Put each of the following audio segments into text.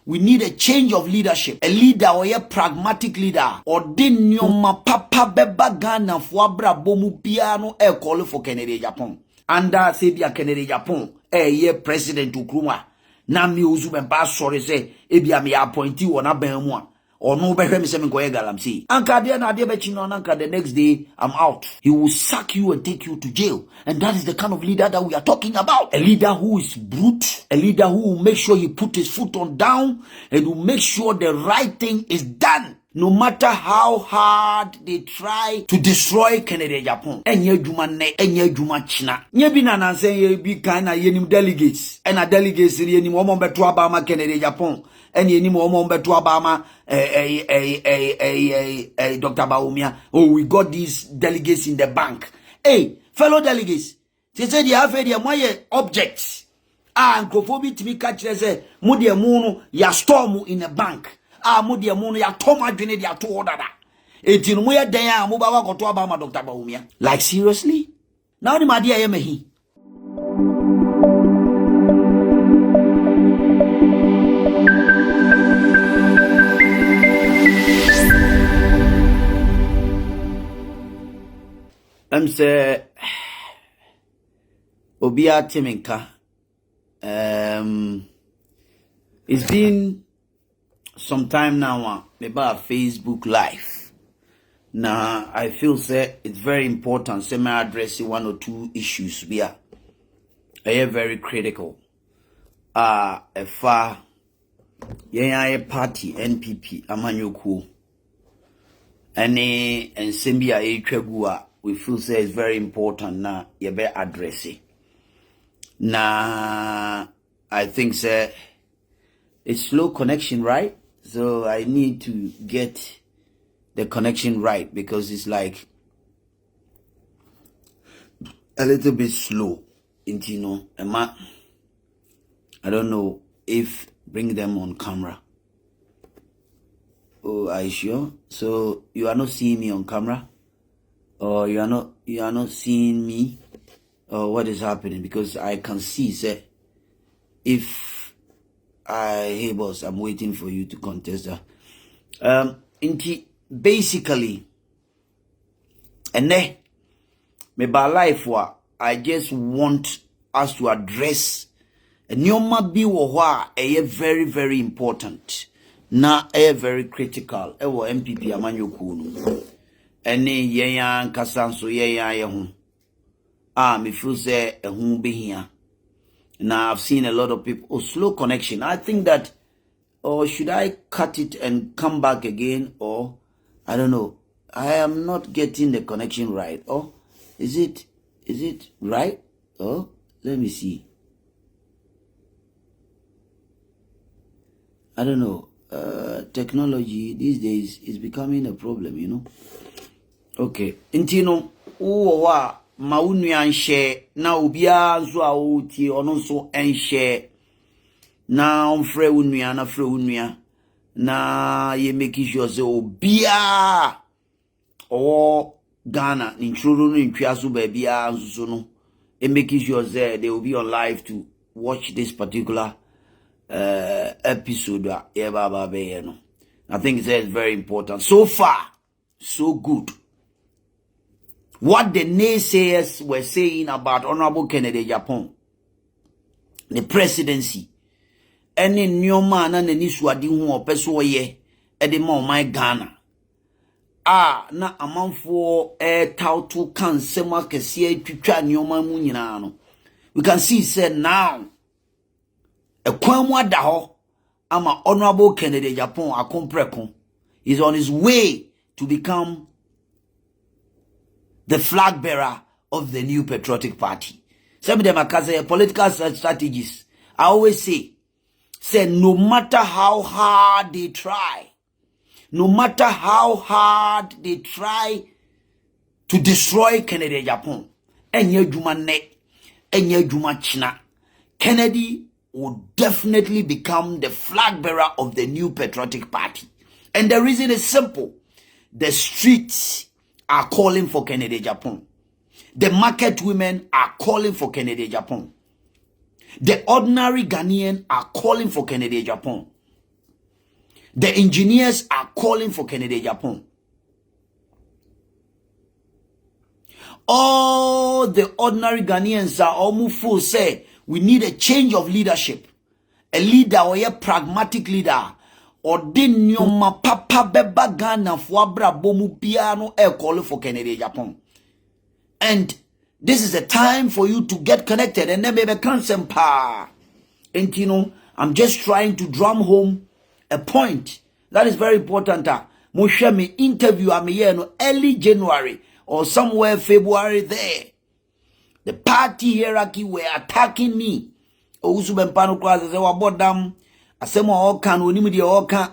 We need a change of leadership. A leader or a pragmatic leader. Or din nyoma papa beba Ghana fuabra bomu piano e call for Kennedy Japan. Anda sebia Kennedy Japan. Ye President Ukruma. Na mi Owusu Bempah sorry say ebia me appointee wona ban mu a. Or no behwe me se me koye galamsey. Anka de na de be chi no anka the next day I'm out. He will sack you and take you to jail. And that is the kind of leader that we are talking about. A leader who is brute, a leader who will make sure he put his foot on down and will make sure the right thing is done. No matter how hard they try to destroy Kennedy Japan. Enye juma ne, enye juma china. Nye bi na say ye bi kind yenim delegates. And a delegates yenim omo beto abama Kennedy Japan. And yenim omo beto abama Dr. Bawumia. Oh, we got these delegates in the bank. Hey, fellow delegates. They said you have a moye objects. Nkofo to me catch say mu de mu no ya storm in a bank. Mudi amono ya toma dwene dia to order da. Enti no moye den a mo ba wa koto aba ma Dr. Bawumia. Like seriously? Now the madi aye mehi. Say Obia Timinka. It's been some time now, about Facebook Live. Now, I feel say it's very important. Say me address one or two issues here. Very critical. A far a party NPP amanyoku. And Sembia Echegua, we feel say it's very important now. You better address it. Now, I think say it's slow connection, right? So I need to get the connection right because it's like a little bit slow. You know, I don't know if bring them on camera. Oh, are you sure? So you are not seeing me on camera, or you are not seeing me, or what is happening? Because I can see, say, if hey boss, I'm waiting for you to contest that. Basically, and me by life I just want us to address a nyoma bi wo ho a very very important na very critical ewo NPP amanyoku no ene yen kasa nso yen ho me feel say ehun behia. Now I've seen a lot of people. Oh, slow connection. I think that, or should I cut it and come back again? Or I don't know. I am not getting the connection right. Oh, is it right? Oh, let me see. I don't know. Technology these days is becoming a problem, you know. Okay. Intino, wow. Maunua share na obia nso a otie ono nso enshare na onfre unua na fre unua na ye make sure say obia o Ghana ni nchuru no ntwa so ba bia nso no e make sure say they will be on live to watch this particular episode e baba be no. I think it's very important. So far so good. What the naysayers were saying about Honorable Kennedy Japan, the presidency, any new man and any swadi who or person ye, edema my Ghana. Na amount for a tautu can sema kesie twitwa nyoma mu nyina no. We can see said now a kwamwa da ho ama Honorable Kennedy Japan akompreko is on his way to become the flag bearer of the new patriotic party. Some of them are political strategies. I always say no matter how hard they try, no matter how hard they try to destroy Kennedy Japan, enye juma ne, enye juma china, Kennedy will definitely become the flag bearer of the new patriotic party. And the reason is simple. The streets are calling for Kennedy Japan. The market women are calling for Kennedy Japan. The ordinary Ghanaian are calling for Kennedy Japan. The engineers are calling for Kennedy Japan. All the ordinary Ghanaians are almost full say we need a change of leadership. A leader or a pragmatic leader. Or din nyoma papa beba Ghana fuabra bomu piano air calling for Kennedy Japan. And this is a time for you to get connected and then maybe consent pa. And you know, I'm just trying to drum home a point that is very important. Moshe me interview no early January or somewhere February there. The party hierarchy were attacking me. Owusu Bempah no class say wa bodam asemo all kan onim de all kan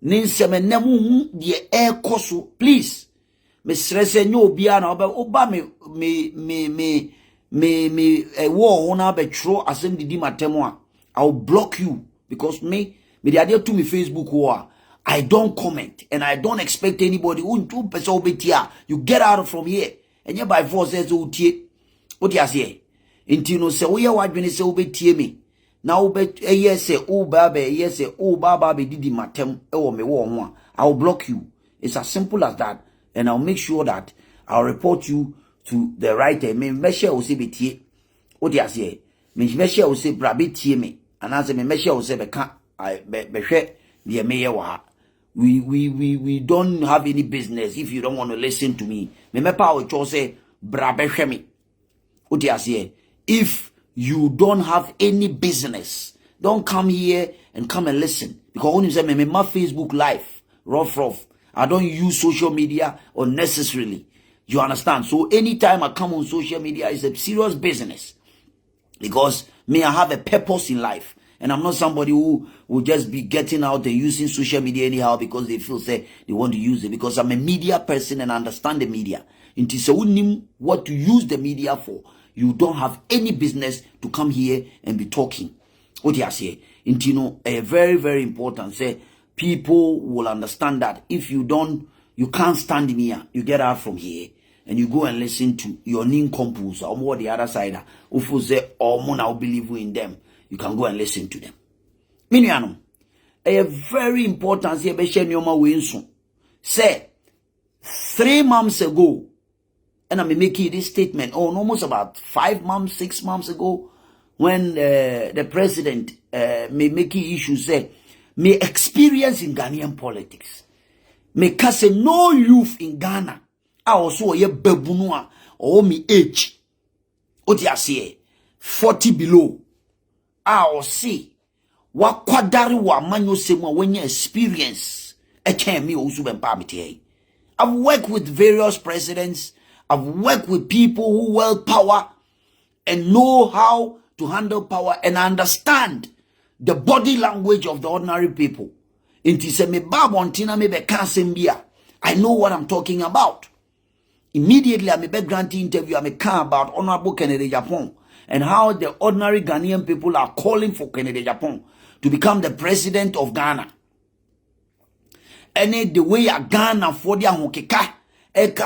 ninsem nemu de ekoso please me stress enyo obia na oba me wo na be tro asem didi matemo a I'll block you because me the idea to me Facebook war I don't comment and I don't expect anybody who person obetia you get out from here and you by force says otie what you say intino se wo ye wadwene se obetie me na yes say yes say baba be didi matem e wo me wo ho a I'll block you. It's as simple as that and I'll make sure that I'll report you to the writer. Me measure o se betie what you say me measure o se bra betie me and as me measure o se be ka be hwe de me ye wa we don't have any business if you don't want to listen to me. Me mepa o cho say bra be hwe me what you say. If you don't have any business, don't come here and come and listen. Because when you say, my Facebook live, rough. I don't use social media unnecessarily. You understand? So anytime I come on social media, it's a serious business. Because I have a purpose in life. And I'm not somebody who will just be getting out and using social media anyhow because they feel say they want to use it. Because I'm a media person and I understand the media. It is what to use the media for. You don't have any business to come here and be talking. What you say? You know, a very, very important. Say people will understand that if you can't stand in here, you get out from here and you go and listen to your nincompoops or more the other side. Who say, oh, I will believe in them. You can go and listen to them. Miniano, a very important say 3 months ago. And I'm making this statement almost about 5 months, 6 months ago, when the president may making issues say, may experience in Ghanaian politics. May cause no youth in Ghana. I also a bebunua or me age. What you say? 40 below. I see. What kwadari wa manyo sema when you experience. I can't me Owusu Bempah. I've worked with various presidents. I've worked with people who wield power and know how to handle power and understand the body language of the ordinary people. I know what I'm talking about. Immediately, I'm a background interview. I'm a car about Honorable Kennedy Japan and how the ordinary Ghanaian people are calling for Kennedy Japan to become the president of Ghana. And the way a Ghana for the Hokeka.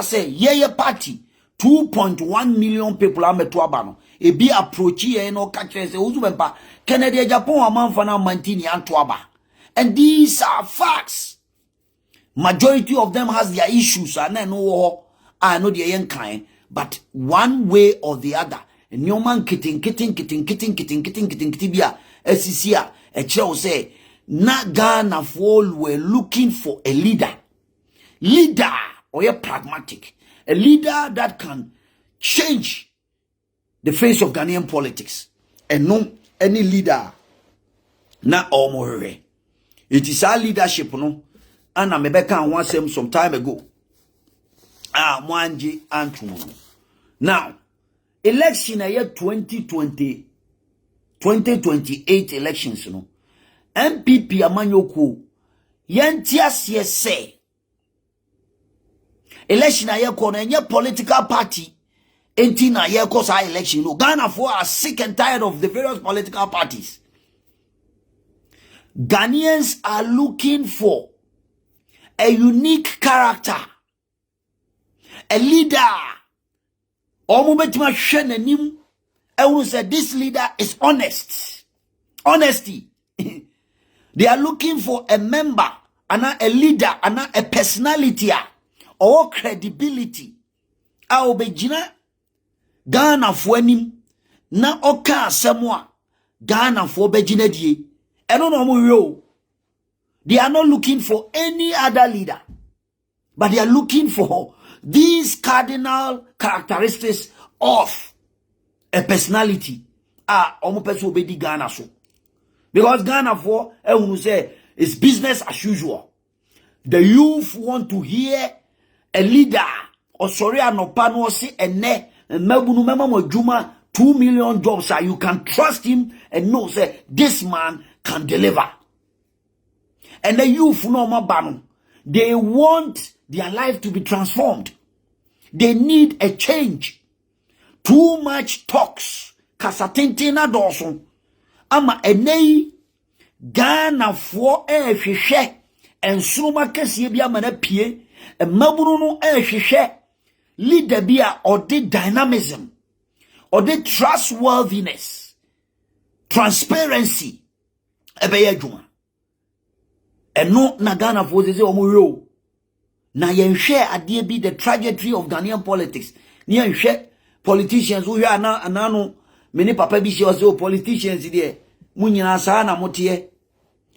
Say, yeah, party 2.1 million people are metuabano. E be approach ye no catch say Owusu Bempah Kennedy Japan amanfana mantini antuaba. And these are facts. Majority of them has their issues and I know the young kind, but one way or the other. New man kitting bia SCCA a child say na Ghana fall were looking for a leader. Or a pragmatic, a leader that can change the face of Ghanaian politics, and no any leader na omore. It is our leadership, no. And I'm a once some time ago. Mwanji Antumo. Now, election year 2028 elections, no. NPP amanyoku yentias say. Election a year corner and your political party ain't na year cause our election. No, Ghana for are sick and tired of the various political parties. Ghanaians are looking for a unique character, a leader. I will say this leader is honest. Honesty. They are looking for a member ana a leader ana a personality or credibility a obegina Ghana fo anim na oka asemo a Ghana fo begina die eno no mo yo. They are not looking for any other leader, but they are looking for these cardinal characteristics of a personality. Omo person obedi Ghana so. Because Ghana for who say it's business as usual. The youth want to hear a leader or sorry anopa no say ene mabunu mema mo juma 2 million jobs. You can trust him and know say this man can deliver. And the youth no more they want their life to be transformed. They need a change. Too much talks. Kasatintina doso. Ama enei Ghana for hwehwe ensuma kese bia mana pie emabunu no hwehwe leader bia or the dynamism or the trustworthiness, transparency ebeye adwuma. Eno na Ghana for say omo yo na yenhwe ade bi the trajectory of Ghanaian politics. Ni yenhwe politicians who hwe anano many papa bi she was politicians there munyina sa na motie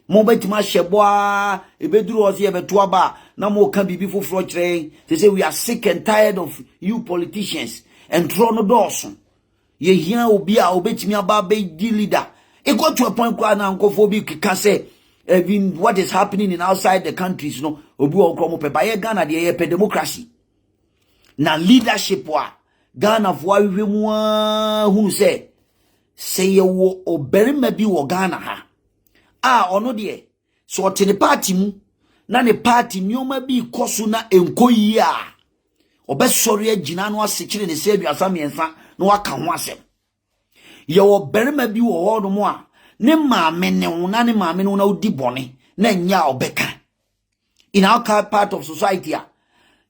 mo betima hyeboa ebeduru ose ebeto aba na mo ka bibi foforo kire. They say we are sick and tired of you politicians and throw no doors. Ye hia obi a obetimi aba be di leader. It got to a point where na nkofo can say even what is happening in outside the countries, no, obi okromo pe baye Ghana de pe democracy. Na leadership wa Ghana fo ahwehwemu hu say ye wo oberima bi wo Ghana ha. Ono de so otene party mu na ne party nyoma bi koso na enkoyi obesori agina no asekire ne se aduasa miensa na waka ho asem. Ye wo oberima bi wo ho no mo a ne maame ne wona ne maame no na odi bone na nya obeka. In our part of society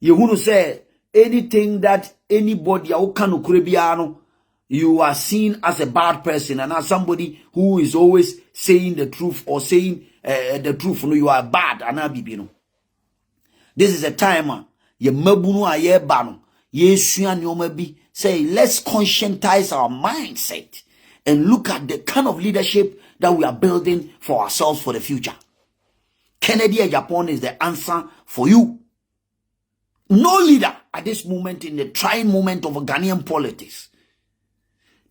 you who say anything that anybody who can no, you are seen as a bad person and as somebody who is always saying the truth or saying the truth. No, you are bad. This is a time ye mabunu aye bano ye suan yomabi say let's conscientize our mindset and look at the kind of leadership that we are building for ourselves for the future. Kennedy and Japan is the answer for you. No leader at this moment in the trying moment of Ghanaian politics,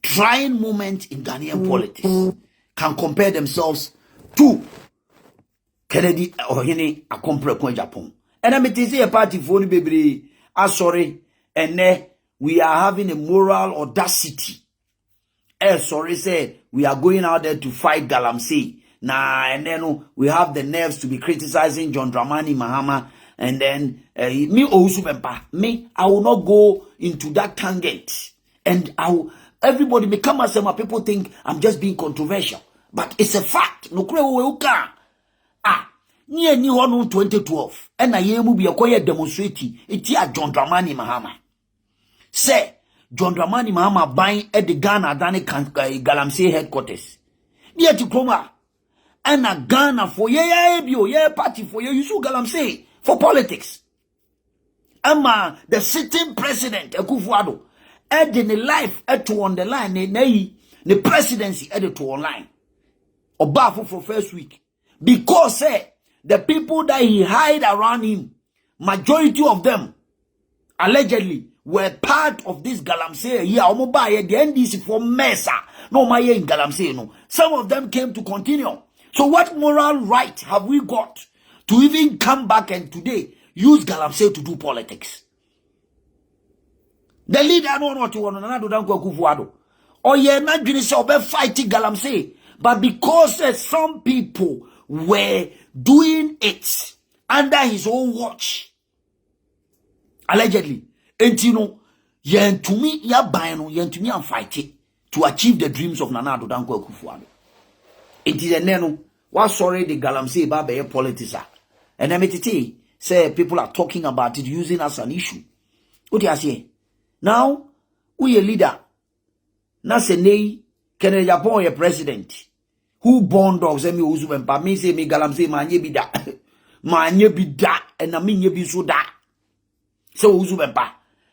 trying moment in Ghanaian politics, can compare themselves to Kennedy or Hene Akompre Japan. And I'm say a party for the baby. Sorry, and we are having a moral audacity. Sorry, say we are going out there to fight Galamsey. And then we have the nerves to be criticizing John Dramani Mahama. And then me Owusu Bempah, me, I will not go into that tangent. And everybody may come and say, my people think I'm just being controversial. But it's a fact. No kre ni 2012. And I am be a demonstrating. It's John Dramani Mahama. Say, John Dramani Mahama buying at the Ghana Dani Galamsey headquarters. Near to Kroma. And a Ghana for ye party for ye, you should Galamsey. For politics. The sitting president, Akufo-Addo, adding the life to on the line, the presidency added to online. Obafo for first week. Because the people that he hide around him, majority of them, allegedly, were part of this Galamsey. Yeah, the NDC for Mesa. No, my in Galamsey, no. Some of them came to continue. So what moral right have we got to even come back and today use Galamsey to do politics? The leader don't want to Akufo-Addo. Or you're not going to fighting Galamsey. But because some people were doing it under his own watch, allegedly, and you know, to me, I'm fighting to achieve the dreams of Nana Addo Dankwa Akufo-Addo. It is a neno. What sorry the Galamsey about the politics are. And MTT say people are talking about it using as an issue. What do you say? Now, we a leader. Na se nei Kennedy Japan a president. Who born dogs and me Owusu Bempah me say me Galamsey manye bida. ma nye bi da na me nye bi so da se Owusu Bempah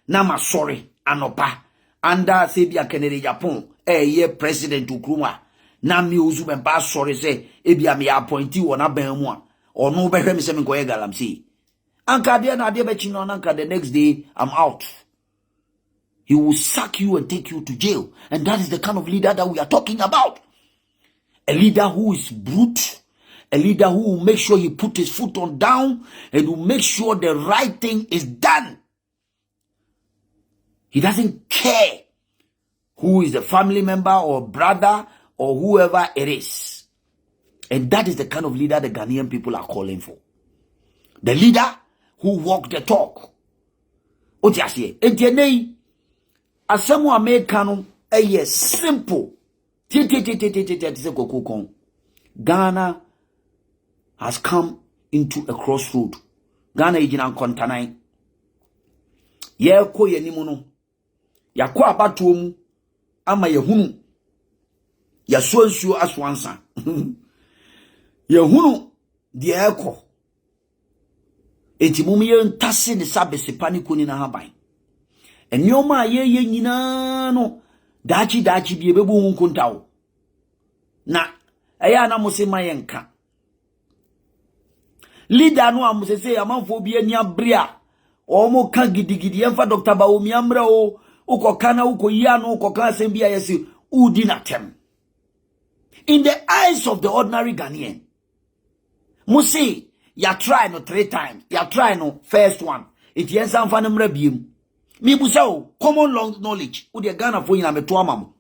na ma sorry anopa anda se bia Kennedy Japan ye president ukruma na me Owusu Bempah sorry se e bia me appointee wona ban mu a ono be hwe me se me koye galamsey anka de na de be chi no anka the next day I'm out. He will sack you and take you to jail. And that is the kind of leader that we are talking about. A leader who is brute. A leader who will make sure he put his foot on down and will make sure the right thing is done. He doesn't care who is the family member or brother or whoever it is. And that is the kind of leader the Ghanaian people are calling for. The leader who walk the talk. Otiasye. Entienei. Asemu Americano simple. Ghana has come into a crossroad. Ghana ijina kontanai. Ye ko ye nimu no. Ya ko abatuo mu ama ye hunu. Ya so nsuo aswansa. Ye hunu de eko. Enti mum ye ntase ne sabese paniko ni na haban. Enyoma ye nyina no dachi bi bebu hunkuntawo na eya na musema yenka leader no amusese amanfo bi ani abrea omo ka gidigidi emfa Dr. Bawumia mra o ukoka na ukoyia no ukoka asem bia yesi udi na tem. In the eyes of the ordinary Ghanaian, musi ya try no 3 times, ya try no first one, it yensa mfa na mra biem. Mi busao common long knowledge u de Ghana fo nyina meto amamo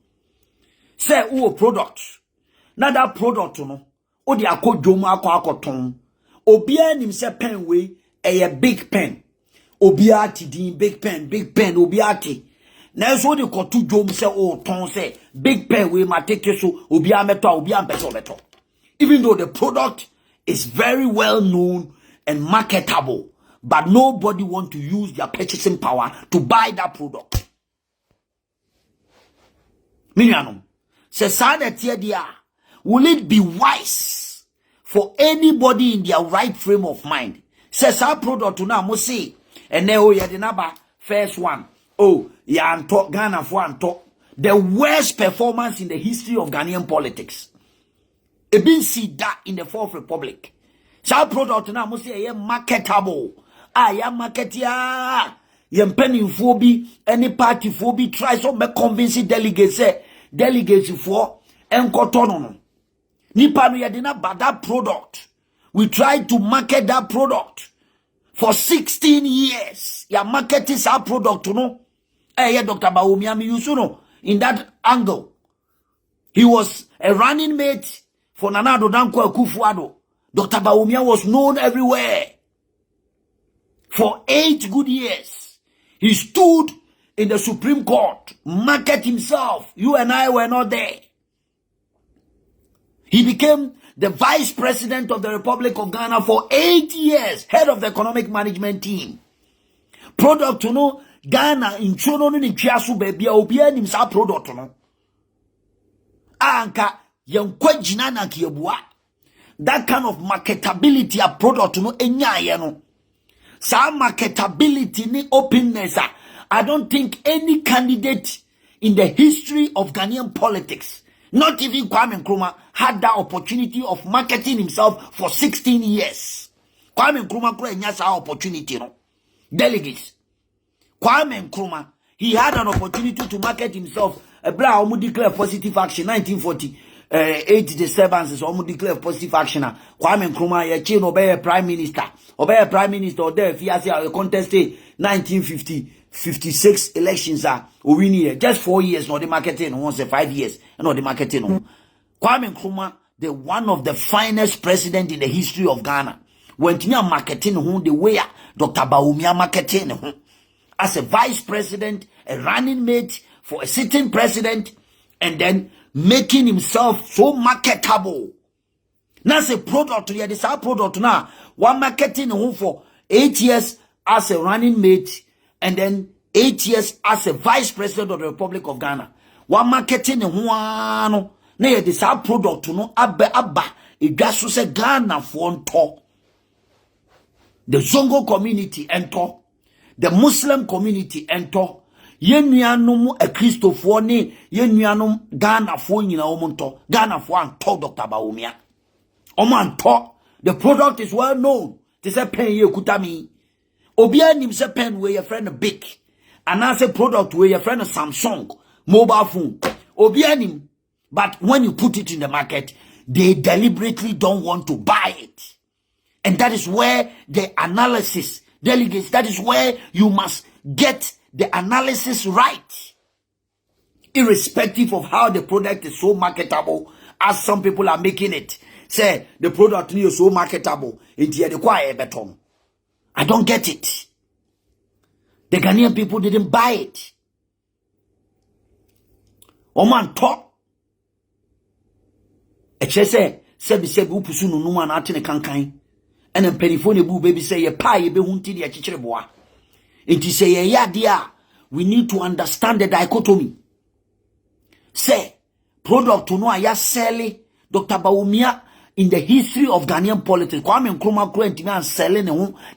say u product na that product no u de akodwom akoton obia nim se pen we a big pen obia ti din big pen obia ti na so de koto dwom se o ton se big pen we ma take so obia meto obia mpeso beto, even though the product is very well known and marketable. But nobody want to use their purchasing power to buy that product. Milianum. Will it be wise for anybody in their right frame of mind? Says our product to now must say, and now you the number first one. Oh, yeah, and talk Ghana for and talk. The worst performance in the history of Ghanaian politics. It been see that in the Fourth Republic. So our product now must say marketable. Ya market ya penny phobi any party phobi try so me convince delegates for enkotono nipa no yede na bad that product. We tried to market that product for 16 years. Ya market is our product no. Dr. Bawumia mi use no in that angle. He was a running mate for Nana Addo Dankwa Akufo-Addo. Dr. Bawumia was known everywhere. For 8 good years, he stood in the Supreme Court, market himself. You and I were not there. He became the Vice President of the Republic of Ghana for 8 years, head of the economic management team. Product to know Ghana in Chono ni Chiasu baby obia nimsa product to know. Anka yankwa jinana kiebua. That kind of marketability a product to know enya yeno. Some marketability ni openness. I don't think any candidate in the history of Ghanaian politics, not even Kwame Nkrumah, had that opportunity of marketing himself for 16 years. Kwame Nkrumah had that opportunity, no? Delegates. Kwame Nkrumah, he had an opportunity to market himself. Omu declare positive action, 1948 disturbances, Omu declare positive action. Kwame Nkrumah, ye chain obey prime minister. Obey prime minister, or there, if he has a contested 1956 elections are winning just 4 years, not the marketing, once 5 years, not the marketing. Kwame Nkrumah, the one of the finest president in the history of Ghana, went near marketing the way Dr. Bawumia marketing as a vice president, a running mate for a sitting president, and then making himself so marketable. Now say product to this our product now. One marketing for 8 years as a running mate, and then 8 years as a vice president of the Republic of Ghana. One marketing no na this our product no abba it just say Ghana for on top. The Zongo community enter. The Muslim community enter. Yenuanum a Christopher ne yenuanum Ghana for nyina omonto. Ghana for anto Dr. Bawumia. Omanto. The product is well known. This a pen ye kutami. Obia nim se pen where your friend big. And as a product where your friend Samsung mobile phone. Obia nim. But when you put it in the market, they deliberately don't want to buy it. And that is where the analysis, delegates, that is where you must get the analysis right. Irrespective of how the product is so marketable, as some people are making it. Say, the product is so marketable, I don't get it. The Ghanaian people didn't buy it. Oman talk. Say, upusu no numa na atene kankan. And then penifone bu baby say ye pa ye be hunti de achichireboa. It is say ye dia. We need to understand the dichotomy. Say product to know aya selling Dr. Bawumia in the history of Ghanaian politics. Kwame Nkrumah kro ntimi selling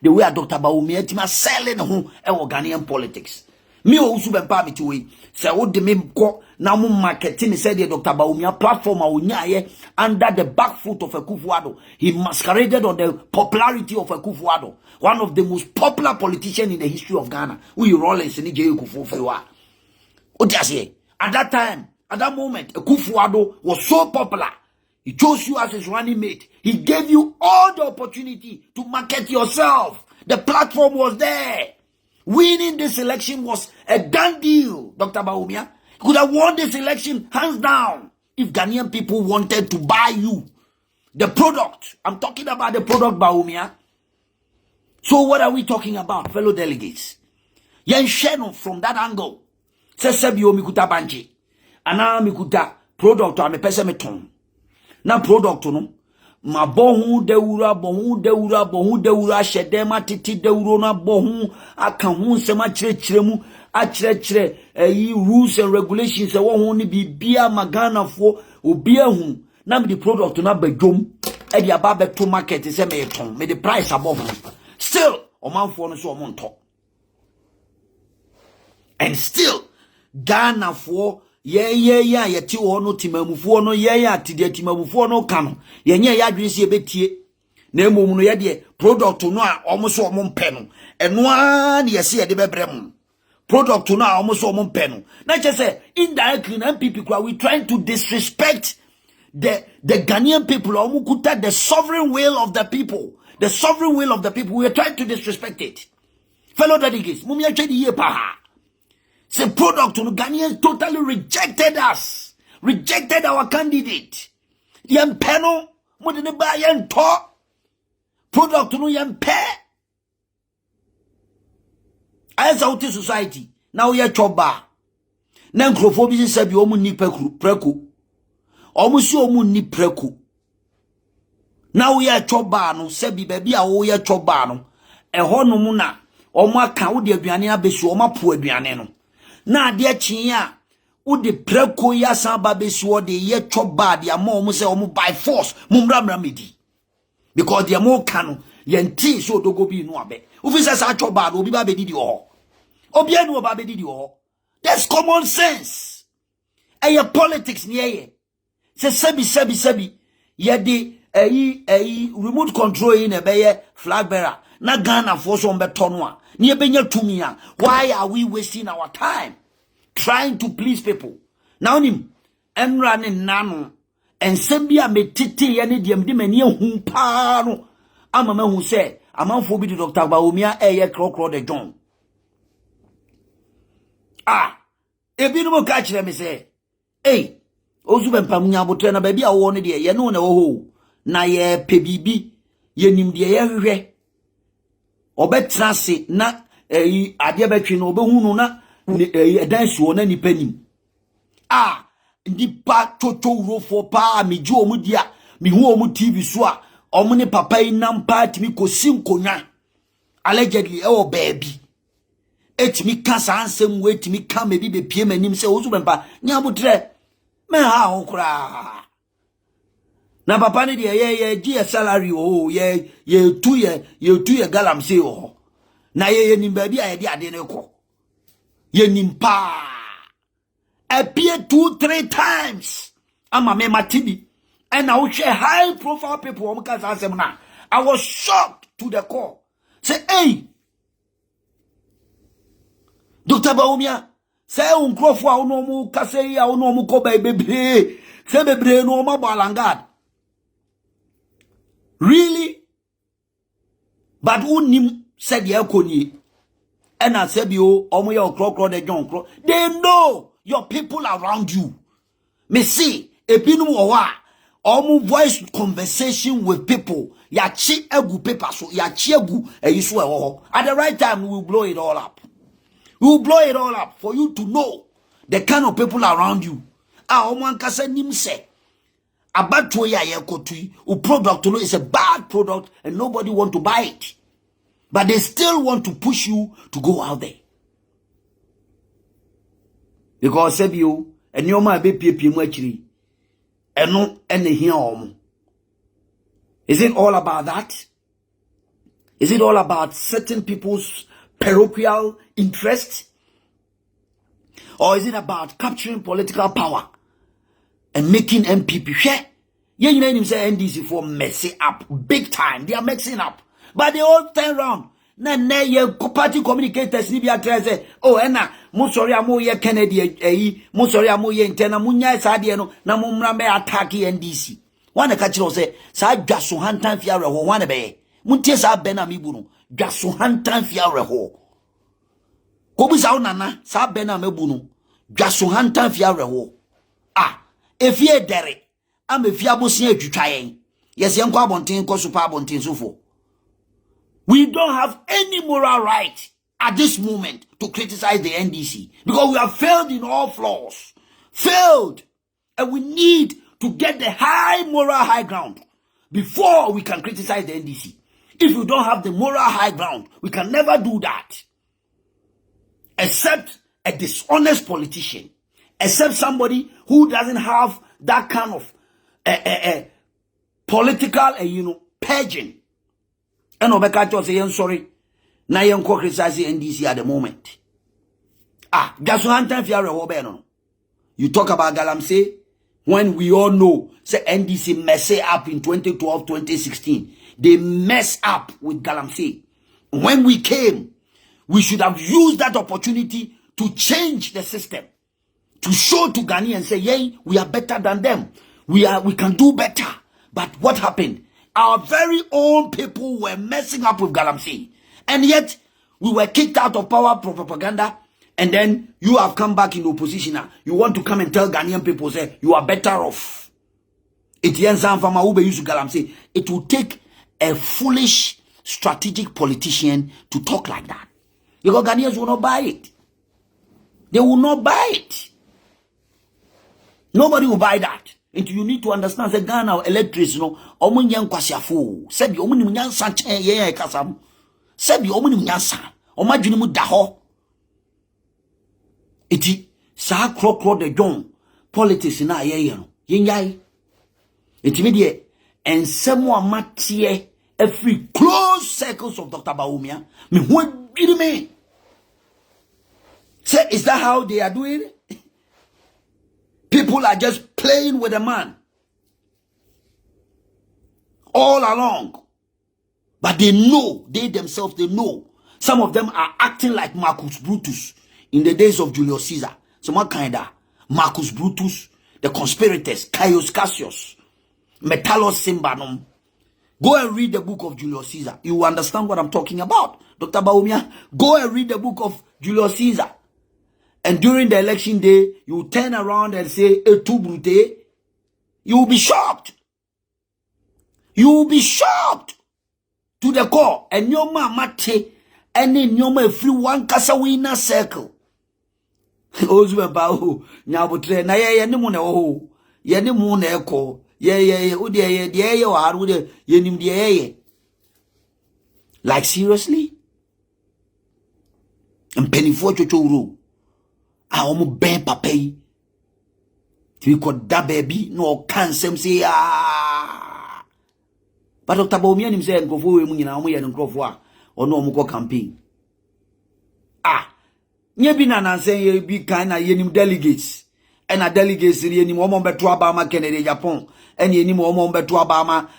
the way Dr. Bawumia ntimi selling Ghanaian politics. Me Owusu Bempah me tiwe. Say wo de me ko na mo marketing said the Dr. Bawumia platform a under the back foot of Akufo-Addo. He masqueraded on the popularity of Akufo-Addo, one of the most popular politicians in the history of Ghana. We Rollins ni J. Akufo-Addo. At that time, at that moment, Akufo-Addo was so popular. He chose you as his running mate. He gave you all the opportunity to market yourself. The platform was there. Winning this election was a done deal, Dr. Bawumia. Could have won this election hands down if Ghanaian people wanted to buy you. The product. I'm talking about the product, Bawumia. So what are we talking about, fellow delegates? Yen Sheno from that angle. Sesebio mikuta banji. Ana mikuta product ame pese meton. Na product no. Ma bohu deura shedema titi deuro na bohu aka hu nsema chirechiremu a chirechire rules and regulations e wo hu ni bibia magana fo obi ahu na me the product na badwom e dia ba beto market se me ton me the price above still omanfo no so omonto and still Ghana for ye ti wo no timamufuo no ye atide timamufuo no ka no ye nye ya adwene se betie na emom no ye de product no a omo so omo mpe no eno a na ye se ye de bebrem product no a omo so omo mpe no na che say indirectly na NPP we trying to disrespect the Ghanaian people omo kuta the sovereign will of the people, the sovereign will of the people. We are trying to disrespect it, fellow delegates. Mumia chedi ye pa. The product no Ghanaians totally rejected us, rejected our candidate. Yem peno, mo de ba yen to product no yem pe. As out society now ye choba. Na nkrofo bi se bi omu ni preku. Omu si omu ni preku. Now ye choba no se bi ba bi a wo ye choba no. Eho no mu na omu aka wo de aduane abesu omu apo aduane no. Na de chinya wo de preko ya san ba besi wo de ye choba de ama omu se omu by force mumra medi because de mo kanu ye nti so dogo bi no abe ofi se sa choba do obi ba be didi ho obi anu ba be didi ho. That's common sense. Eye politics ni eye se sebi ye de remote control in e be ye flag bearer na Ghana for so mbeto no a na ye benya tumi a. Why are we wasting our time trying to please people? Now nim enra ne nano ensembia metiti ye ne dem de mani hu pa no amama hu se amanfo bi de Dr. Bawumia eye krokro de John ebi no mo ka kire me se Owusu Bempah munya botre na ba bi a wo ne de ye no na wo ho na ye pe bibi ye nim de ye hwehwe obetrase na ade betwe no obehu no na edansuo na nipa nim nipa toto urofo pa meji omu dia mi hu omu TV so a omu ne papa inam party mi kosi nkonwa allegedly baby etimi ka sansem we etimi ka me bi be pie manim se Owusu Bempah nya botre me ha ho kura Na papa ni de ye salary oh ye 2 year galamsey oh. Na ye nim ba bi a ye de ade ne ko. Ye nim pa. Appear 2-3 times. Ama me matibi. And I will share high profile people. I was shocked to the core. Say, hey, Dr. Bawumia, say uncrofo a uno mu kase ya uno mu ko bebre. Say bebre no ma balangad. Really? But unim said ye konyi. And I said you omo ya okro de John kro. They know your people around you. Me see ebinu owa omo voice conversation with people. Ya chi egu paper so ya chi egu eyiso ewo. At the right time we will blow it all up. We will blow it all up for you to know the kind of people around you. Ah, omo ankasa nim se abatwo ya ye kotui u product no is a bad product and nobody want to buy it. But they still want to push you to go out there. Because said you and your man be PPM actually. And no any here. Is it all about that? Is it all about certain people's parochial interest? Or is it about capturing political power and making NPP share? Yeah, you know him say NDC for messing up big time. They are messing up. But they all turn around. Na ye party communicators ni bia say, oh ena mo sorry amo ye Kennedy mo sorry amo ye interna munya sa de no na mo mra me attack NDC. Wana ka kire say sa dwaso hantan fia reho wana be. Muntie sa be na mebu no dwaso hantan fia reho. Ko bi sa nana sa be na mebu no dwaso hantan fia reho. Ah, efie dere am efia abosia atwitwa yen. Yes yen kwa abonten ko super abonten sofo. We don't have any moral right at this moment to criticize the NDC because we have failed in all flaws. Failed. And we need to get the moral high ground before we can criticize the NDC. If we don't have the moral high ground, we can never do that. Except a dishonest politician. Except somebody who doesn't have that kind of political, purging. And Obeka say, sorry, na yen ko criticize NDC at the moment. Ah, just one time you talk about Galamsey when we all know say NDC mess up in 2012, 2016. They mess up with Galamsey. When we came, we should have used that opportunity to change the system, to show to Ghanaians and say, yay, we are better than them. We can do better. But what happened? Our very own people were messing up with Galamsey. And yet, we were kicked out of power for propaganda. And then, you have come back in opposition now. You want to come and tell Ghanaian people, say, you are better off. It will take a foolish, strategic politician to talk like that. Because Ghanaians will not buy it. They will not buy it. Nobody will buy that. And you need to understand the Ghana electricians, omunyan kwasiafo. Sebi omuni munyansa chen ye kasam. Sebi omuni munyansa. Omadwini mu da ho. Iti sa krokro de John politics na ye no. Yenyai. Iti me de ensemo amatie every close circles of Dr. Bawumia. Me ho adwiri me. Say, is that how they are doing it? People are just playing with a man all along. But they know, they themselves, they know. Some of them are acting like Marcus Brutus in the days of Julius Caesar. So what kind of Marcus Brutus, the conspirators, Caius Cassius, Metellus Symbanum. Go and read the book of Julius Caesar. You will understand what I'm talking about. Dr. Bawumia, go and read the book of Julius Caesar. And during the election day, you turn around and say, "Etu brute." You will be shocked. You will be shocked to the core. And your mama te, and in your free one kasa winner circle. Ozu about nyabutre na ye ni mu na ho. Ye ni mu na eko. Ye udi ye de ye wa ru de ye nim de ye. Like seriously? And penny for chocho omo Bempah pay. We could da baby no cancel say But Dr. Bawumia nim say nkofo we mu nyina omo ye nkofo a ono omo ko campaign. Nye bi na nansen ye bi kan na yenim delegates. And a delegates yenim omo beto abama Kennedy Japan. And yenim omo beto abama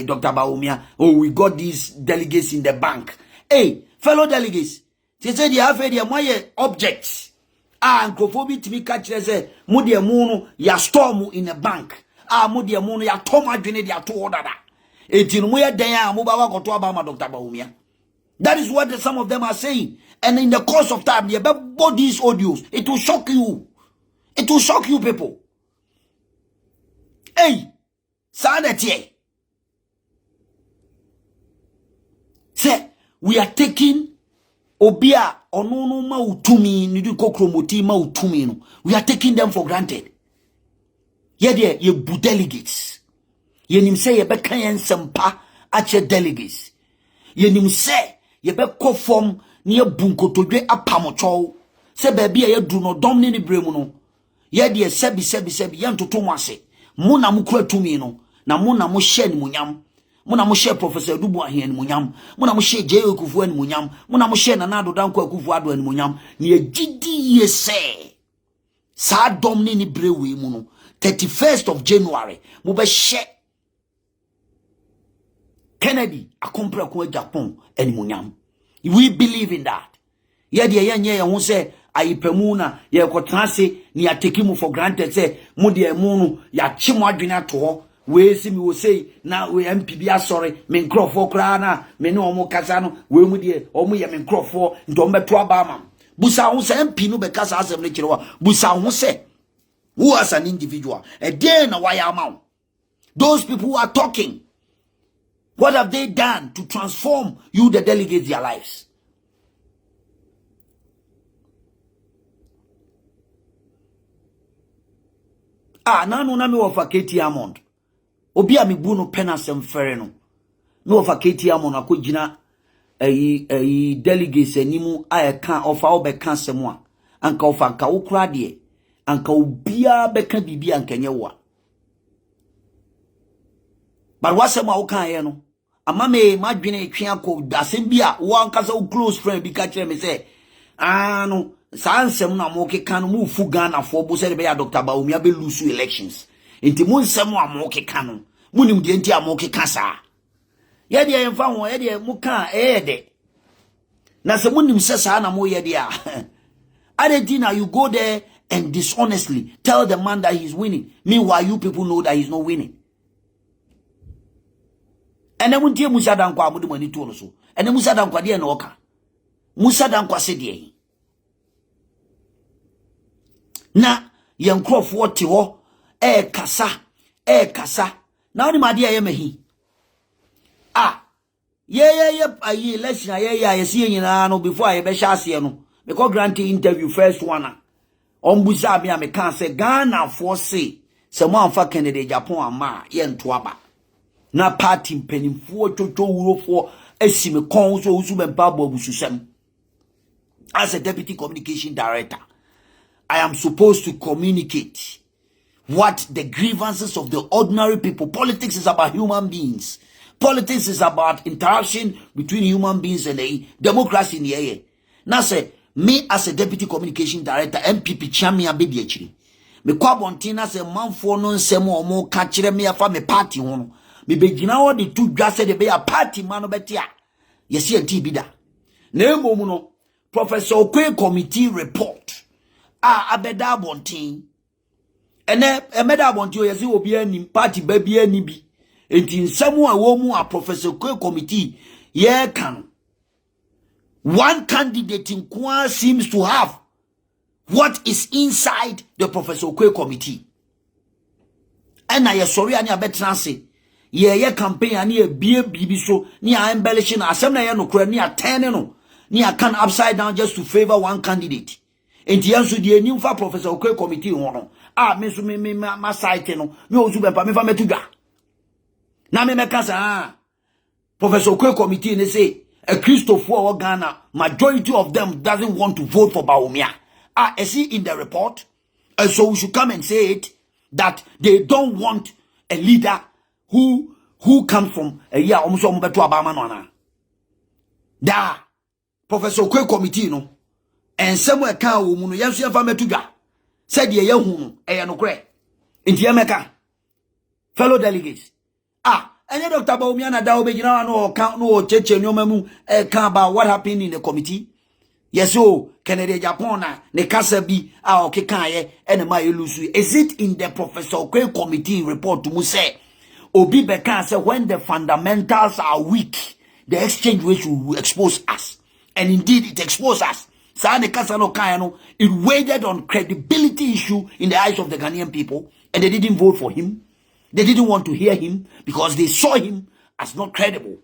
Dr. Bawumia. Oh, we got these delegates in the bank. Hey, fellow delegates. They said you have a moye objects. Nkofo to me catch say mu de mu no ya store mu in a bank. Mu de mu no ya tom adwene de ato order da. Etinu mu ye den a mu ba wa koto abama Dr. Bawumia. That is what some of them are saying. And in the course of time, you bought these audios. It will shock you. It will shock you, people. Hey, Sanity. Say, we are taking Obia Onono Mautumi, Nidu Kokromoti Mautumi. No. We are taking them for granted. Yeah, dear, you delegates. You nim say, you be kayan sempa at your delegates. You nim say, ye be ko form ni bunkotodwe apamocho se baby ye do no dom ni bremu no ye de sebi ye ntoto mo ase mu na mo kura tumi no na mo na mo hye ni munyam mo na mo hye Professor Dubu Ahia ni munyam mo na mo hye J.O. Kufu ni munyam mo na mo hye Nana Ado Danko Akufu Ado ni munyam ni egidi ye se sa dom ni brewe mu no 31st of January mo be hye Kennedy akompra ko Japan enimunyam. We believe in that. Ye de ye who say ayipemuna ye kwotranse ni ateki mu for granted say mu de mu no ya chimo adwene to ho we si mi wo say na we NPP asori me nkrofo kra na me ne omo kasa no we mu de omo ye me nkrofo ndo meto abama busa ho say MP no be kasa asem ne kire wa busa ho say who as an individual a day na why am those people who are talking. What have they done to transform you, the delegates, their lives? Nanu na mi wafa Katie Amond. Obi amibu no pena semfere no. No wafa Katie Amond akojina delegates enimu ayeka ofa obeka semwa. Anka ofa anka ukra de. Anka obia beka bibi anka nyewa. But wasema oka ye no. Amame madwene twa ko dasembia wo kasa wo close friend bi ka kire me say no sansem na mo keka no mu fu Ghana fo bo se be ya Dr. Bawumia be lose elections enti mu nsem a mo keka no munim de enti a mo keka sa ye de yemfa ho ye de mu ka de na se munim se sa na mo ye de a Adedina you go there and dishonestly tell the man that he's winning, meanwhile you people know that he's not winning. And then muntie Musa dankwa amudu mani to no so. And then Musa dankwa de na oka. Musa dankwa se de. Na ye nkrofo te ho kasa. Na oni made ye mehi. Ye ayi election ye see nyina no before ye be sha ase no. Me ko grant interview first one. Ombuza me me kan say Ghana for say mo amfa Kennedy Japan ama ye nto aba. Na party mpanimfo toto wurofo asime kon so Owusu Bempah Owusu. As a deputy communication director, I am supposed to communicate what the grievances of the ordinary people. Politics is about human beings. Politics is about interaction between human beings and the democracy in the air. Now say me as a deputy communication director, NPP chairman abedi achiri. Me kwa bontina say manfo no nsem omo ka kire me afa me party ho. Me begina wo de tu dwase de be a party man no betia. Yesi anti bida. Na emom no Professor Okwe committee report. Abeda bontin. Ene emeda bontin yesi obi ani party ba bi ani bi. Enti nsem a wo mu a Professor Okwe committee ye kan. One candidate in Kwa seems to have what is inside the Professor Okwe committee. And I sorry ani abetranse. Ye campaign ani e bie bibi so ni a embellishing asem na ye no kura ni a turn no ni a can upside down just to favor one candidate. Enti yanso de enim fa Professor Okwe committee ho no. Me so me ma site no. Me Owusu Bempah me fa metudwa. Na me meka sa Professor Okwe committee ne say a Christopher or Ghana, majority of them doesn't want to vote for Bawumia. I see in the report. And so we should come and say it that they don't want a leader who comes from a year almost beto abama no ana. Da Professor Kwe committee no and somewhere can wo mu no yenso yefa metudwa said ye hu no e no kre nti emeka fellow delegates any Dr. Bawumia na da obegina no kan no cheche nyoma mu kan about what happened in the committee. Yes, so Kennedy Japan ne kasa bi okeka ye ene ma Owusu. Is it in the Professor Kwe committee report to say Obi Beka say when the fundamentals are weak, the exchange rate will expose us. And indeed it exposed us. It weighed on credibility issue in the eyes of the Ghanaian people, and they didn't vote for him. They didn't want to hear him because they saw him as not credible.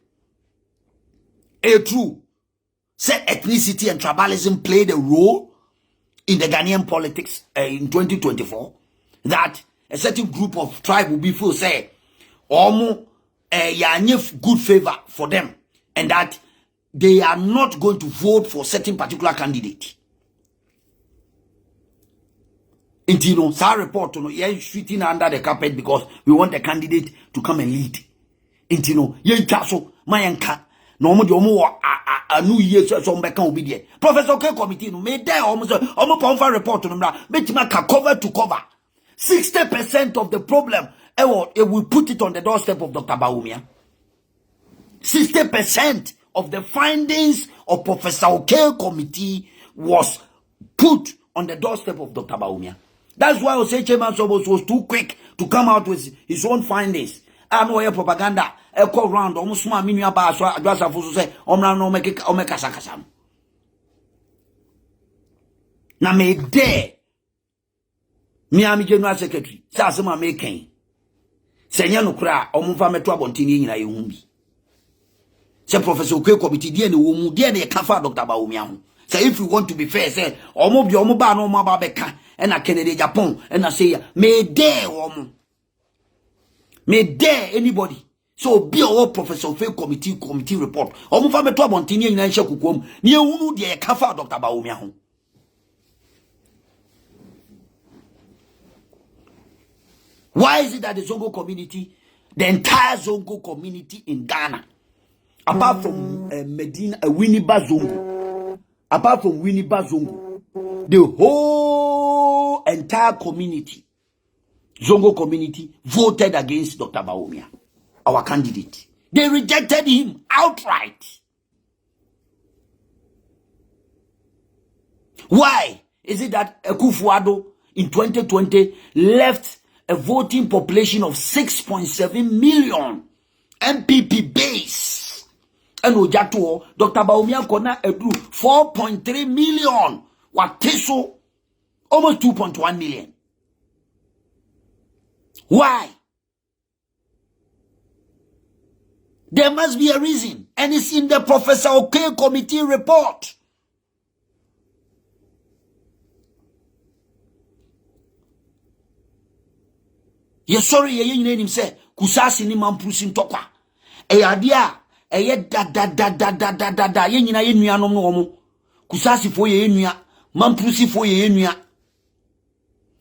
True. Said ethnicity and tribalism played a role in the Ghanaian politics in 2024. That a certain group of tribe will be full say, good favor for them, and that they are not going to vote for certain particular candidate. Intino, sa report no ye sweeping under the carpet because we want the candidate to come and lead. Intino, ye taso mayanka no mo de omo anu ye so mbeka obi de. Professor K committee no me there omo confer report no mra betima ka cover to cover. 60% of the problem it will put it on the doorstep of Dr. Bawumia. 60% of the findings of Professor K committee was put on the doorstep of Dr. Bawumia. That's why I say Chairman Sobos was too quick to come out with his own findings. I know propaganda. I call round almost my mini about so I just have to say, no make sakasam. Na me de Miami General Secretary. Sasama making. Senya no kra omfa meto abontini nyina ye humbi. Say Professor Kwe committee die ne wo mu die ne kafa Dr. Bawumia ho. Say if you want to be fair, say omo bi omo ba no omo ba beka and a Kennedy Japan and I say may dare woman. May dare anybody. So be our Professor Fair committee report. Omo fa meto abontini nyina nhye kukom. Ne ehunu de kafa Dr. Bawumia ho. Why is it that the Zongo community, the entire Zongo community in Ghana, apart from Medina, Winneba Zongo, apart from Winneba Zongo, the whole entire community, Zongo community, voted against Dr. Bawumia, our candidate. They rejected him outright. Why is it that Akufo-Addo in 2020 left a voting population of 6.7 million NPP base? And Ojato, Dr. Bawumia Kona Edu 4.3 million. Wateso almost 2.1 million. Why? There must be a reason, and it's in the Professor OK committee report. Yes, sorry, ye name him say, Kusasi ni mampusin tokwa. Adia, da, ye nina ye nua no no. Kusasi fo ye nua, mampusi fo ye nua.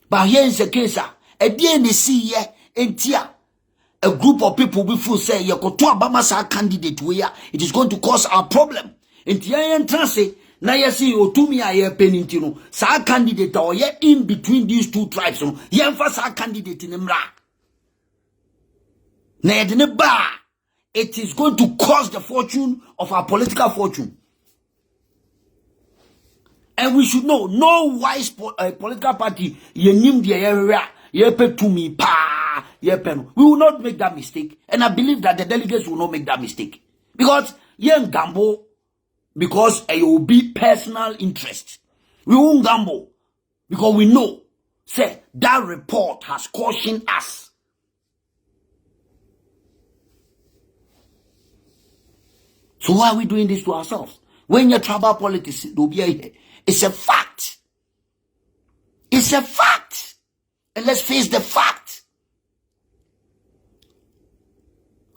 But here is the case, ne see ye, entia. A group of people before say, Yakoto Abama sa candidate we are, it is going to cause our problem. Entia entrance, na yesi otumi aye penintino sa candidate or ye in between these two tribes no ye mfa sa candidate ni mra na ye de ba, it is going to cost the fortune of our political fortune. And we should know no wise political party ye nim de ye pe to me pa ye pen. We will not make that mistake, and I believe that the delegates will not make that mistake, because ye gamble because it will be personal interest. We won't gamble because we know, say, that report has cautioned us. So why are we doing this to ourselves? When your tribal politics, it's a fact. It's a fact. And let's face the fact.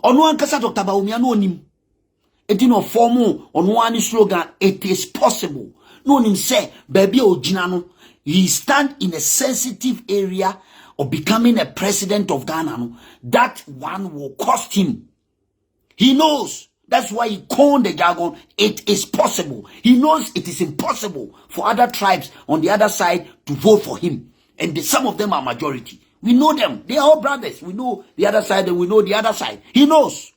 Ono ankasa Dr. Bawumia no nim. It did not form on one slogan, it is possible. No him say, baby ojina no, he stand in a sensitive area or becoming a president of Ghana, no, that one will cost him. He knows. That's why he coined the jargon, it is possible. He knows it is impossible for other tribes on the other side to vote for him. And some of them are majority. We know them. They are all brothers. We know the other side and we know the other side. He knows.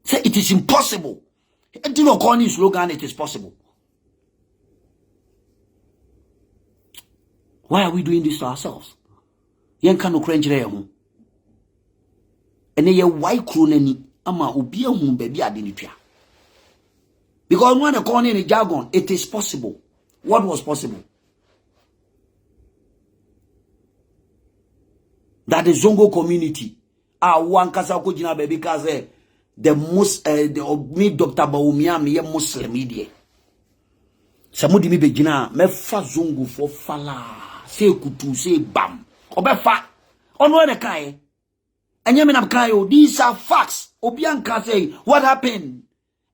Say it is impossible. And do not call his slogan, it is possible. Why are we doing this to ourselves? Yen kanu krenjire ho. Ene ye why kronani ama obi ehun baby ade ni twa. Because when they call in the jargon, it is possible. What was possible? That the Zongo community one kasa ko jina baby kaze the me Dr. Bawumia me Muslim idie. Samudi mi begina me fa Zongo for fala. Say kutu, say bam. Obefa. Ono ne kai. Enye me na kai o. These are facts. Obianka say what happened?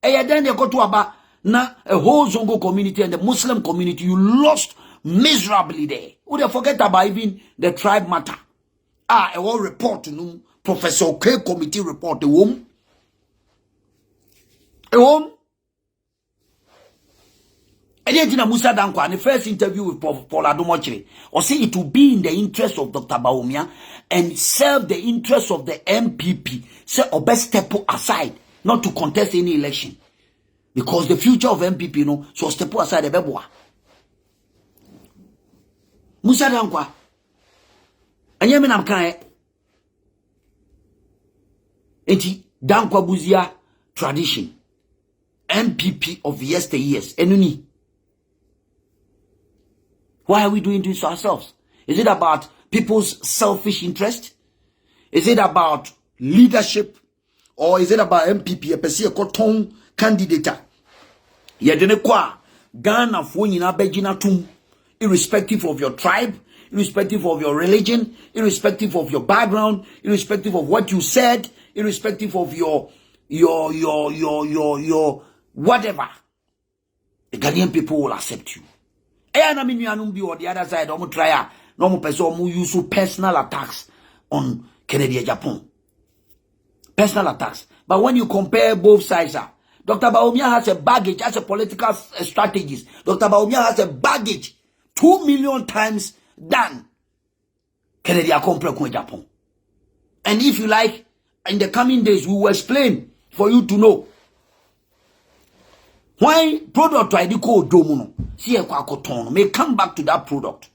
Then they go to about na a whole Zongo community and the Muslim community. You lost miserably there. Would you forget about even the tribe matter? A whole report to no Professor K committee report the home. Ejina Musa Dankwa, the first interview with Paul Adomochiri, or say it will be in the interest of Dr. Bawumia and serve the interest of the NPP. Say best step aside, not to contest any election. Because the future of NPP, so step aside the beboa. Musa Dankwa. Anyame nam kan enti Dankwa Buzia tradition. NPP of yesteryears. Enuni. Why are we doing this to ourselves? Is it about people's selfish interest? Is it about leadership? Or is it about MPP? A person koton candidate. Yedene kwa Ghana fo nyina begina tum, irrespective of your tribe, irrespective of your religion, irrespective of your background, irrespective of what you said, irrespective of your whatever. The Ghanaian people will accept you. And I mean, you be on the other side, no try, no person who use personal attacks on Kennedy Japan. Personal attacks. But when you compare both sides, Dr. Bawumia has a baggage as a political strategist. Dr. Bawumia has a baggage 2 million times than Kennedy Japan. And if you like, in the coming days, we will explain for you to know. Why product I call Domuno? See a quacoton may come back to that product.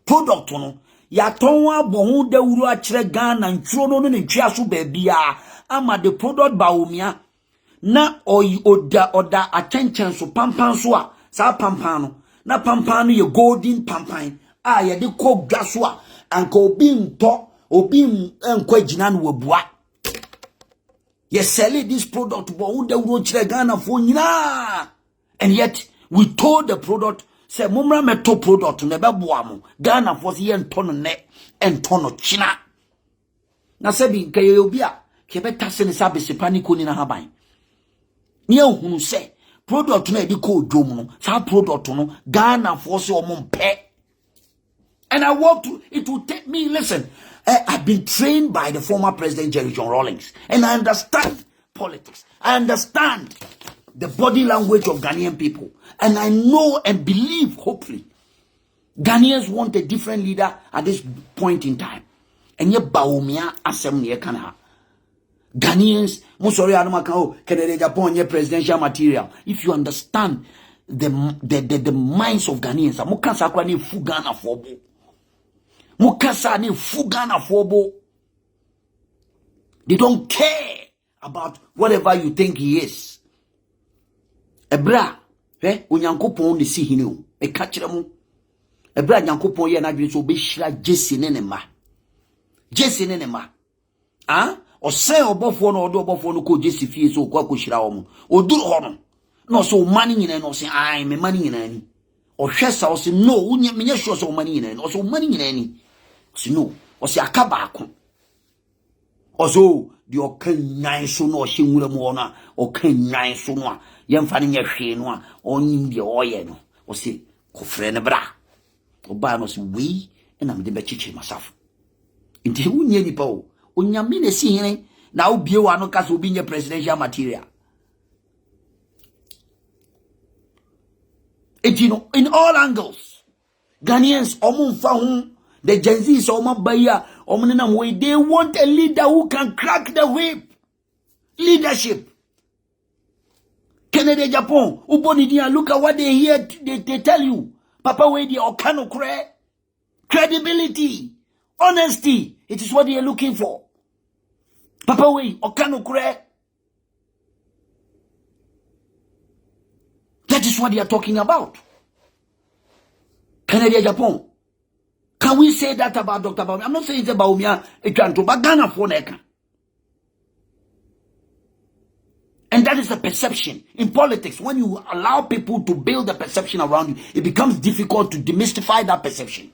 Product no ya tonwa bohu de uru achre Ghana and trono no chiasu bebia ama the product Bawumia na oda attention so pampan so a sa pampano na pampano ye golden pampan ye de ko gaso a anka obi nto obi enkwa gina no wabua. You sell this product, and yet we told the product, say, Mumra meto product, never boamu, Ghana for the end ton net and ton China. Na sebi, Kayobia, Kebeta Senesabi Panico in a habine. Near who say, product medical domo, sa product no, Ghana for your mum pet. And I walk to it will take me, listen. I've been trained by the former President Jerry John Rawlings, and I understand politics. I understand the body language of Ghanaian people, and I know and believe, hopefully, Ghanaians want a different leader at this point in time. And yet, Bawumia assembly kana Ghanaians, Musori Anumakao, Kennedy Japan, your presidential material. If you understand the minds of Ghanaians, Mukansa kwani fu Ghana fobo. Mukasa ni fugana fobo. They don't care about whatever you think he is. Ebra, unyankopon ni si hini o. E kachire mu. Ebra nyankopon ye na dwene so be hira Jesse ne ne ma. Jesse ne ne ma. Ose obofo no odo obofo no ko Jesse fie so kwa ko hira wo mu. Oduru ho no. No so mani nyina no se ai me mani nyina ni. Ohwesa o se no unye menye sure so mani nyina ni. O so mani nyina ni. No, or see a cabacum. Also, the okan nine soon or shingula or can nine soon, young fanning your or nim the oil, or say, Cofrena bra, or banos we, and I'm the bechichi myself. Into who near the pow, when you mean a scene, now be one of us will be your presidential material. It, you know, in all angles, Ghanaians, the Gen Z's, they want a leader who can crack the whip. Leadership. Canada, Japan, Ubonidia, look at what they hear, they tell you. Papa Wedi or Kano credibility, honesty, it is what they are looking for. Papa Wedi or Kano that is what they are talking about. Canada, Japan. Can we say that about Dr. Bawumia? I'm not saying it's about Bawumia, but Ghana for Neka. And that is the perception. In politics, when you allow people to build a perception around you, it becomes difficult to demystify that perception.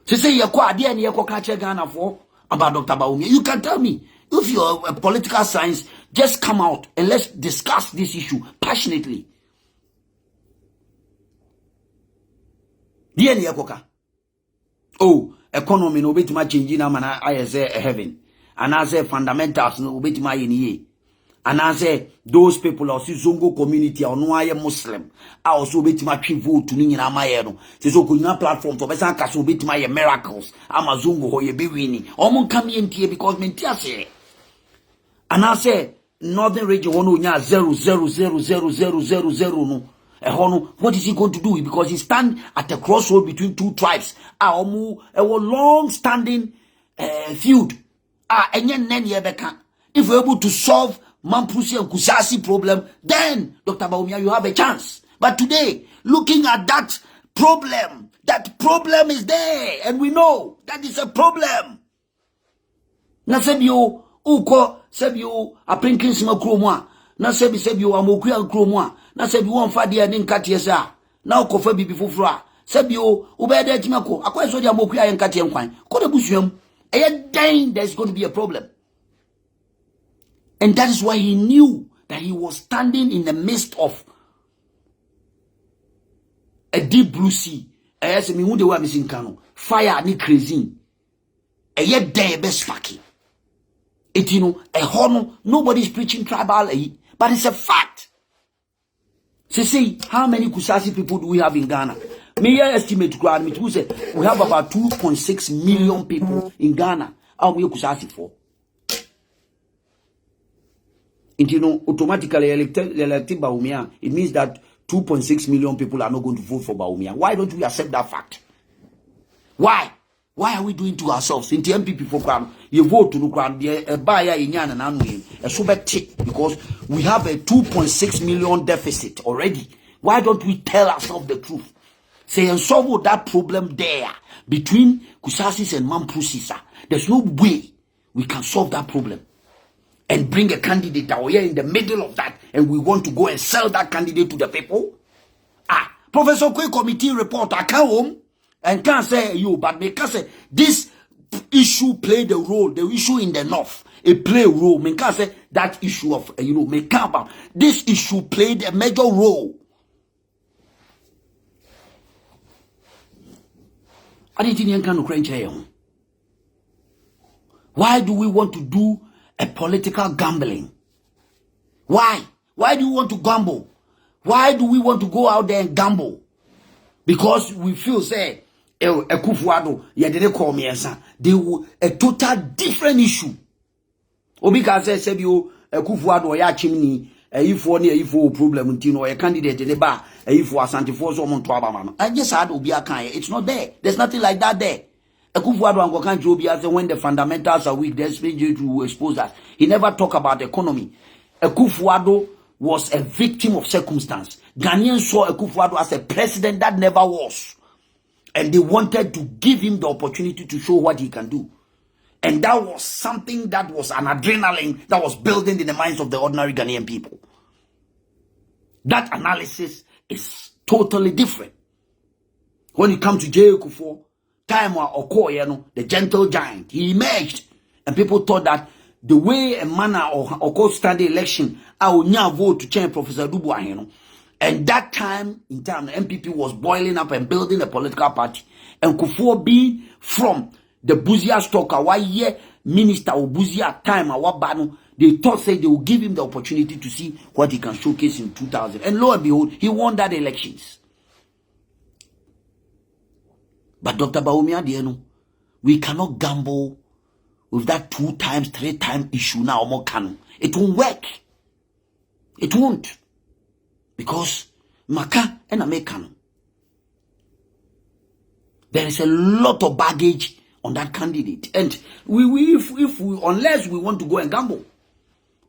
So say you're quite idea and you're Ghana for about Dr. Bawumia. You can tell me, if you're a political science, just come out and let's discuss this issue passionately. Oh, economy no bit much changing now, man. I say heaven. And I say fundamentals no bit my in ye. And I say those people are Zongo community or no I am Muslim. I also bit my vote to Nina Mayero. So could not platform to Besan Castle bit my miracles. I'm a Zongo or ye be winning. Almost come in here because Mentia say. And I say northern region 0.0000000 no. What is he going to do? Because he stand at a crossroad between two tribes. A long standing feud. If we're able to solve Mampusi and Kusasi problem, then Dr. Bawumia, you have a chance. But today, looking at that problem is there, and we know that is a problem. Na sebio uko sebio aprinkin sima kromwa. Na sebio amokuya kromwa. Na sebio amfadi ya ninkati yesa. Na ukofa bibi fufra. Sebio ubede timako. Akwa so dia amokuya yankati yankwan. Kode busuem. Then there's going to be a problem. And that is why he knew that he was standing in the midst of a deep blue sea. Fire ni crazy. Yet there be sparky. It nobody's preaching tribal, but it's a fact. See how many Kusasi people do we have in Ghana? May I estimate we have about 2.6 million people in Ghana. How we Kusasi for? Automatically elected Bawumia, it means that 2.6 million people are not going to vote for Bawumia. Why don't we accept that fact? Why? Why are we doing to ourselves? In the NPP program, you vote to the ground, buyer in Yan and Anwin, a super tick, because we have a 2.6 million deficit already. Why don't we tell ourselves the truth? Say and solve that problem there between Kusasis and Mampusisa. There's no way we can solve that problem. And bring a candidate that we are in the middle of that, and we want to go and sell that candidate to the people. Professor Kwe committee report, I come home and can't say you, but because say this issue played a role, the issue in the north, it played a role. Me can't say that issue of this issue played a major role. Why do we want to do a political gambling? Why? Why do you want to gamble? Why do we want to go out there and gamble? Because we feel say Ekufuado didn't call me they were a total different issue. Obika said you Ekufuado ya chimney if one problem a candidate in the bar if for Asante for someone to Abamano. I just had Obiakan. It's not there. There's nothing like that there. When the fundamentals are weak, there's space to expose us. He never talked about economy. Ekufuado was a victim of circumstance. Ghanaians saw Ekufuado as a president that never was. And they wanted to give him the opportunity to show what he can do. And that was something that was an adrenaline that was building in the minds of the ordinary Ghanaian people. That analysis is totally different. When it comes to J. Ekufuado, time or the gentle giant, he emerged, and people thought that the way a manner or study election, I will now vote to change Professor Dubois, and that time in time, the NPP was boiling up and building a political party, And Kufuor being from the Buzia stock, a year minister of Buzia time, they thought say they will give him the opportunity to see what he can showcase in 2000. And lo and behold, he won that elections. But Dr. Bawumia, we cannot gamble with that 2 times, 3 times issue now. More canon. It won't work. It won't. Because Maka and American. There is a lot of baggage on that candidate. And if we unless we want to go and gamble.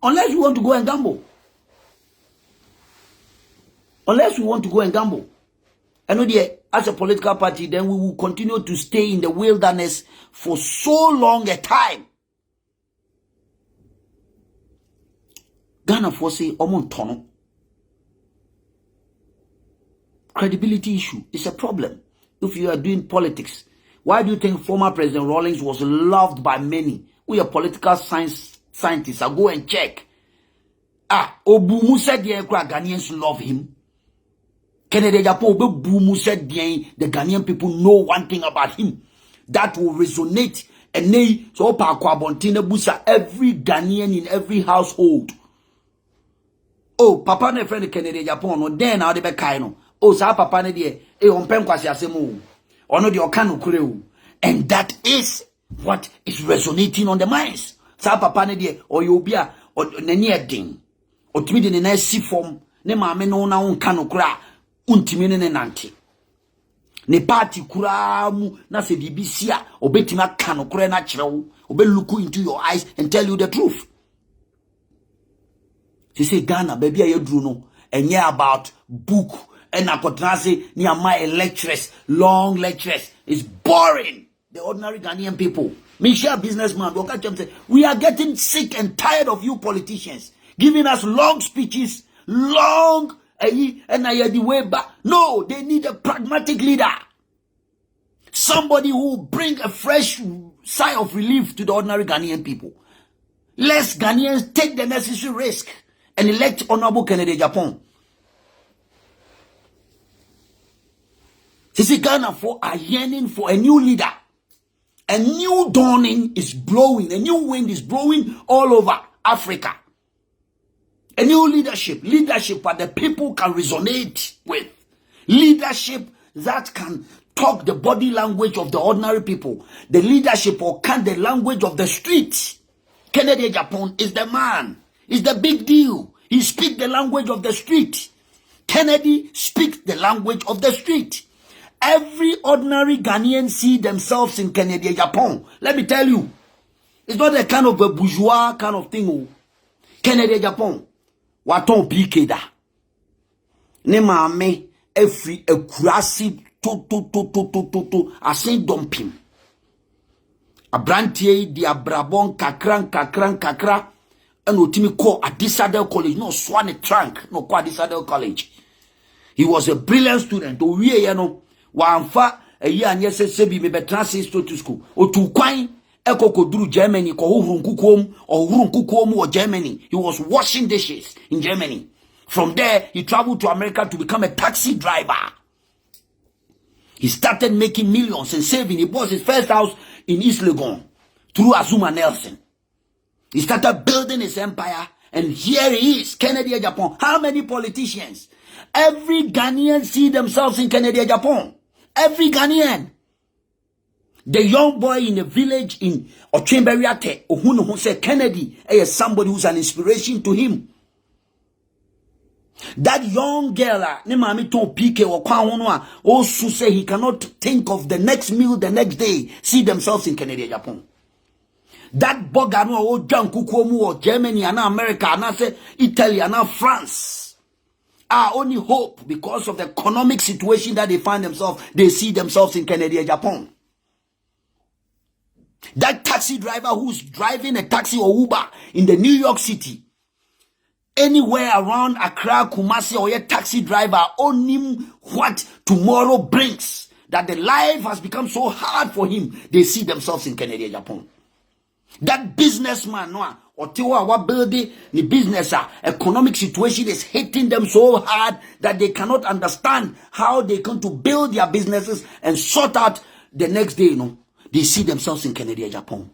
Unless we want to go and gamble. Unless we want to go and gamble. I know as a political party, then we will continue to stay in the wilderness for so long a time. Ghana for say Omontono. Credibility issue is a problem. If you are doing politics, why do you think former President Rawlings was loved by many? We are political scientists. I go and check. Obumu said the Ghanaians love him. Kennedy Japan Obumu said the Ghanaian people know one thing about him that will resonate. And they so busa every Ghanaian in every household. Oh, Papa ne friend Kennedy Japan no then now they be kaino. Oh, sa Papa ne de on pen kwasi asemu. Ono de okanu kureu. And that is what is resonating on the minds. Sa Papa ne de or you be a nani edin. O timi de na si form ne maame no na won kanu kura untimi ne nanti. Ne party kura mu na se BBC a obetimi aka no kura na kirewo obe look into your eyes and tell you the truth. She say Ghana baby a yedru no enye about book and akotrase ni ama lectures long lectures is boring. The ordinary Ghanaian people. Michelle businessman say we are getting sick and tired of you politicians giving us long speeches, long and I the way back. No, they need a pragmatic leader. Somebody who will bring a fresh sigh of relief to the ordinary Ghanaian people. Less Ghanaians take the necessary risk and elect Honorable Kennedy Japan. Sisi Ghana for are yearning for a new leader. A new dawning is blowing. A new wind is blowing all over Africa. A new leadership that the people can resonate with. Leadership that can talk the body language of the ordinary people. The leadership or can the language of the street. Kennedy Japan is the man. Is the big deal. He speaks the language of the street. Kennedy speaks the language of the street. Every ordinary Ghanaian see themselves in Kennedy Japan. Let me tell you. It's not a kind of a bourgeois kind of thing. Kennedy Japan. Waton pike da. Ne maame every ekurasi to asen dompim. Abrantie di abrabon kakra and otimi ko Adisadel College no swane trunk no ko Adisadel College. He was a brilliant student. O wie ye no wamfa eyi anye sebi me betra to school. O tu kwan Ekokoduru Germany, or Germany. He was washing dishes in Germany. From there, he traveled to America to become a taxi driver. He started making millions and saving. He bought his first house in East Legon through Azuma Nelson. He started building his empire, and here he is, Kennedy Japan. How many politicians? Every Ghanaian see themselves in Kennedy Japan. Every Ghanaian. The young boy in the village in Ochemberiate, who said Kennedy is somebody who's an inspiration to him. That young girl, also say he cannot think of the next meal the next day, see themselves in Kennedy Japan. That bogano or John Kukuomu or Germany and America and say Italy and France are only hope because of the economic situation that they find themselves. They see themselves in Kennedy Japan. That taxi driver who's driving a taxi or Uber in the New York City, anywhere around Accra, Kumasi, or a taxi driver, only what tomorrow brings, that the life has become so hard for him, they see themselves in Kennedy Japan. That businessman, no, or what building the business, economic situation is hitting them so hard that they cannot understand how they come to build their businesses and sort out the next day, they see themselves in Kennedy, Japan.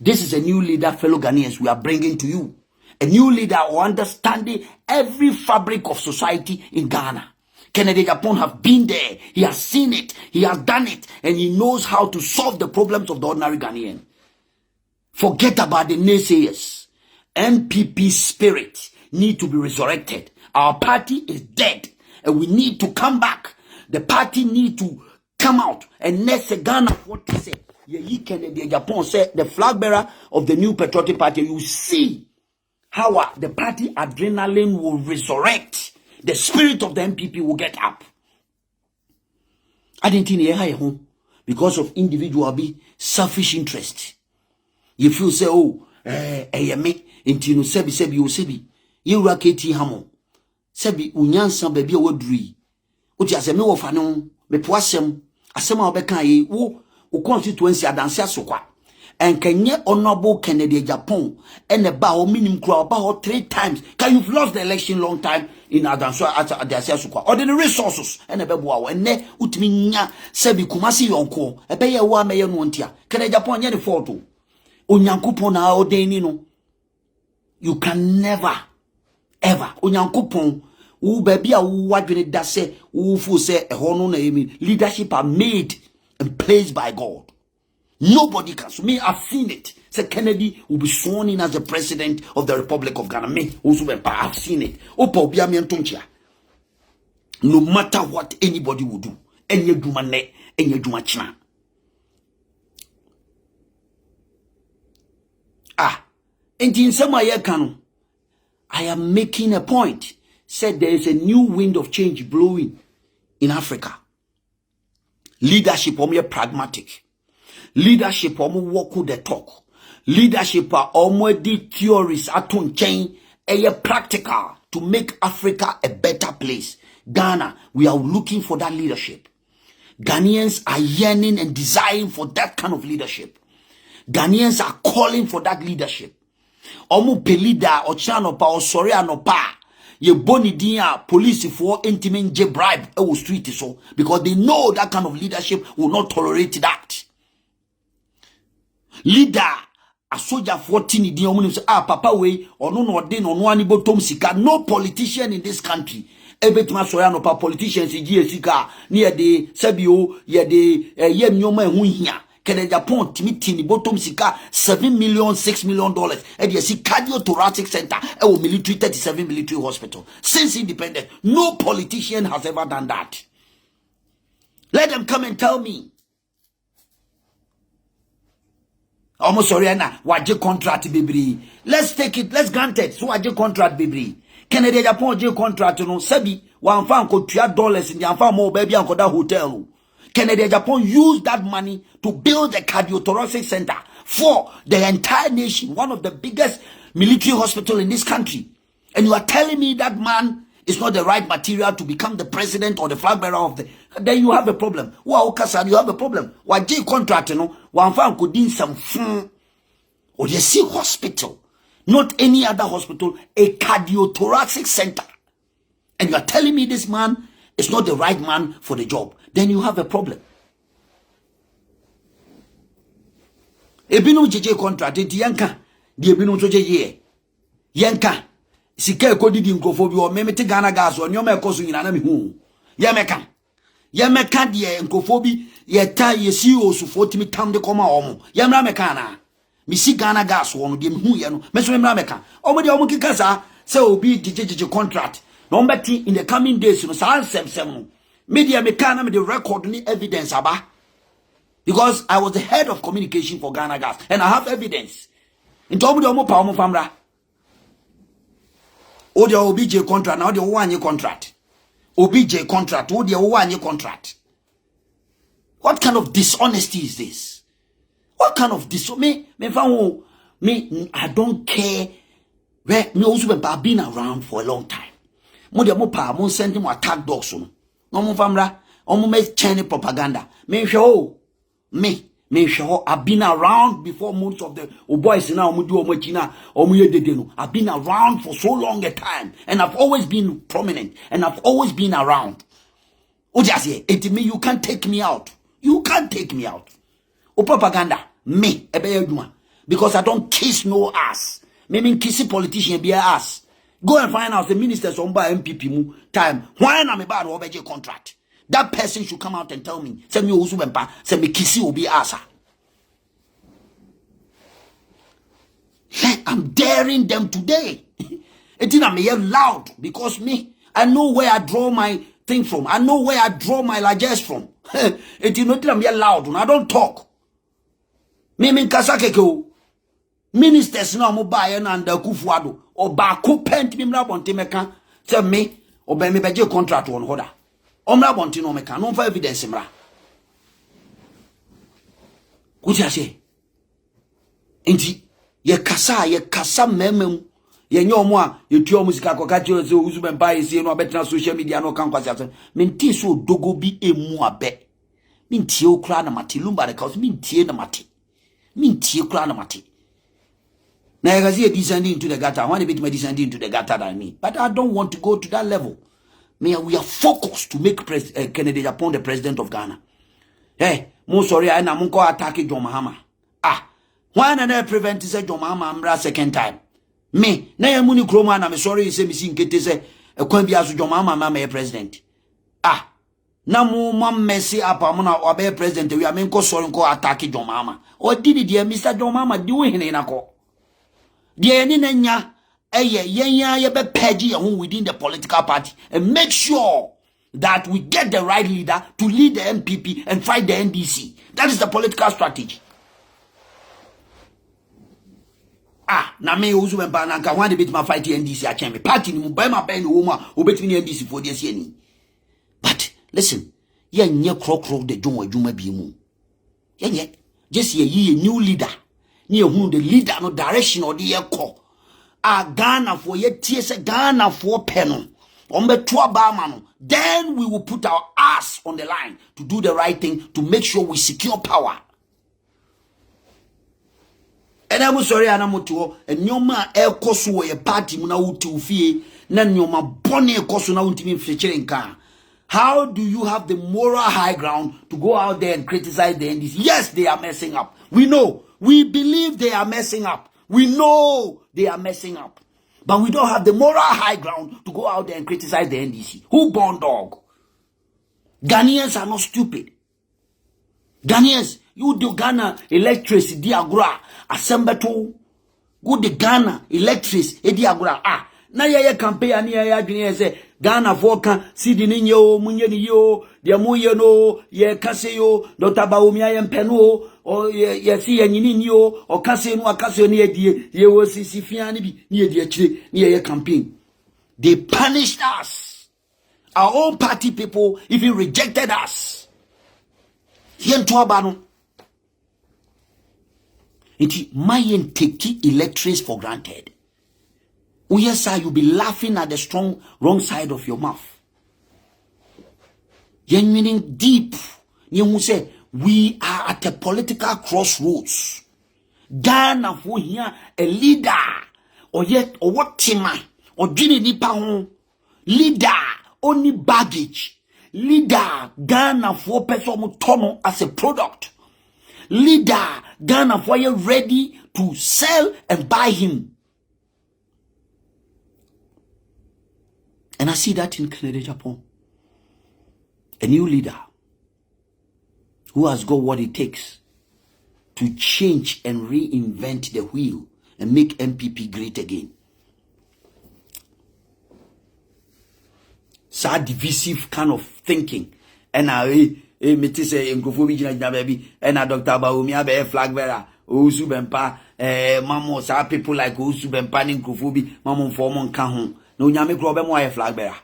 This is a new leader, fellow Ghanaians, we are bringing to you. A new leader who understands every fabric of society in Ghana. Kennedy Japan have been there. He has seen it. He has done it. And he knows how to solve the problems of the ordinary Ghanaian. Forget about the naysayers. NPP spirit need to be resurrected. Our party is dead. And we need to come back. The party need to come out. And next Ghana, what they say. Kennedy Japan said, the flag bearer of the new patriotic party, you see how the party adrenaline will resurrect. The spirit of the NPP will get up. I didn't think home because of individual selfish interest. You feel say, oh, me intino sebi you raketi hamo sebi unyansa baby wodri uti aseme wo fa no me po asem obeka ye wo constituency adanse asokwa enkenye honorable Kennedy Japan and ba o minim kura ba o 3 times can you've lost the election long time in adanse adanse asokwa or the resources and bebo a enne utimi nya sebi kumasi yonko ebe ye wo ameye no ntia Kennedy Japan nye the fault o onyankopon na odeni no. You can never, ever. Onyankopon, u baby a wadwene da se, u fu se hono na emi. Leadership are made and placed by God. Nobody can. So me, I've seen it. Say Kennedy will be sworn in as the president of the Republic of Ghana. Me, also Bempah, I've seen it. Opa obiya mi antonchia. No matter what anybody will do, enye juma ne, enye juma china. In some I am making a point. Said there is a new wind of change blowing in Africa. Leadership are pragmatic. Leadership are walk with the talk. Leadership are already theories atun chain practical to make Africa a better place. Ghana, we are looking for that leadership. Ghanaians are yearning and desiring for that kind of leadership. Ghanaians are calling for that leadership. Omu pelida or chanopa or sorry anopa ye boni dia police for intimate je bribe street so because they know that kind of leadership will not tolerate that. Leader a soldier 14 dia omu say papa we or no den on one bottom sika. No politician in this country ebetima sorry anopa politicians ji sika near the sebio ye de ye nyoma hu hia. Kennedy Japan Timothy bottom sika $7 million, $6 million. And you see cardiothoracic center military 37 military hospital. Since independence, no politician has ever done that. Let them come and tell me. Almost sorry na waje contract baby. Let's take it, let's grant it. So waje contract baby. Kennedy Japan waje contract no sebi wa mfa nko $2 in the mfa mo baby anko da hotel. Kennedy Japan used that money to build a cardiothoracic center for the entire nation, one of the biggest military hospitals in this country. And you are telling me that man is not the right material to become the president or the flag bearer of the... Then you have a problem. Wow, Kasan, you have a problem. Why J contract, one fan could do some or you see hospital, not any other hospital, a cardiothoracic center. And you are telling me this man is not the right man for the job. Then you have a problem. Ebino JJ contract yanka di ebino so JJ yanka sika ekodi di nkofo bi o memete Ghana gas o nyoma ekoso nyina na me hu yemeka de nkofo bi yeta yesi osufo timi tam de koma omo yemra meka na mi si Ghana gas wo no de me hu ye no me so yemra meka omo de omo kika sa se obi JJ contract no mbeti in the coming days no sa ansem no media me can me the record ni evidence aba because I was the head of communication for Ghana Gas and I have evidence. In told me the pa omo famra. O the OBJ contract now the 1 year contract. OBJ contract o the 1 year contract. What kind of dishonesty is this? What kind of me I don't care where me also been around for a long time. Mo the mo pa mo send him attack dogs no. No mo famra, omo me chene propaganda. Me show I've been around before most of the boys now omo do omo china omo ye dede no. I've been around for so long a time and I've always been prominent and I've always been around. O just say it me you can't take me out. You can't take me out. O propaganda, me, because I don't kiss no ass. Me mean kissy politician be a ass. Go and find out the ministers on by NPP mu time. Why am I bad over contract? That person should come out and tell me. Send me Owusu Bempah. Send me kissy will be ass. I'm daring them today. It didn't me loud because me. I know where I draw my thing from. I know where I draw my largest from. It did not me loud. I don't talk. Me mean kasakeko. Ministers now mo buy and Kufuado or Baku pent me mrabonti meka. Say me or be me beje contract on hoda. Omrabonti no meka. No for evidence mra. What you say? Inti ye kasa memem. Ye nyomo a ye tuo musika koka chiro se Owusu Bempah ese no abetena social media no kan kwase ase. Menti so dogo bi emu abe. Mintie okra na mate lumba de cause mintie na mate. Mintie okra na mate. Now you can see descending into the gutter. I want to be descending into the gutter than me. But I don't want to go to that level. We are focused to make Kennedy Japan the president of Ghana. Hey, mo sorry, I na munko attack John Mahama. Why na prevent say John Mahama amra second time? Me, na ya muni kroma na me sorry say me sin kete say kwan bia so John Mahama ma president. Na mo mam messy up am na obe president we am nko sorry nko attack John Mahama. O did dear Mr. John Mahama do hene na ko. The any nanya ye be peggy within the political party and make sure that we get the right leader to lead the NPP and fight the NDC. That is the political strategy. Na me Owusu Bempah na nka wan de bit ma fight the NDC a chen me party ni mu ba ma ben wo ma obetimi ni NDC for the any. But listen, ye nye krokro de dwon adwuma bi mu. Ye nye just ye new leader. Near whom the leader no direction or the year call. Ghana for ye tears Ghana for penal. Then we will put our ass on the line to do the right thing to make sure we secure power. And I'm sorry, Anamoto, and Nyoma El Kosu, a party muna uti fee, nan Nyoma Bonnie Kosu na ultimate featuring car. How do you have the moral high ground to go out there and criticize the NDC? Yes, they are messing up. We know. We believe they are messing up. We know they are messing up. But we don't have the moral high ground to go out there and criticize the NDC. Who born dog? Ghanaians are not stupid. Ghanaians, you do Ghana electricity diagra assemble go the Ghana electricity diagra na ye campaign ani ye adwene say Ghana voka sidi ni nyo munye ni yo de moye no ye kase yo Dr. Bawumia ye mpeno o ye si ye nyini ni yo o kase no akase no ye die ye wo sisi fia ni bi ni ye die chire ni ye campaign. They punished us. Our own party people even rejected us. Yen to abano iti mayen take electricity for granted. Oh yes, sir, you'll be laughing at the wrong side of your mouth. You're meaning deep. You say, we are at a political crossroads. Ghana for here, a leader, or yet, or what tima, or Jini Nipa leader, only baggage. Leader, Ghana for person tono as a product. Leader, Ghana for you ready to sell and buy him. And I see that in Kennedy Japan. A new leader who has got what it takes to change and reinvent the wheel and make NPP great again. So divisive kind of thinking. And I say in baby and Dr. Bawumia be flag bearer. Owusu Bempah, mamo sa people like Owusu Bempah in Kufubi, mamo formon kahon. No nyame krobe mo a flag bearer.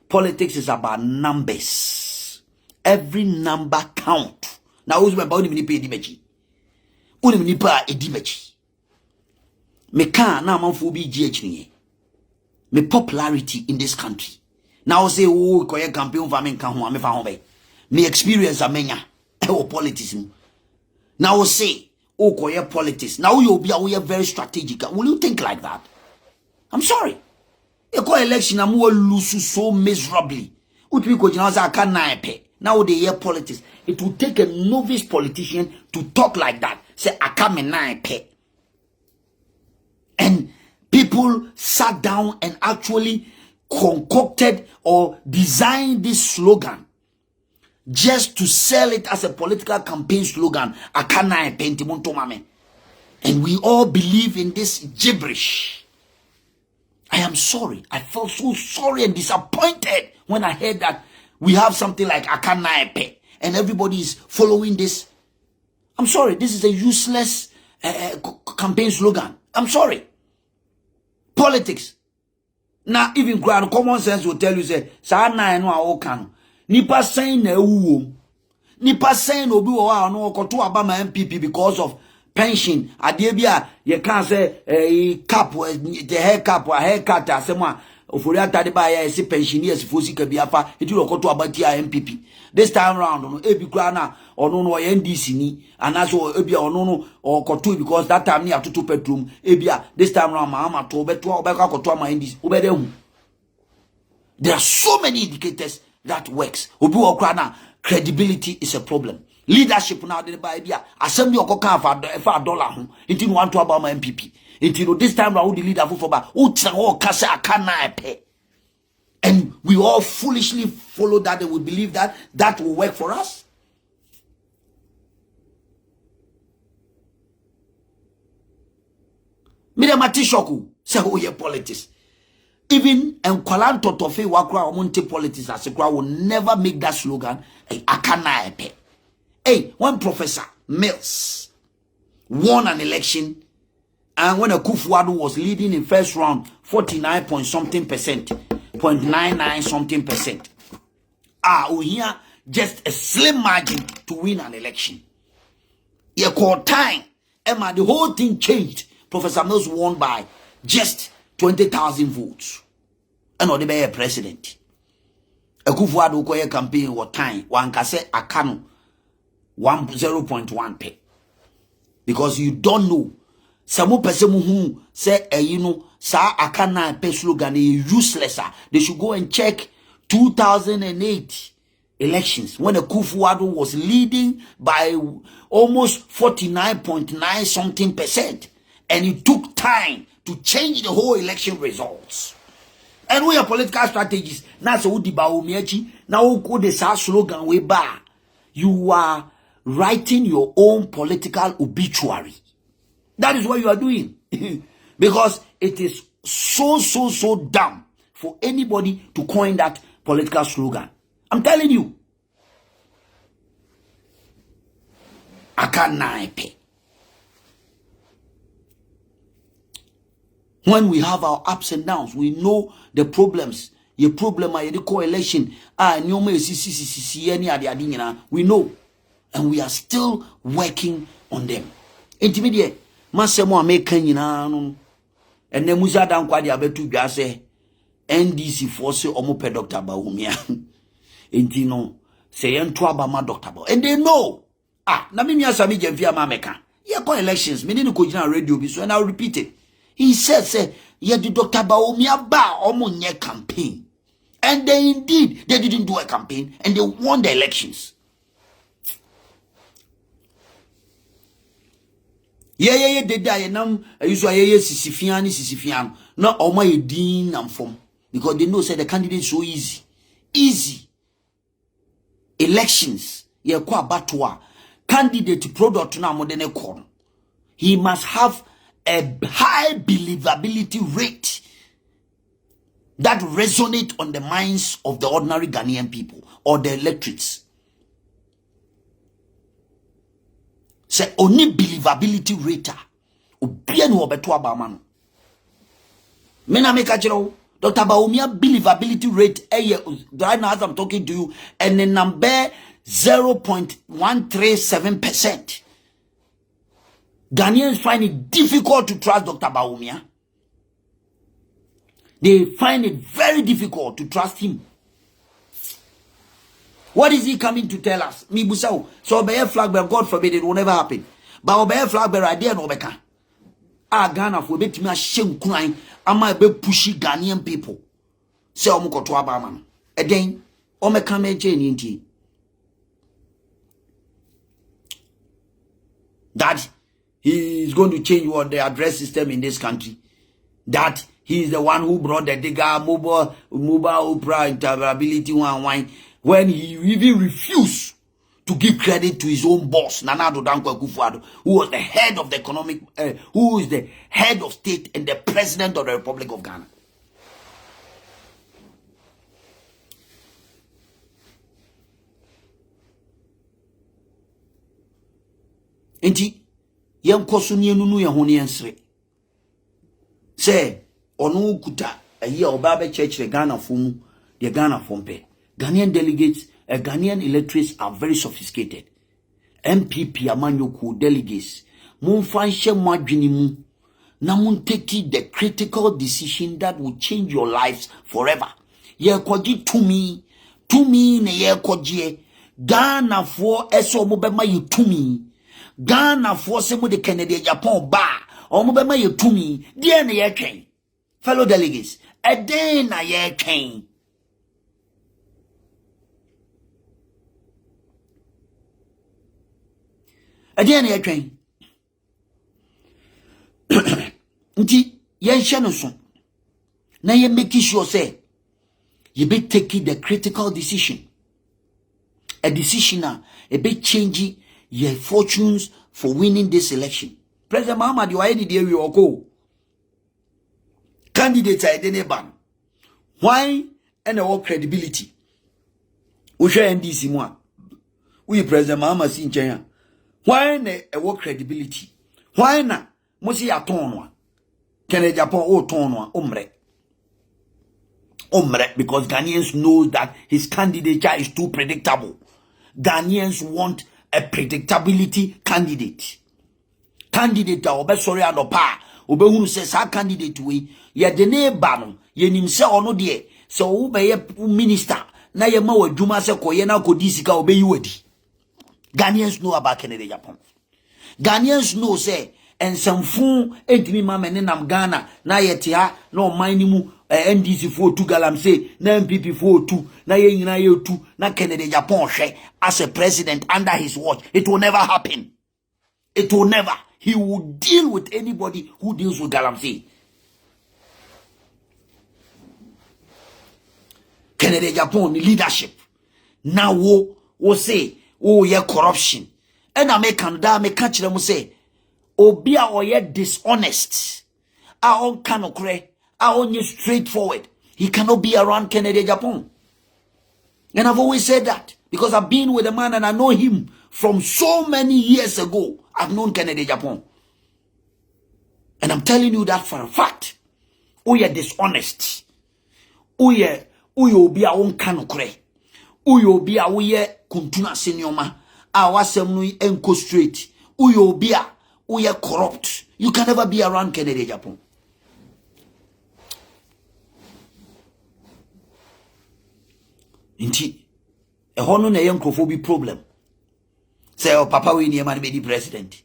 Politics is about numbers. Every number count. Now Owusu Bempah uni mini pay edimechi. Uni mini pa edimechi. Me kan na manfo bi GH niye. Me popularity in this country. Now say oh koye campaign for me kan ho me fa ho be. Me experience amenya e wo politics mu. Now say oh koye politics. Now you be a very strategic. Will you think like that? I'm sorry. You call election and more lose so miserably. Utmi ko jina za aka 9 pe. Now they hear politics. It will take a novice politician to talk like that. Say, I come in now pay. And people sat down and actually concocted or designed this slogan just to sell it as a political campaign slogan. I can't pay. And we all believe in this gibberish. I am sorry. I felt so sorry and disappointed when I heard that we have something like Akanaepe and everybody is following this. I'm sorry. This is a useless campaign slogan. I'm sorry. Politics. Now, even common sense will tell you, say, Sana no awokan. Nipa saying na uwom. Nipa saying obi wa no okoto abama NPP because of pension. Adebia ye can say cap the hair cap or haircut asema ofori atade ba ya ese pensioners fosi ka biafa eti okoto abati NPP. This time round no ebi kra na ono no NDC ni anaso ebia ono no okoto because that time ni atoto petrol ebia this time round ma to beto obeka akoto ama NDC obede hu. There are so many indicators that works. Obi okra na credibility is a problem. Leadership now the by dia assembly okoka fa dollar ho enti no want to about my MPP enti no this time round the leader for ba o tira o kase akana epe, and we all foolishly follow that and we believe that that will work for us. Mira matishoku say oh yeah politics. Even Nkwalan Totofe wakra omonte politics asekra will never make that slogan akana epe. Hey, when Professor Mills won an election, and when Akufo-Addo was leading in first round, 49 point something percent, 0.99 something percent. We hear just a slim margin to win an election. You call time, Emma, the whole thing changed. Professor Mills won by just 20,000 votes. And not the president. Akufo-Addo ko campaign what time? One can say Akano. 0.1 pay, because you don't know. Some person who say you know sa akana pay slogan is useless. They should go and check 2008 elections when Akufo-Addo was leading by almost 49.9 something percent, and it took time to change the whole election results. And we are political strategies. Now so di Bawumia now go the slogan we bar. You are writing your own political obituary. That is what you are doing. Because it is so dumb for anybody to coin that political slogan. I'm telling you. Akanaipe. When we have our ups and downs, we know the problems. Your problem are the coalition. We know. And we are still working on them. Intermediate, Masemo American, and then Musa down quite abetu jase NDC force omope Dr. Bawumia. Intino say Ntwaba Dr. Bawumia. And they know. Na mimi asami jemfia mameka. Yeah, call elections. Me didn't go on radio, so and I'll repeat it. He said, say, yeah, the Dr. Bawumia ba omonye campaign. And they indeed, they didn't do a campaign and they won the elections. Yeah, they die and usually Sisifian, not all my dean and form, because they know say the candidate so easy. Easy. Elections, yeah, kwa batwa. Candidate product na modern corn. He must have a high believability rate that resonate on the minds of the ordinary Ghanaian people or the electorates. Say only believability rate. Obian wo beto abama no. Me na make achiro Dr. Bawumia believability rate right now as I'm talking to you and the number 0.137%. Ghanaians find it difficult to trust Dr. Bawumia. They find it very difficult to trust him. What is he coming to tell us? Mi busao. So obey flag bearer, God forbid it will never happen. But obey flag bearer idea no beka. Ghana for bet me a shame crying. Ama be pushy Ghanaian people. Say omuko to abama. Again, omeka meje ni nti. that he is going to change what the address system in this country, that he is the one who brought the digger mobile Oprah interoperability one when he even refused to give credit to his own boss, Nana Addo Dankwa Akufo-Addo, who was the head of the economic, who is the head of state and the president of the Republic of Ghana. Enti, yen koso ni enunu ye ho ne ensre. Se onu kuta ayi oba be church Ghana fomu, the Ghana fompe. Ghanaian delegates, Ghanaian electorates are very sophisticated. NPP amanyoku delegates, mun fanshe mwadwini mu, na mun take the critical decision that will change your lives forever. Ye kwaji tumi ne ye kwaji Ghana for eso mo bema you tumi. Ghana for se mo de Canada Japan ba o mo bema you tumi. Die na ye twen. Fellow delegates, a day na ye twen. Again, ye train. Nti ye nhye no so. Na ye make sure say you be taking the critical decision. A decision a bit changing your fortunes for winning this election. President Muhammad, you are any day we go. Candidates are any ban. Why and our credibility? We share NDC one. We President Muhammad in China. Why na ewo credibility? Why na musi ya tonwa? Kene Japan o tonwa umre because Ghanaians know that his candidature is too predictable. Ghanaians want a predictability candidate. Candidate obe sorry adopa obe hunu se sa candidate we ye de ne ba no ye nim se ono de se wo be ye minister na ye ma wadwuma se koye na kodi sika obe yi wadi. Ghanaians know about Canada, Japan. Ghanaians know say and some fool entimi mama nam Ghana na yete ha na omani mu NDC 42 galam say na NPP 42 na ye nyina ye 2 na Canada Japan hwe as a president under his watch. It will never happen. It will never. He will deal with anybody who deals with Galamsey. Canada Japan leadership now wo say oh yeah corruption and I make Canada me catch them say obia or yeah dishonest on kanokre on straightforward. He cannot be around Canada Japan. And I've always said that because I've been with a man and I know him from so many years ago. I've known Canada Japan. And I'm telling you that for a fact. Oh yeah dishonest. Oh yeah obia on kanokre. Uyo bia uye kuntuna senyoma awasem no enko straight uyo bia uye corrupt. You can never be around Canada Japan. Inti hono na yenkrofo problem say o papa we ni man be di president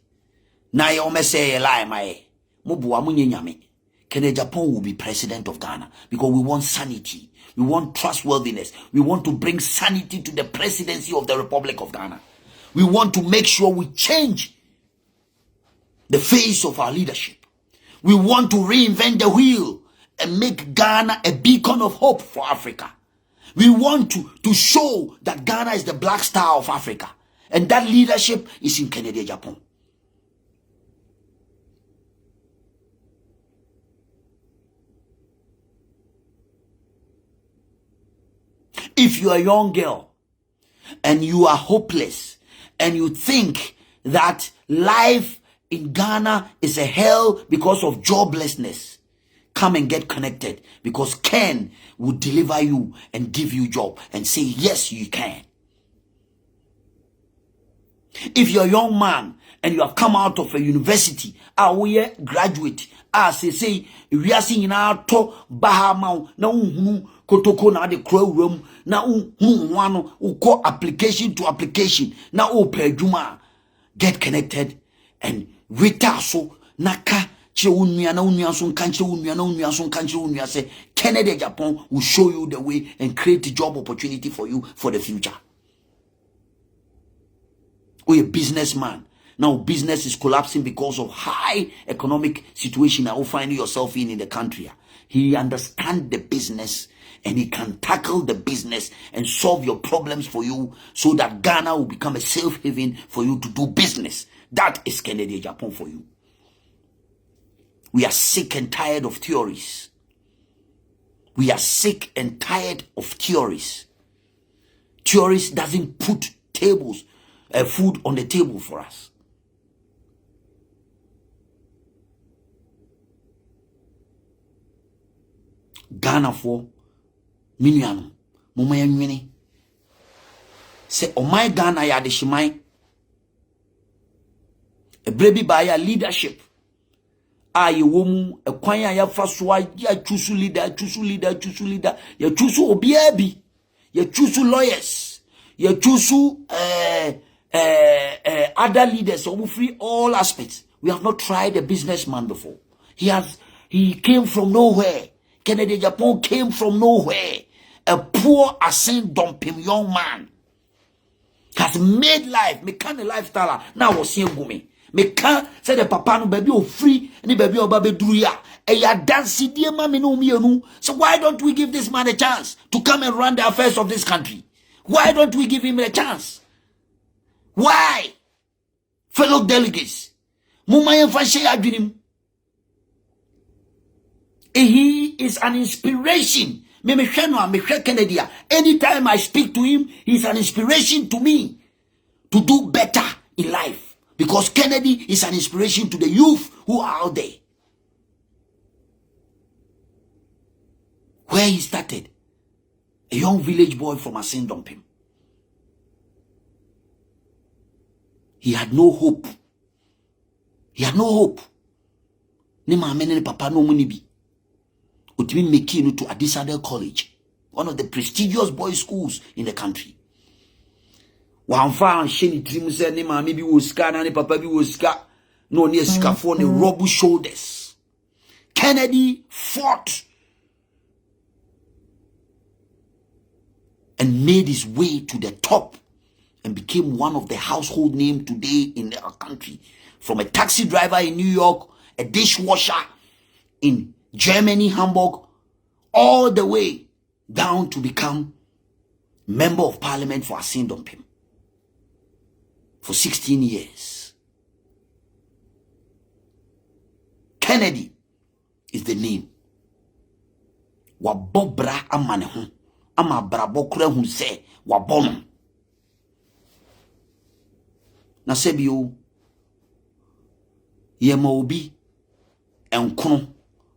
na ye o me say ye lie my mo boa mo nyanyame. Canada Japan will be president of Ghana because we want sanity. We want trustworthiness. We want to bring sanity to the presidency of the Republic of Ghana. We want to make sure we change the face of our leadership. We want to reinvent the wheel and make Ghana a beacon of hope for Africa. We want to show that Ghana is the black star of Africa. And that leadership is in Canada, Japan. If you are a young girl and you are hopeless and you think that life in Ghana is a hell because of joblessness, come and get connected because Ken will deliver you and give you a job and say, yes, you can. If you're a young man and you have come out of a university, we graduate, say, we are seeing our to Bahama, no kotoko na de crow room, na one uko application to application, na pedjuma. Get connected and ritaso naka che unya na unya son kanche unya na unya son kanche unya say Canada Japan will show you the way and create a job opportunity for you for the future. We a businessman. Now business is collapsing because of high economic situation that you find yourself in the country. He understands the business and he can tackle the business and solve your problems for you so that Ghana will become a safe haven for you to do business. That is Kennedy Japan for you. We are sick and tired of theories. We are sick and tired of theories. Theories doesn't put food on the table for us. Ghana for Miniano, Mumaya Mini. Say, oh my Ghana ya de shimai. A baby by a leadership. You woman, a kwanya ya faswa, ya chusu leader, ya chusu obiebi, ya chusu lawyers, ya chusu other leaders, so we free all aspects. We have not tried a businessman before. He came from nowhere. Kennedy Japan came from nowhere. A poor, ascend dumping young man has made life, me kind of lifestyle. Now was seeing women. Me can't say the papa no baby o free, any baby o baby duria. Ya dance dear mommy no me no. So why don't we give this man a chance to come and run the affairs of this country? Why don't we give him a chance? Why? Fellow delegates, Mumayan Fashe Adrinim. He is an inspiration. Anytime I speak to him, he's an inspiration to me to do better in life. Because Kennedy is an inspiration to the youth who are out there. Where he started, a young village boy from Ascendompim. He had no hope. He had no hope. Ni mama papa no money be. Utimi Mekinu to Adisade College, one of the prestigious boys' schools in the country. Wamfa sheni trimu se ne mama bi wo ska na ne papa bi wo ska no ne ska for ne rubble shoulders. Kennedy fought and made his way to the top and became one of the household names today in our country. From a taxi driver in New York, a dishwasher in Germany, Hamburg, all the way down to become member of parliament for Ascendompim for 16 years. Kennedy is the name. Wabobra amanehu, ama brabokure hu se wabono. Na sebio yema obi enkono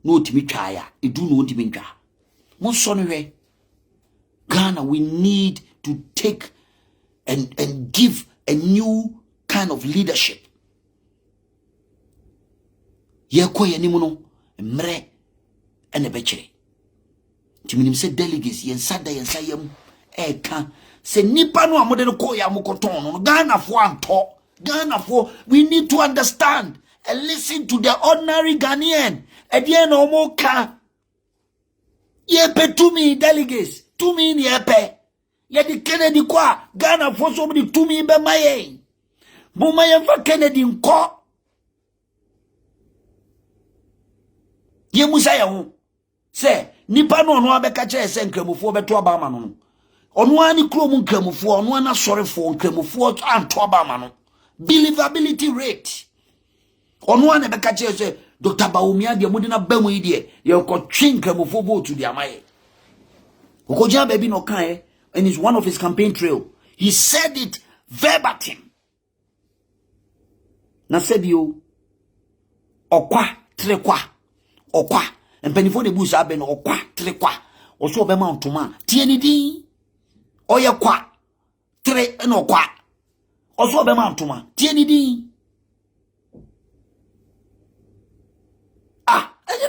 no timi twaya edu no timi ntwa mo so no hwe Ghana. We need to take and give a new kind of leadership. Ye koye ni no mre ene bechere timinim se delegates yen sada yen sayam eka se nipa no amode no koya mokoton no Ghana fo anto. Ghana fo, we need to understand and listen to the ordinary Ghanaian. Ediye no mo ka yepe to me delegates to me ni yepe ye di Kennedy kwa Ghana for somebody to me be maye mo maye fa Kennedy nko ye musa ya ho se nipa no ono abeka che se nkramufo beto abama no ono ani krom nkramufo ono ana sorefo nkramufo anto abama no believability rate ono ana beka che se Dr. Bawumia de modina bamu ide ye ko twinka mofo vote di amaye okoja baby no kan and it's one of his campaign trail. He said it verbatim. Na said you okwa trekwa okwa empanifo de busa be no okwa trekwa oso be ma ntoma tie ni din oye kwa tre na okwa oso be ma ntoma tie ni din.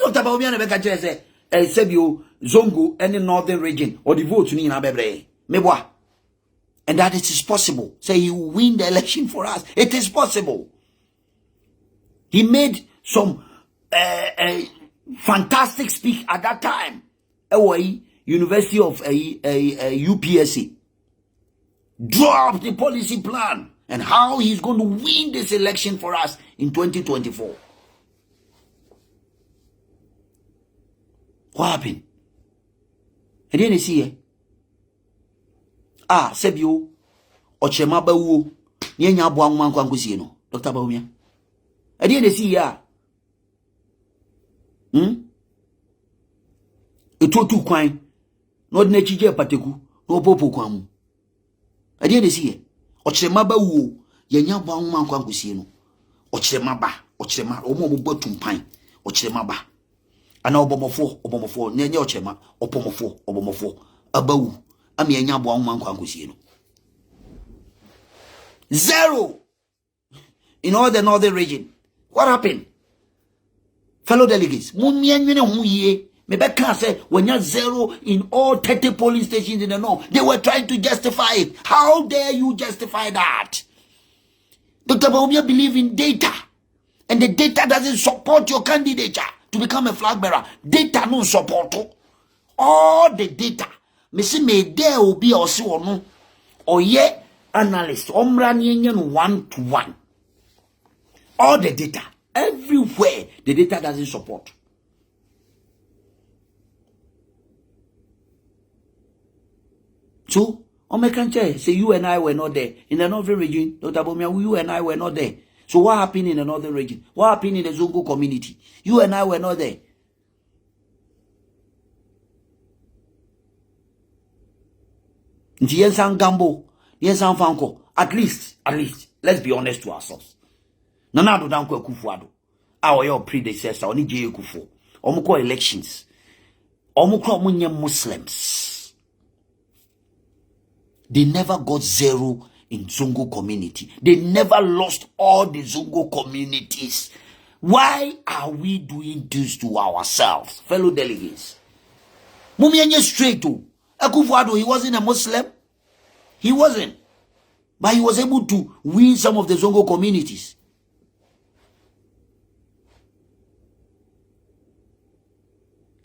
Dr. Bawumia nebeka chese sebio zongo any northern region or the vote ni na bebre meboa, and that it is possible. Say he will win the election for us. It is possible. He made some fantastic speech at that time. University of UPSC. Draw up the policy plan and how he's going to win this election for us in 2024. What happened? I didn't see it. Sebio, Ochema Bawu, Nyanya Bwangman Kwangusino, Dr. Bawumia. I didn't see ya. Itu kwine, no nechije pateku, no popo kwamu. I didn't see it. Ochema Bawu, Nyanya Bwangman Kwangusino. Ochema ba, Ochema, Omo Botum Pine, Ochema ba. Ana obomofo nyenye ochema obomofo abawu ami enya bo anwa nkwankosie no. Zero in all the northern region. What happened? Fellow delegates, munyenwene hu ye me be kan say wenya zero in all 30 polling stations in the north. They were trying to justify it. How dare you justify that? Dr. Bawumia believe in data, and the data doesn't support your candidature to become a flag bearer. Data no support all the data. Me say me there will be osi ono or ye analyst omra nyenye no 1-to-1. All the data everywhere, the data doesn't support. So Omekanche say you and I were not there in the northern region. Dr. Bawumia, you and I were not there. So what happened in the northern region? What happened in the Zongo community? You and I were not there. Yensan Gambo, Yensan Fanko. At least, let's be honest to ourselves. Nana do danko Kufuado. Our predecessor, Oni J. Kufu. Omuko elections. Omuko Munye Muslims. They never got zero in Zongo community. They never lost all the Zongo communities. Why are we doing this to ourselves, fellow delegates? Mumianye straight to Akufo-Addo, he wasn't a Muslim. He wasn't. But he was able to win some of the Zongo communities.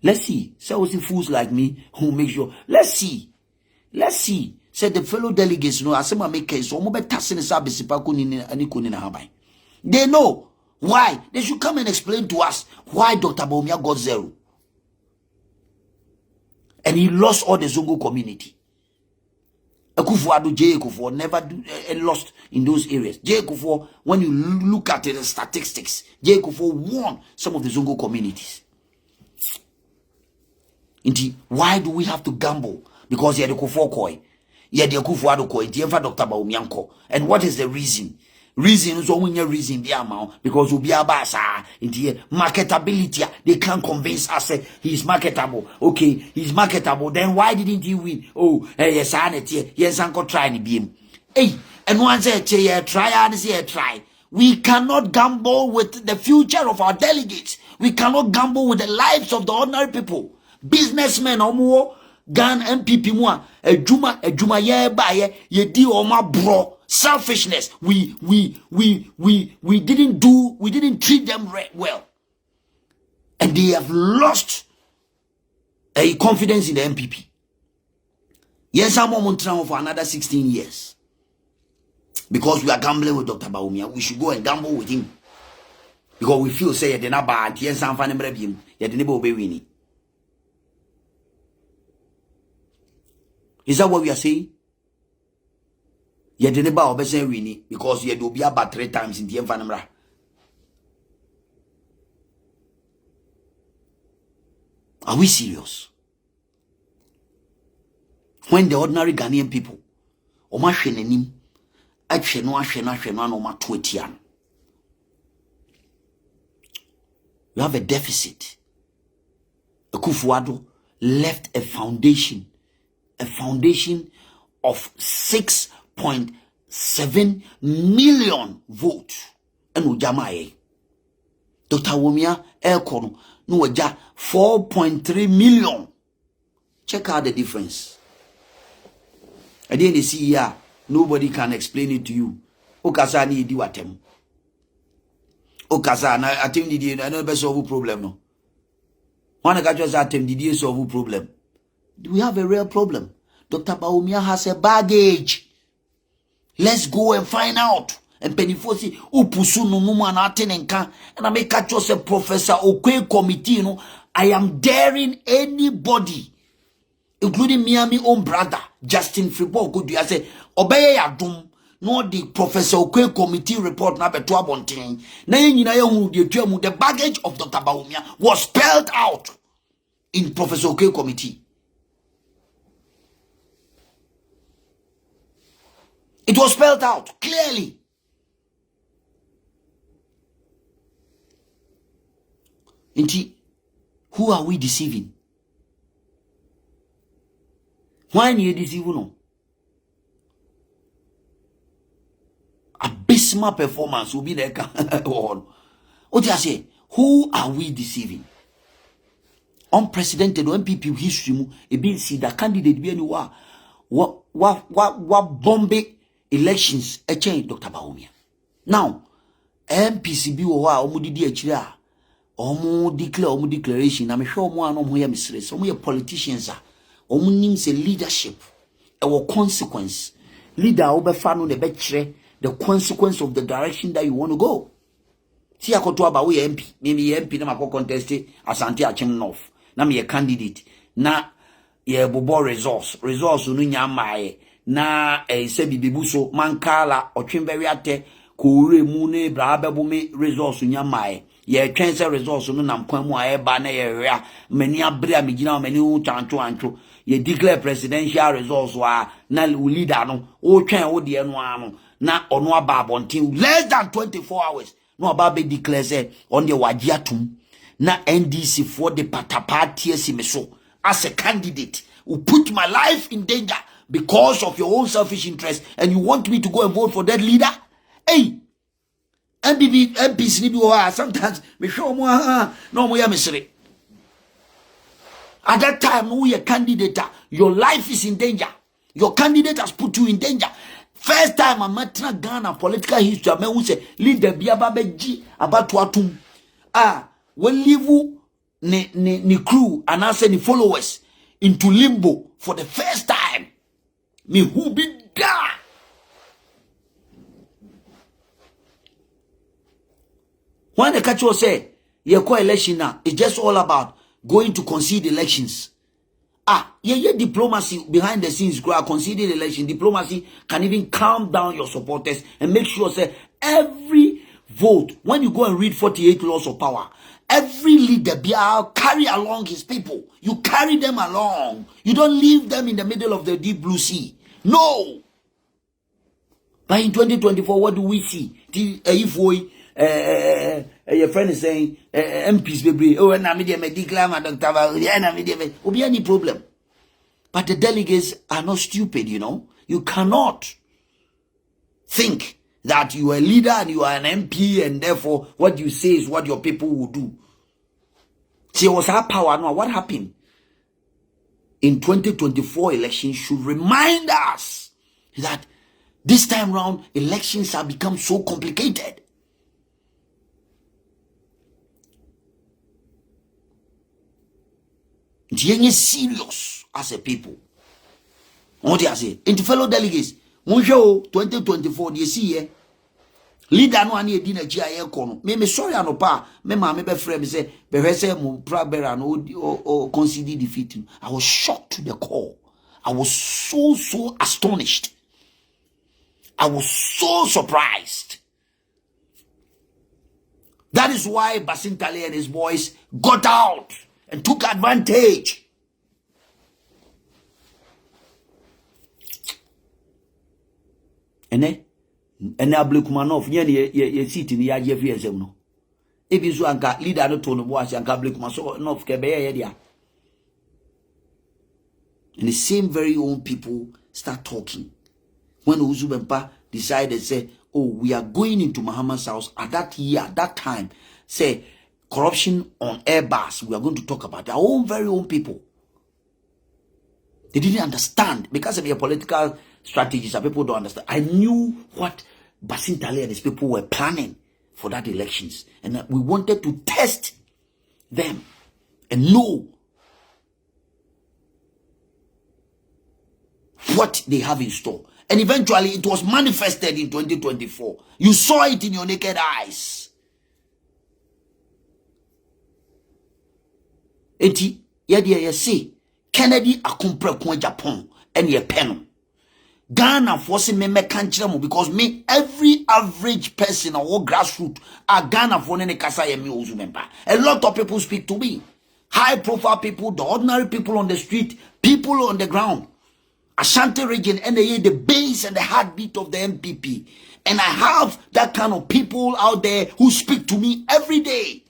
Let's see. So fools like me who make sure. Let's see. Said the fellow delegates know asema make case so mo betasene sa besipa ko ni ani ko ni na haban. They know why. They should come and explain to us why Dr. Bawumia got zero. And he lost all the Zongo community. Akufo-Addo, J. Akufo never lost in those areas. J. Akufo, when you look at the statistics, J. Akufo won some of the Zongo communities. Indeed, why do we have to gamble? Because you're the Akufo koi. Yeah, the Akufo-Addo ko, Dr. Bawumia ko. And what is the reason? Reason is only a reason the amount because we be abasa into marketability. They can't convince us he's marketable. Okay, he's marketable. Then why didn't he win? Oh, yes, Uncle try and be him. Hey, and once try. We cannot gamble with the future of our delegates. We cannot gamble with the lives of the ordinary people. Businessmen, Gan NPP moi, Juma ye baye, ye di oma bro. Selfishness. We didn't treat them well. And they have lost a confidence in the NPP. Yes, I'm on for another 16 years. Because we are gambling with Dr. Bawumia, we should go and gamble with him. Because we feel say you're not bad, yes, I'm finding him, you're the neighbor winning. Is that what we are saying? You didn't buy obese winning because you do be about 3 times in the environment. Are we serious? When the ordinary Ghanaian people, Oma shenenim, Oma twetian. You have a deficit. Akufo-Addo left a foundation of 6.7 million votes. And ujamaye. Dr. Bawumia Elkono no waja 4.3 million. Check out the difference. I didn't see here. Nobody can explain it to you. Okasa ni di watem. Okasa na atem di I know be solve problem no. One ka just atem di solve problem. We have a real problem. Dr. Bawumia has a baggage. Let's go and find out. And Penifosi, Upusu no man atenenka, and I make catch yourself Professor Okwe committee. I am daring anybody, including Miami own brother, Justin Fribourg, good I say, obey Adum, no the Professor Okwe committee report na beto abonten. Na yina hu the baggage of Dr. Bawumia was spelled out in Professor Okwe committee. It was spelled out clearly. Inti, who are we deceiving? Why are you deceiving? No? Abysmal performance will be there. What do you say? Who are we deceiving? Unprecedented NPP history. A bit see the candidate be anywhere. What Bombay elections a change Dr. Bawumia. Now, MPCB or Omudidi Achira. Omu declaration. I'm sure one of them is some politicians are. Omu names a leadership. Our consequence. Leader over fanu the betre the consequence of the direction that you want to go. See I koto aba we MP. Maybe MP na mako contest Asante Achim North. Na me a candidate. Na ye bobo resource. Resource unu nyamae. Na se bibibuso mankala otwemberi ate ko remu ne bra abebume resource nyamae. Ye transit resource no nam kwan mu aeba na ye rea mani abre amigina mani hu tancho ancho ye declare presidential resource wa na leader no o twan wo de no ano na ono aba abonten less than 24 hours no aba be declare say on the wagiatum na NDC for the patapati so as a candidate who put my life in danger because of your own selfish interest, and you want me to go and vote for that leader? Hey, MPs sometimes me show more no more mystery. At that time, we a candidate, your life is in danger. Your candidate has put you in danger. First time I met Ghana political history, I mean, say lead the biababeji about watum. When leave ni crew and answer the followers into limbo for the first time. Me who be there. When the catcher say, your co-election now, it's just all about going to concede elections. Yeah, diplomacy behind the scenes, conceded election. Diplomacy can even calm down your supporters and make sure, say, every vote, when you go and read 48 laws of power, every leader carry along his people. You carry them along. You don't leave them in the middle of the deep blue sea. No. But in 2024, what do we see? If we your friend is saying MPs baby, oh, and I media may declare my doctor, will be any problem. But the delegates are not stupid, you know. You cannot think that you are a leader and you are an MP and therefore what you say is what your people will do. See, it was our power. Now, what happened in 2024 elections should remind us that this time round elections have become so complicated. You're serious as a people. What do you say? Into fellow delegates, one show 2024, you see here. Leader no ani edi na ji aye kono. Me sorry anopa. Me ma me be frame say be say mo prabera no consider defeat. I was shocked to the core. I was so astonished. I was so surprised. That is why Basintale and his boys got out and took advantage. And now Blikumanov, ye sit in the IGFSM. No. If you so anka leader no tone was and Blikuman so enough kebe. And the same very own people start talking. When Owusu Bempah decided, say, oh, we are going into Muhammad's house at that year, at that time, say, corruption on Airbus, we are going to talk about their own very own people. They didn't understand because of their political strategies that people don't understand. I knew what Basintale and his people were planning for that elections. And we wanted to test them and know what they have in store. And eventually it was manifested in 2024. You saw it in your naked eyes. Eti, ye see, Kennedy akompre kwa Japan, and ye pen. Ghana force me kanchira because me every average person or grassroots are Ghana for ne kasa ye me Owusu Bempah. A lot of people speak to me. High profile people, the ordinary people on the street, people on the ground. Ashanti region and the base and the heartbeat of the NPP. And I have that kind of people out there who speak to me every day.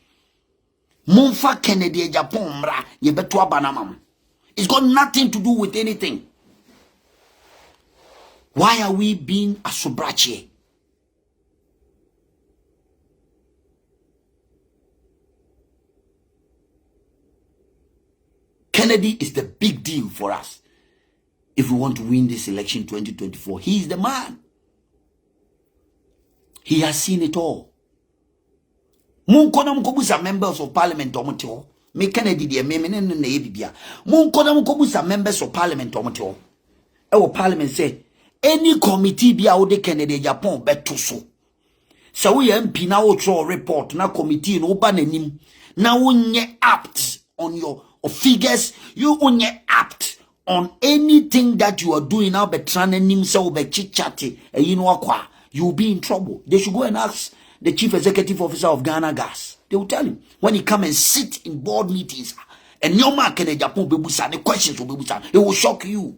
Monfa Kennedy Japan mra ye betwa banamam. It's got nothing to do with anything. Why are we being asobrache? Kennedy is the big deal for us. If we want to win this election 2024, he is the man. He has seen it all. Munkona mkobusa members of parliament omotio. Me Kennedy de me ne ebibia. Munkona mkobusa members of parliament omotio. Ewo parliament say any committee bia wo de Kennedy Japan beto so. So we MP na wo throw report na committee no ba nanim na wo nye apt on your figures, you onye apt on anything that you are doing now betranim so be chitchati e you know akwa, you'll be in trouble. They should go and ask the chief executive officer of Ghana Gas. They will tell him when he come and sit in board meetings and your market in Japan bebusa, the questions will bebusa, it will shock you.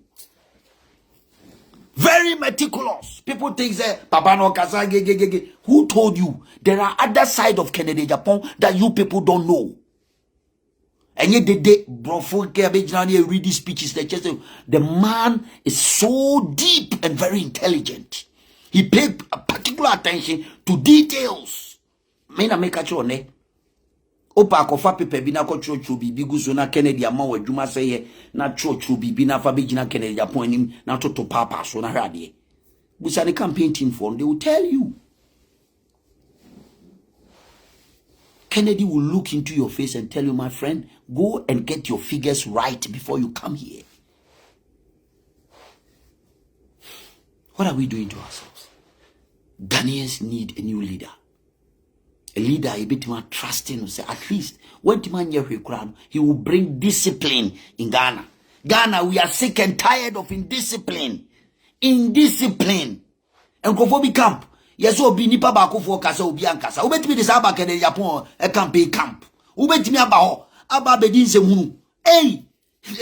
Very meticulous. People think that Papa no kasa ge. Who told you there are other side of Kennedy Japan that you people don't know? And yet the brofo read these speeches. The man is so deep and very intelligent. He paid a particular attention to details. Mena make a sure ne. Opa kofa pepe bina ko chocho bibi guzo na Kennedy ama wadwuma seye na chocho bibi na fa bigina Kennedy Japan nim na toto papa so na hade. Busa the campaign team form, they will tell you. Kennedy will look into your face and tell you, my friend, go and get your figures right before you come here. What are we doing to ourselves? Ghanaians need a new leader. A leader, a bit more trusting, say at least when he will bring discipline in Ghana. Ghana, we are sick and tired of indiscipline. Indiscipline. And Kofobi camp. Yes, will be nipa bako for kasa obi ankasa. Ubetimi de saba Kennedy Japan a campaign camp. Ubetimi abaho aba bedin se hunu. Hey,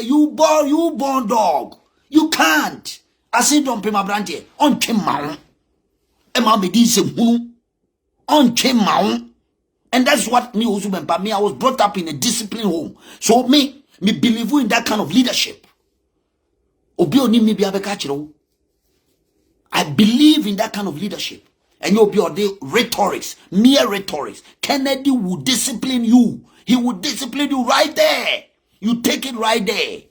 you born dog. You can't. I say don't pay my brandy on Chimau. Emma bedin se hunu on Chimau. And that's what me Owusu Bempah. Me, I was brought up in a disciplined home. So me believe in that kind of leadership. Obi oni me bi abekachiro. I believe in that kind of leadership. And you'll be the rhetorics, mere rhetorics. Kennedy will discipline you. He will discipline you right there. You take it right there.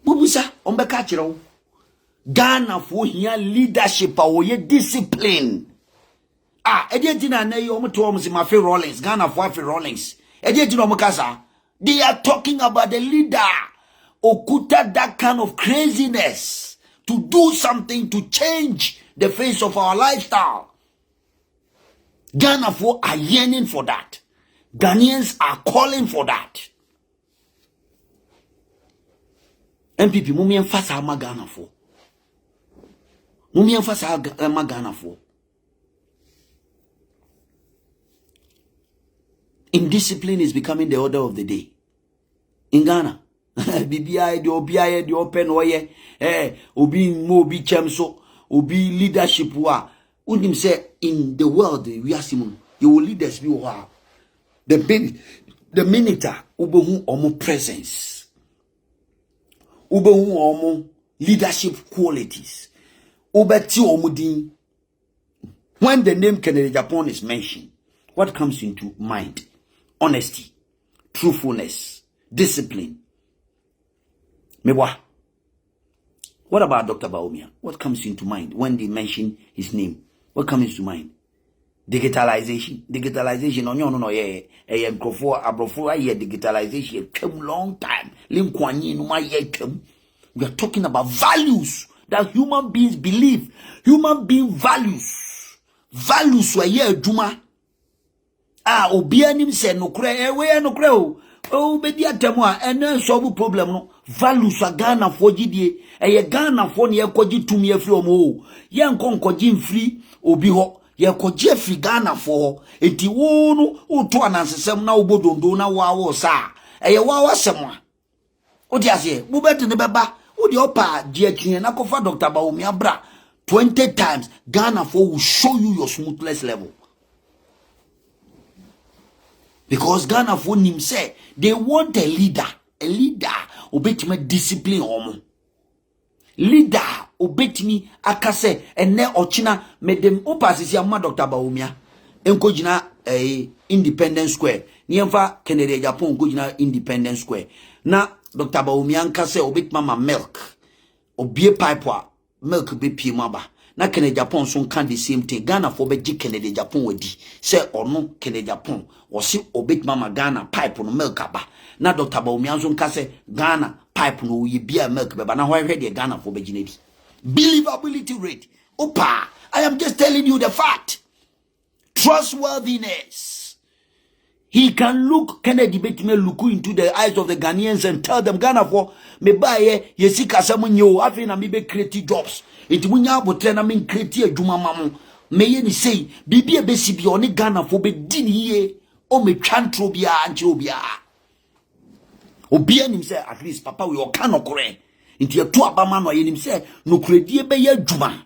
Bubusa, ombekachiro. Ghana for here leadership or discipline. Ediatina na yo mo to my favorite Rollins. Ghana for favorite Rollins. Ediatina omokasa. They are talking about the leader. Okuta that kind of craziness to do something to change the face of our lifestyle. Ghana for are yearning for that. Ghanaians are calling for that. NPP, mumi emphasize ama Ghana for. Mumi emphasize ama Ghana for. Indiscipline is becoming the order of the day. In Ghana. BBI, the OBI, the open way, obi mo obi chemso, obi leadership wa. Unim say in the world we are simon. You will leaders be wow. The minute ubehu omo presence, ubehu omo leadership qualities, ubeti omo din. When the name Kennedy Japan is mentioned, what comes into mind? Honesty, truthfulness, discipline. Mewa. What about Dr. Bawumia? What comes into mind when they mention his name? What comes to mind? Digitalization. Digitalization. No. Digitalization. Long time. Lim Kwan Yin, my yetum. We are talking about values that human beings believe. Human being values. Values were here, Juma. Obianim se no kre, we no kre o be dia temo a ene solve problem no. Values are Ghana for gidie. Eye Ghana for ne ekogi tumi afri omo. Ye nkonkogi mfri obi ho. Ye koji afri Ghana for enti wo no uto anansesem na obodondo na wawo sa. Eye wawo semwa. Odi ase, bu beti ne beba. Odi opa die na kofa Dr. Bawumia bra 20 times. Ghana for will show you your smoothness level. Because Ghana for him say they want a leader obetime discipline omo. Leader obetime akase ene ochina medem opasisi amma Dr. Bawumia enko gina Independence Square niemfa Kennedy Japan enko gina Independence Square na Dr. Bawumia nkase obetime ma milk obie pipe a milk be pie maba na Kennedy Japan so can the same thing. Ghana for be Kennedy Japan wedi say ono Kennedy Japan o si obet mama Ghana pipe no milk aba na Dr. Bawumia so nka say Ghana pipe no ye bia milk beba na why the Ghana for be ginedi believability rate opa. I am just telling you the fact. Trustworthiness. He can look, Kennedy Betime look into the eyes of the Ghanaians and tell them Ghana for me buy ye see kasamu nyo afi na me be create jobs. It munya abotre na me create adwuma mamu. Me ye ni say bibi e besi bi oni Ghana for be din ye o me twantro bia anche obia. Obia nim say at least papa we o kan okore. Inti eto abama no ye nim say no kredie be ye adwuma.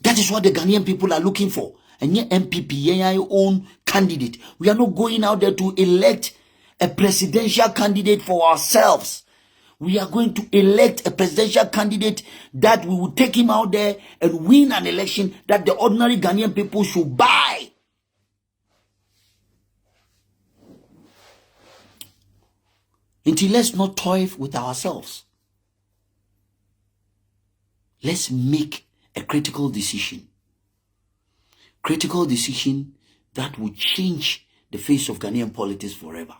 That is what the Ghanaian people are looking for. And yet NPP, your own candidate. We are not going out there to elect a presidential candidate for ourselves. We are going to elect a presidential candidate that we will take him out there and win an election that the ordinary Ghanaian people should buy. Until let's not toy with ourselves. Let's make a critical decision. Critical decision that will change the face of Ghanaian politics forever.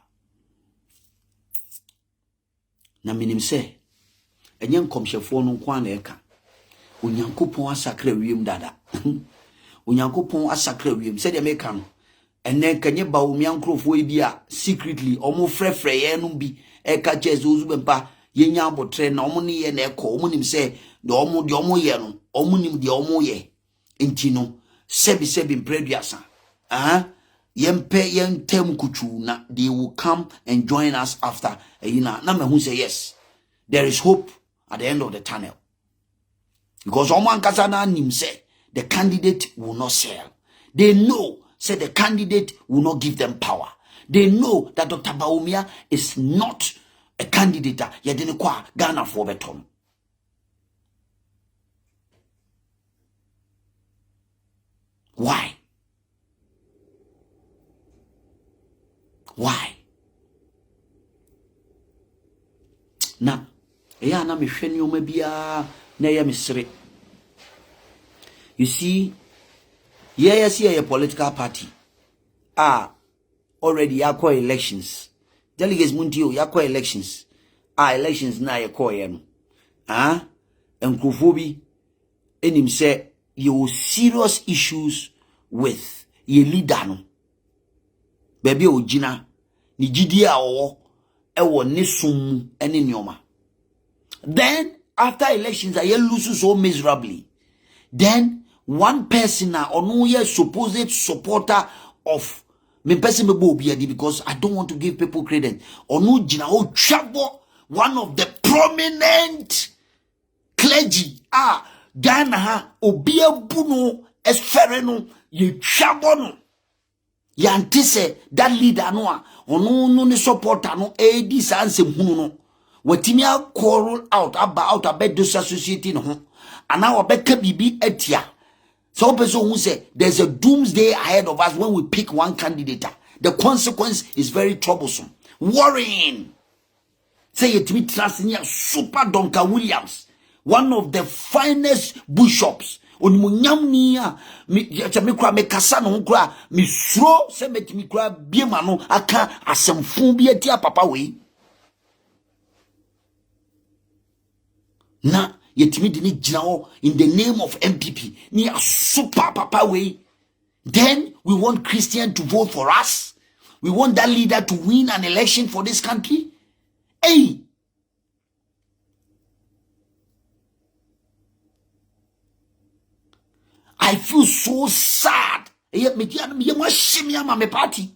Na minim se enye nkomhyefo no kwa na eka onyankopon asakra wiem dada onyankopon asakra wiem se de meka no enne kanye Bawumia nkrofo bi a secretly omo frefre ye no bi eka chezo Bempah yenya abotre na omo ne ye na eko omo nim se de omo ye no omo nim de omo ye enti no sebi mpreduasa yempe yentem kuchu na they will come and join us after na me who say yes, there is hope at the end of the tunnel, because oman kasa na nim say the candidate will not sell. They know say the candidate will not give them power. They know that Dr. Bawumia is not a candidate yedene kwa Ghana for beton. Why? Why? Na na me hwene o ma bia na ya mesre. You see, yes, a political party already yakwa elections. Delegates muntio yakwa elections. Elections na yakwa ye no. Enkrofo bi enim say you serious issues with your leader no. Baby ojina ni gidi a owo ewo ne sum ene nioma. Then after elections I lose so miserably. Then one person onu ye supposed supporter of me person me bo obiadi, because I don't want to give people credit. Onu jina o chabo one of the prominent clergy Ghana ha obia buno esfere no ye chabo no yantise that leader no onu ni supporter no edi sanse hunu no watimi quarrel out about disassociating no ana obeka bibi etia. So person who say there's a doomsday ahead of us when we pick one candidate. The consequence is very troublesome, worrying. Say it me trusting Super Donka Williams, one of the finest bishops. Onimunyamnia mi kra me kasa no kra mi suro se metimi kra biema no aka asemfun bi atia papa we. Na yetimi di ni jina in the name of NPP. Ni a super papa way. Then we want Christians to vote for us. We want that leader to win an election for this country. Hey. I feel so sad. Party.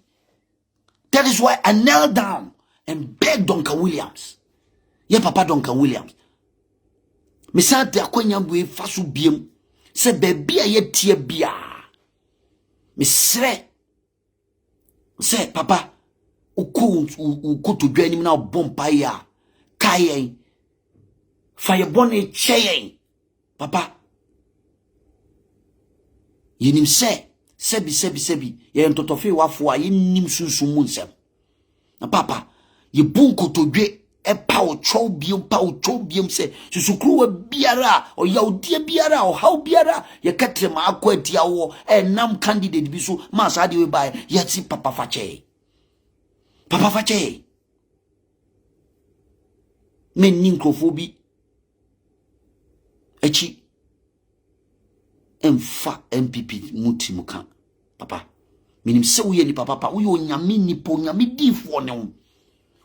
That is why I knelt down and begged Duncan Williams. Yeah, Papa Duncan Williams. Me sa de akwanyam we faso biem. Se baby a yetie bia. Me sre. Se Papa uko to dwanim na bompa ya. Kayen. Fire bonne cheyen. Papa. Yenim sebi ye ntotofe wafo a yenim sunsun mu nsem na papa ye bunko to dwe e pa o chow biem se susukruwa biara o yaudie biara o haw biara ye katrema akwatia wo e nam candidate bi so ma sa de we bai ye ti papa fache men ninkofobi echi emfa NPP muti muka papa minim se wo ye ni papa wo ye onyame ni po onyame difo ne wo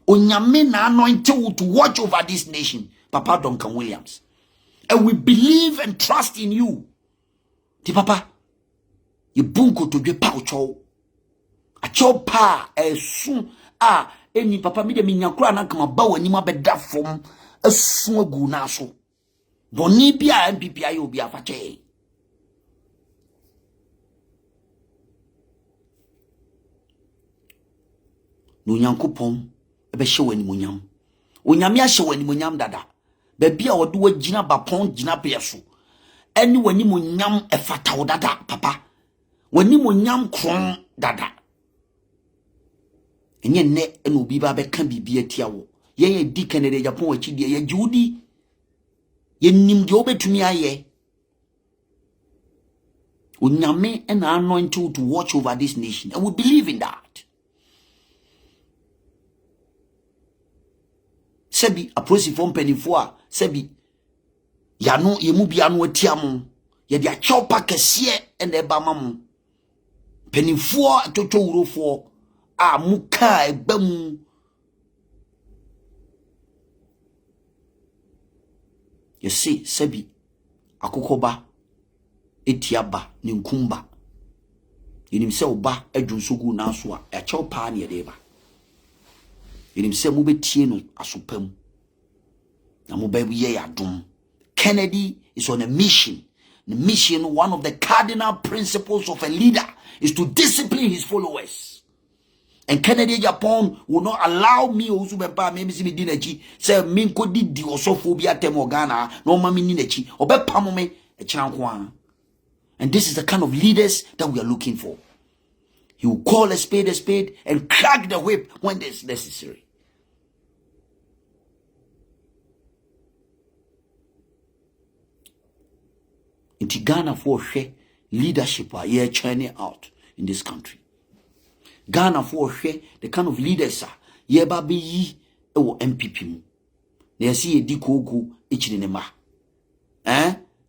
onyame na anointed to watch over this nation Papa Duncan Williams, and we believe and trust in you ti papa ye bunko to dwe pa ocho a cho pa esu a eni papa mi de minyakura na kama ba wani ma beda fom esu agu na so boni bia NPP ayo obi afache. No Yankopon ebe hye wani munyam onyame ahye wani munyam dada bebia wode wagina bapon gina peso eni wani munyam efata dada papa wani munyam kron dada enye ne eno obi ba be kan bibia tia wo ye di Canada Japan wachi die ye judi ye nim de obetumi aye onyame and anointed to watch over this nation, and we believe in that. Sebi aprosi from penifo sebi yano yemu biano atiamu ye dia chopa kese and eba mamu penifo atoto urofo a muka ebamu you see sebi akokoba etiaba ni nkumba yinim se oba adwunsogu na so a e chopa na ye deba yinim se mu betie no asopam na mu ba ye yadom. Kennedy is on a mission. The mission, one of the cardinal principles of a leader is to discipline his followers. And Kennedy Japan will not allow me Owusu Bempah me si me dinachi say me nkodi di osophobia temogana no ma me ninachi obepam me e kira. And this is the kind of leaders that we are looking for. He will call a spade and crack the whip when it's necessary. Inti Ghana for share leadership are here churning out in this country. Ghana for share the kind of leaders are ye baby yi ewo NPP mu. Na si ye di kogu ichine ma.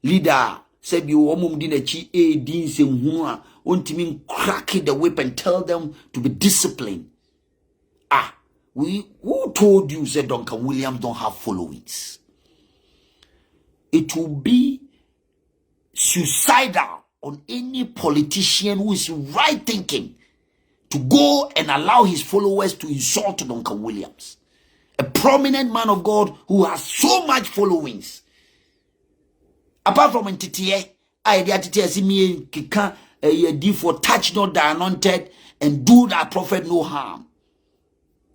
Leader said you omum di na chi din se hu a ontimi crack the whip and tell them to be disciplined. Who told you said Duncan Williams don't have followings? It will be suicidal on any politician who is right thinking to go and allow his followers to insult Duncan Williams, a prominent man of God who has so much followings. Apart from NTTA, I see me kika ye for touch not the anointed and do that prophet no harm.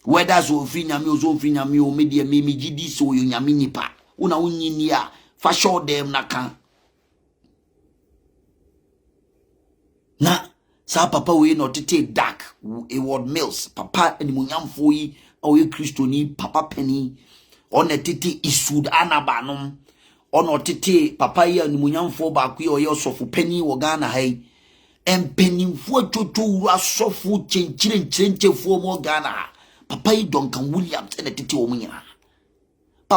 Whether so finyami o so finyami o media me gidi so yo nyami nipa una unyinia fa show them naka. Na sa papa we no tete dark a word mills papa and munyamfo yi o ye Christoni papa penny on a tete isud anabanom on tete papa ye and munyamfo ba ku ye osofu penny wo Ghana hai en pennyfo toto ura sofu chenchire mo Ghana papa yi Duncan Williams and tete wo munyina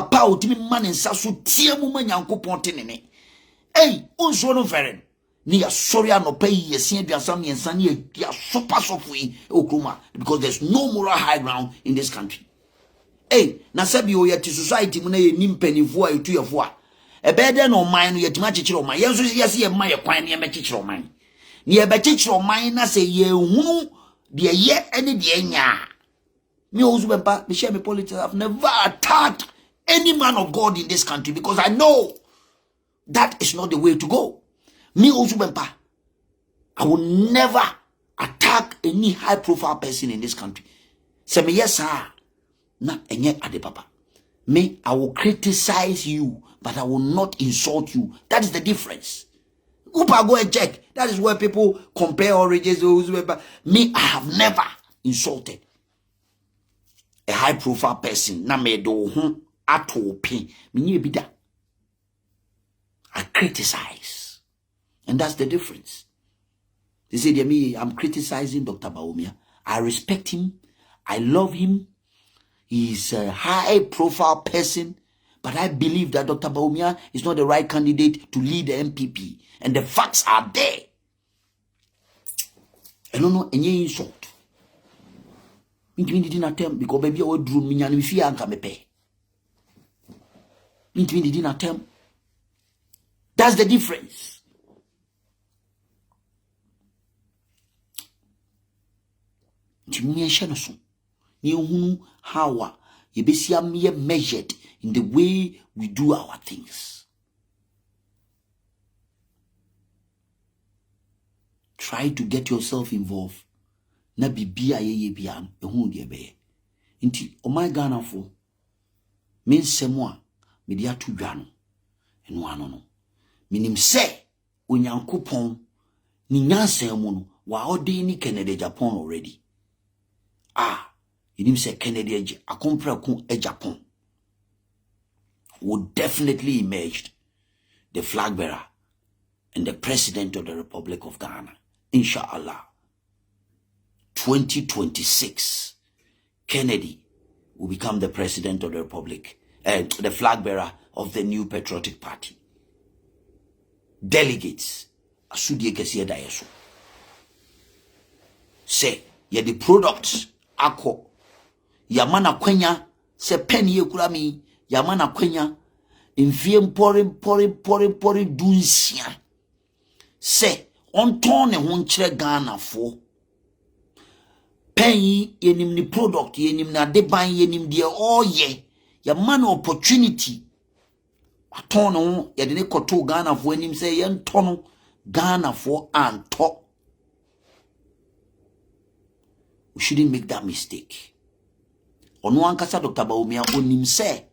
papa utimi man nsa so tie mu ma Nyankopon tenene hey onso no feren ni ya sorry anopa yi yesia aduasam yensa ni ya super sofui okruma because there's no moral high ground in this country. Hey, na sabi o yeti society mu na ye nimpanifo a etu yefo a ebede no man no yetima chichiro man yenso yesi ye man ye kwan ne me chichiro man ne ye be chichiro man na se ye hunu de ye ene de nya me Owusu Bempah me share me politics. I've never attacked any man of God in this country because I know that is not the way to go. Me Owusu Bempah, I will never attack any high profile person in this country. Say me yes sir. Na enye ade papa. Me, I will criticize you, but I will not insult you. That is the difference. Upa go and check. That is where people compare origins. Me, I have never insulted a high profile person. Na me do atopi. Me bida. I criticize. And that's the difference. They say to me, I'm criticizing Dr. Bawumia. I respect him. I love him. He's a high-profile person, but I believe that Dr. Bawumia is not the right candidate to lead the NPP. And the facts are there. I don't know any insult. Intimi didn't attempt because baby I would drew me and if you anka me pay. Intimi didn't attempt. That's the difference. Intimi shenoso. How you be measured in the way we do our things. Try to get yourself involved. Na bibia ye biam ehun de be. Nti o my Ghana fo men semo a me dia to dwa no eno ano no. Minim se Onyankopon ni nyansan mu no wa ode ni Canada Japan already. You say Kennedy a Japan would definitely emerge the flag bearer and the president of the Republic of Ghana. Inshallah. 2026, Kennedy will become the president of the Republic and the flag bearer of the new patriotic party. Delegates, asudie kesiye da yeso. Say, ye the products ako Yamana kwenya se penny kurami yamana kwenya mfie mpore dunsia se onton ne ho nkyere Ghana fo penny yenim ni product yenim na deban yenim de oye yamana opportunity aton no ye de ne koto Ghana fo anim se ye ntono Ghana fo anto. We shouldn't make that mistake. Ono ankasa Dr. Bawumia onim se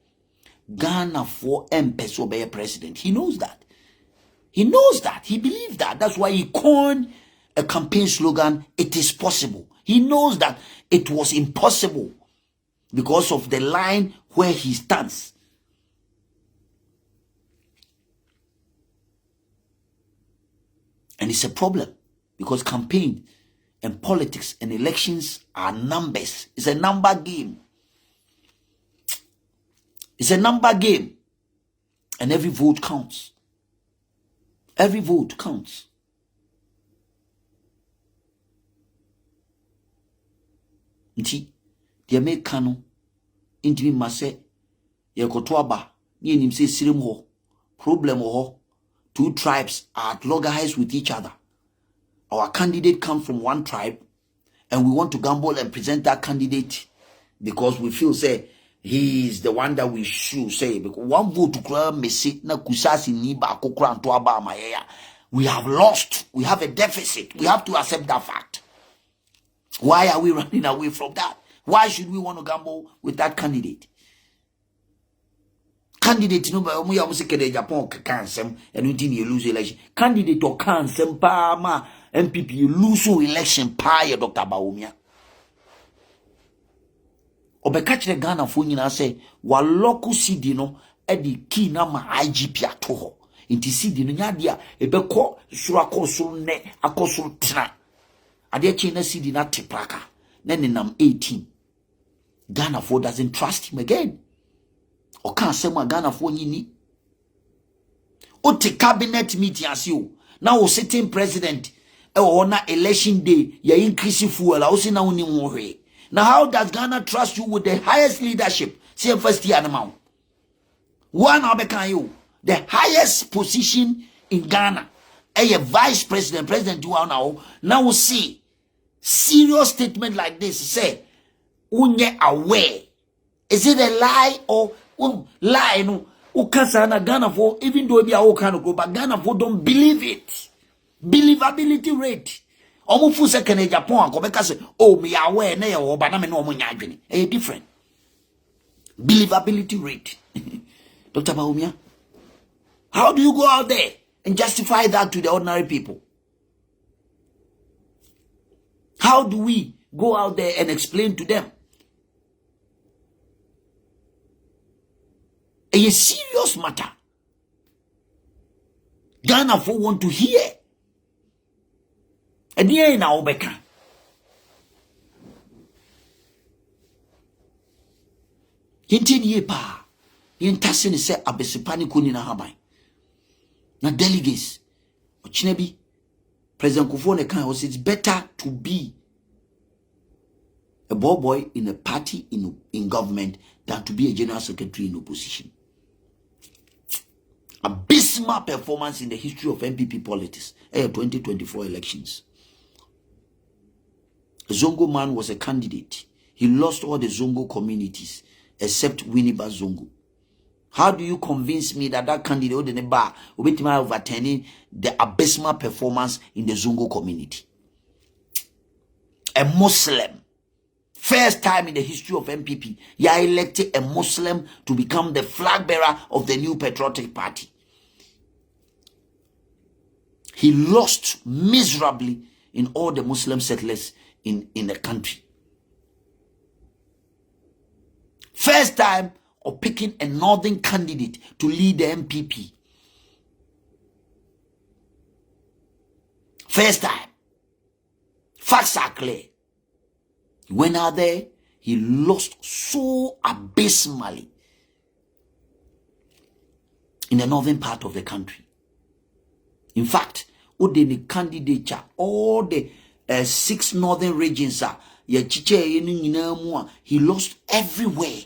Ghana for MPS be president. He knows that. He knows that. He believes that. That's why he coined a campaign slogan, it is possible. He knows that it was impossible because of the line where he stands. And it's a problem because campaign and politics and elections are numbers. It's a number game. It's a number game. And every vote counts. Every vote counts. Nti, the Americano, intimi mase, ye kotoaba, ye nimse sirim ho, problem ho, two tribes are at loggerheads with each other. Our candidate comes from one tribe, and we want to gamble and present that candidate because we feel, say, he is the one that we should say. Because one vote to crowd me sit na kusasi ni ba kokran to aba maya. We have lost. We have a deficit. We have to accept that fact. Why are we running away from that? Why should we want to gamble with that candidate? Candidate, no, but we almost say Japan cancel and we didn't lose election. Candidate or cancel, ma NPP lose election, pa Dr. Bawumia. Obekach the Ghana for you say, while local CD no, edi key na ma IGP atoho. Inti CD no nyadia, ebeko surako sur ne, akosur tina. Adia china CD na tiplaka. Then nam 18. Ghana for doesn't trust him again. Or can't asema Ghana for nyini. Ote cabinet meeting as you. Now sitting president on election day, you increase fuel. Now how does Ghana trust you with the highest leadership? See first year amount. One can you the highest position in Ghana. A vice president, president do now see serious statement like this. Say, unye aware. Is it a lie or lie? No, ukasana Ghana for even though be all kind of go, but Ghana for don't believe it. Believability rate. Omufu se kene Japan ko beka say, oh me aware na ye wo ba na me no mo nya adwene. E different. Believability rate. Dr. Bawumia, how do you go out there and justify that to the ordinary people? How do we go out there and explain to them? A serious matter. Ghana for want to hear. And here now Obeka. Ye pa. Yentase se abesipani kuni na habai. Na delegates. Ochinebi. President Kufuor ne kan was it's better to be a boy in a party in government than to be a general secretary in opposition. Abysmal performance in the history of NPP politics. 2024 elections. Zongo man was a candidate. He lost all the Zongo communities except Winneba Zongo. How do you convince me that candidate will be overturning the abysmal performance in the Zongo community? A Muslim. First time in the history of NPP, you elected a Muslim to become the flag bearer of the new patriotic party. He lost miserably in all the Muslim settlers in the country. First time of picking a northern candidate to lead the NPP. First time. Facts are clear. He went out there, he lost so abysmally in the northern part of the country. In fact, the candidature, all the 6 northern regions he lost everywhere.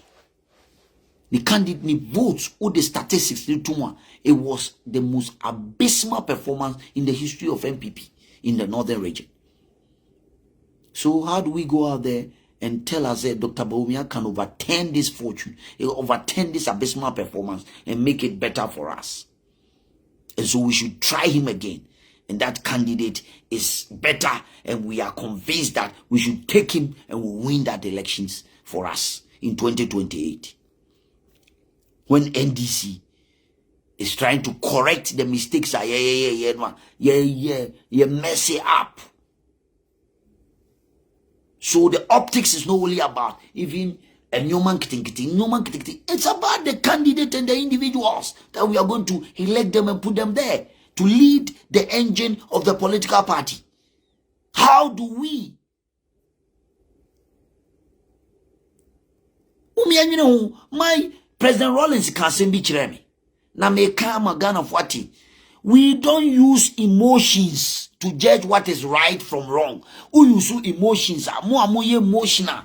The candidate votes or the statistics, it was the most abysmal performance in the history of NPP in the northern region. So how do we go out there and tell us that Dr. Bawumia can overturn this fortune, overturn this abysmal performance and make it better for us? And so we should try him again. And that candidate is better. And we are convinced that we should take him and we'll win that elections for us in 2028. When NDC is trying to correct the mistakes, mess it up. So the optics is not only about even a Newman Kiting. It's about the candidate and the individuals that we are going to elect them and put them there to lead the engine of the political party. How do we? My President Rollins can't be chiremi. Na me kama Ghana Fwati. We don't use emotions to judge what is right from wrong. We use emotions. More emotional.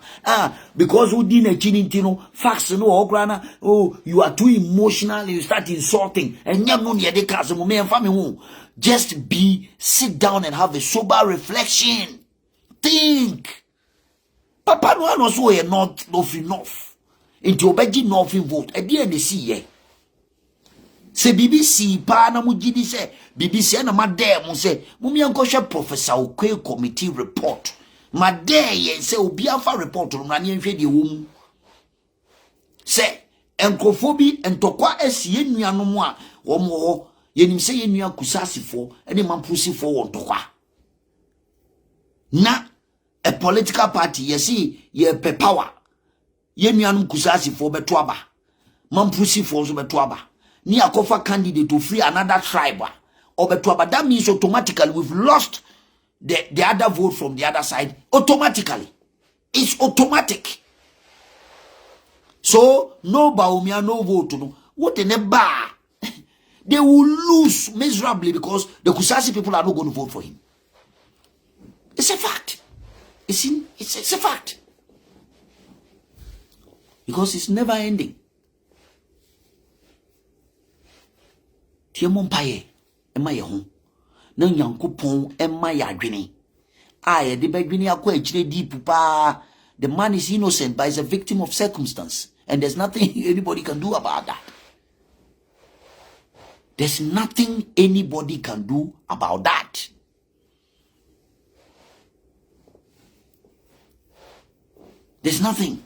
Because we didn't change facts no ograna. Oh, you are too emotional. You start insulting. And just sit down and have a sober reflection. Think. Papa no one also not enough. Into obey nothing vote. At the end they see se BBC pa na mugidi se BBC na madam mo se mumi ankoshe Professor Okwe committee report madam se obi afa report no na nhwe de wom se enkofobi entokwa esie nuanom a wo mo yenim se yenua kusasifo ene mampusifo wo ntokwa na a political party yesi ye pe power yenuanom kusasifo beto aba mampusifo so beto aba ni akofa candidate to free another tribe or but that means automatically we've lost the other vote from the other side automatically. It's automatic. So no Bawumia, no vote. No. What in a bar? They will lose miserably because the Kusasi people are not going to vote for him. It's a fact. It's a fact. Because it's never ending. Tiemon paye, ema ye ho. Na Nyankopon ema ya adwene. Aye, the bedwene akwa echire deep pa. The man is innocent, but is a victim of circumstance. And there's nothing anybody can do about that. There's nothing anybody can do about that. There's nothing.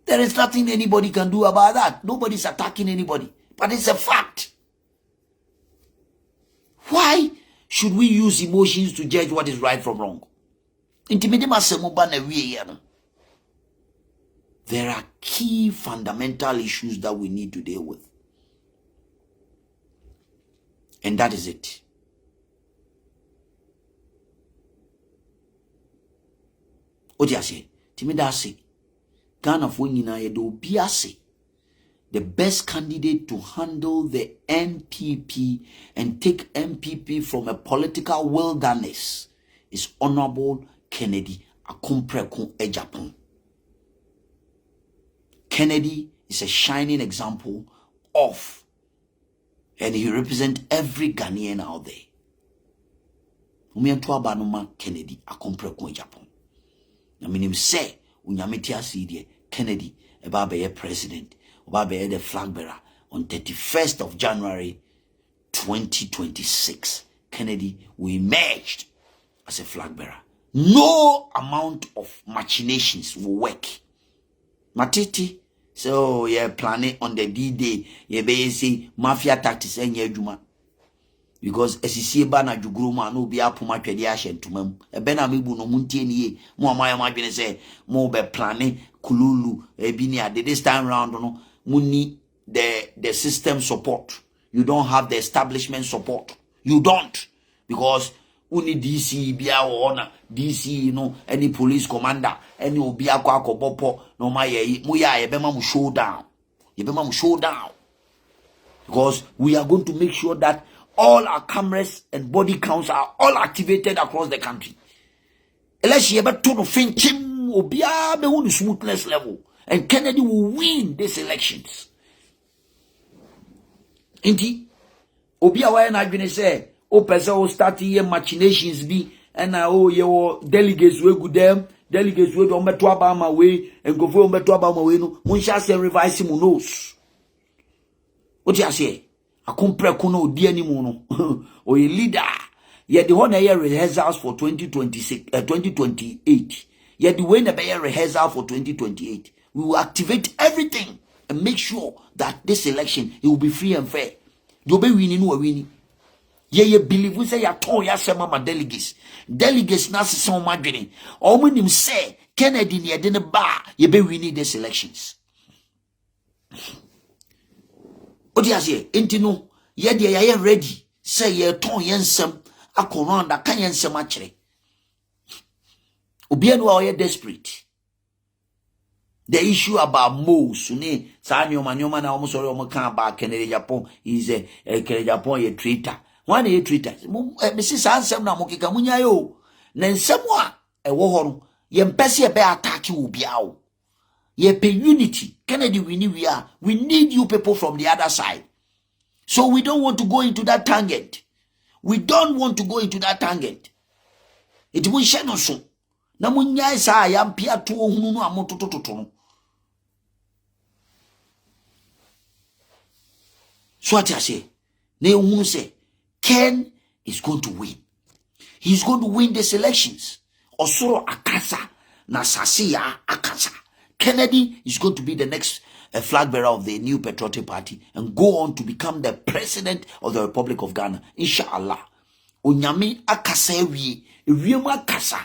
There is nothing anybody can do about that. Nobody's attacking anybody. But it's a fact. Why should we use emotions to judge what is right from wrong? There are key fundamental issues that we need to deal with. And that is it. What do you say? Timida say, Ghana for Biase, the best candidate to handle the NPP and take NPP from a political wilderness is Honorable Kennedy Akompreko Ejapon. Kennedy is a shining example of, and he represents every Ghanaian out there. Umiantua Banuma Kennedy Akompreko Ejapon. I mean him say, Unyamiti Asidi Kennedy Ebabe president, Obabe the flag bearer on 31st of January 2026. Kennedy will emerge as a flag bearer. No amount of machinations will work. Matiti, so yeah, planning on the D-Day, yeah, say mafia tactics and juma. Because SEC bana juguruma no be apuma twede ahye ntomam e be na mebu no muntie nie mo amaya madwene say mo be planning kululu e bi ni ade this time round no muni the system support. You don't have the establishment support. You don't, because uni DC bia ona DC, you know, any police commander, any obi akwa akobopo no ma ye mo ya e be ma mo showdown. Ye be ma mo showdown. Because we are going to make sure that all our cameras and body counts are all activated across the country. Unless you ever told of Finchim or be on smoothness level, and Kennedy will win these elections. Indeed, Obia why not gonna say, oh, person will start here machinations be, and now your delegates will go them, delegates will on Metwabama way and go for Metwabama way. No, one shall say revise him who knows. What you say? A comprekuno di anymore or a leader. Yet the one year rehearsals for 2028. Yet the way the rehearsal for 2028. We will activate everything and make sure that this election it will be free and fair. You'll be winning or winning. Ye believe we say ya ton ya se mama delegates. Delegates na se so madwene. Or when him say Kennedy ni didn't bar ye be winning these elections. Odiasie entino ye de ye ready say ye ton yensem akoranda kan yensem akere obi anu a ye desperate. The issue about Mosu ne sanyo manyoma na omo sori omo kan about Kennedy Japan is a Kennedy Japan ye traitor. One ye traitor Mrs. Ansem na mokika munya yo na nsem a ewo ho no ye mpese ye be attack obi awo. Ye pay unity. Kennedy, we need you people from the other side. So we don't want to go into that tangent. We don't want to go into that tangent. It will share no so. Na munya isa yam pia to hunu no amotototo no. So what I say? Ne hunu say Ken is going to win. He's going to win these elections. Osoro akasa na sasiya akasa. Kennedy is going to be the next flag bearer of the new Patriotic Party and go on to become the president of the Republic of Ghana. Inshallah. Onyame akasa ewie akasa.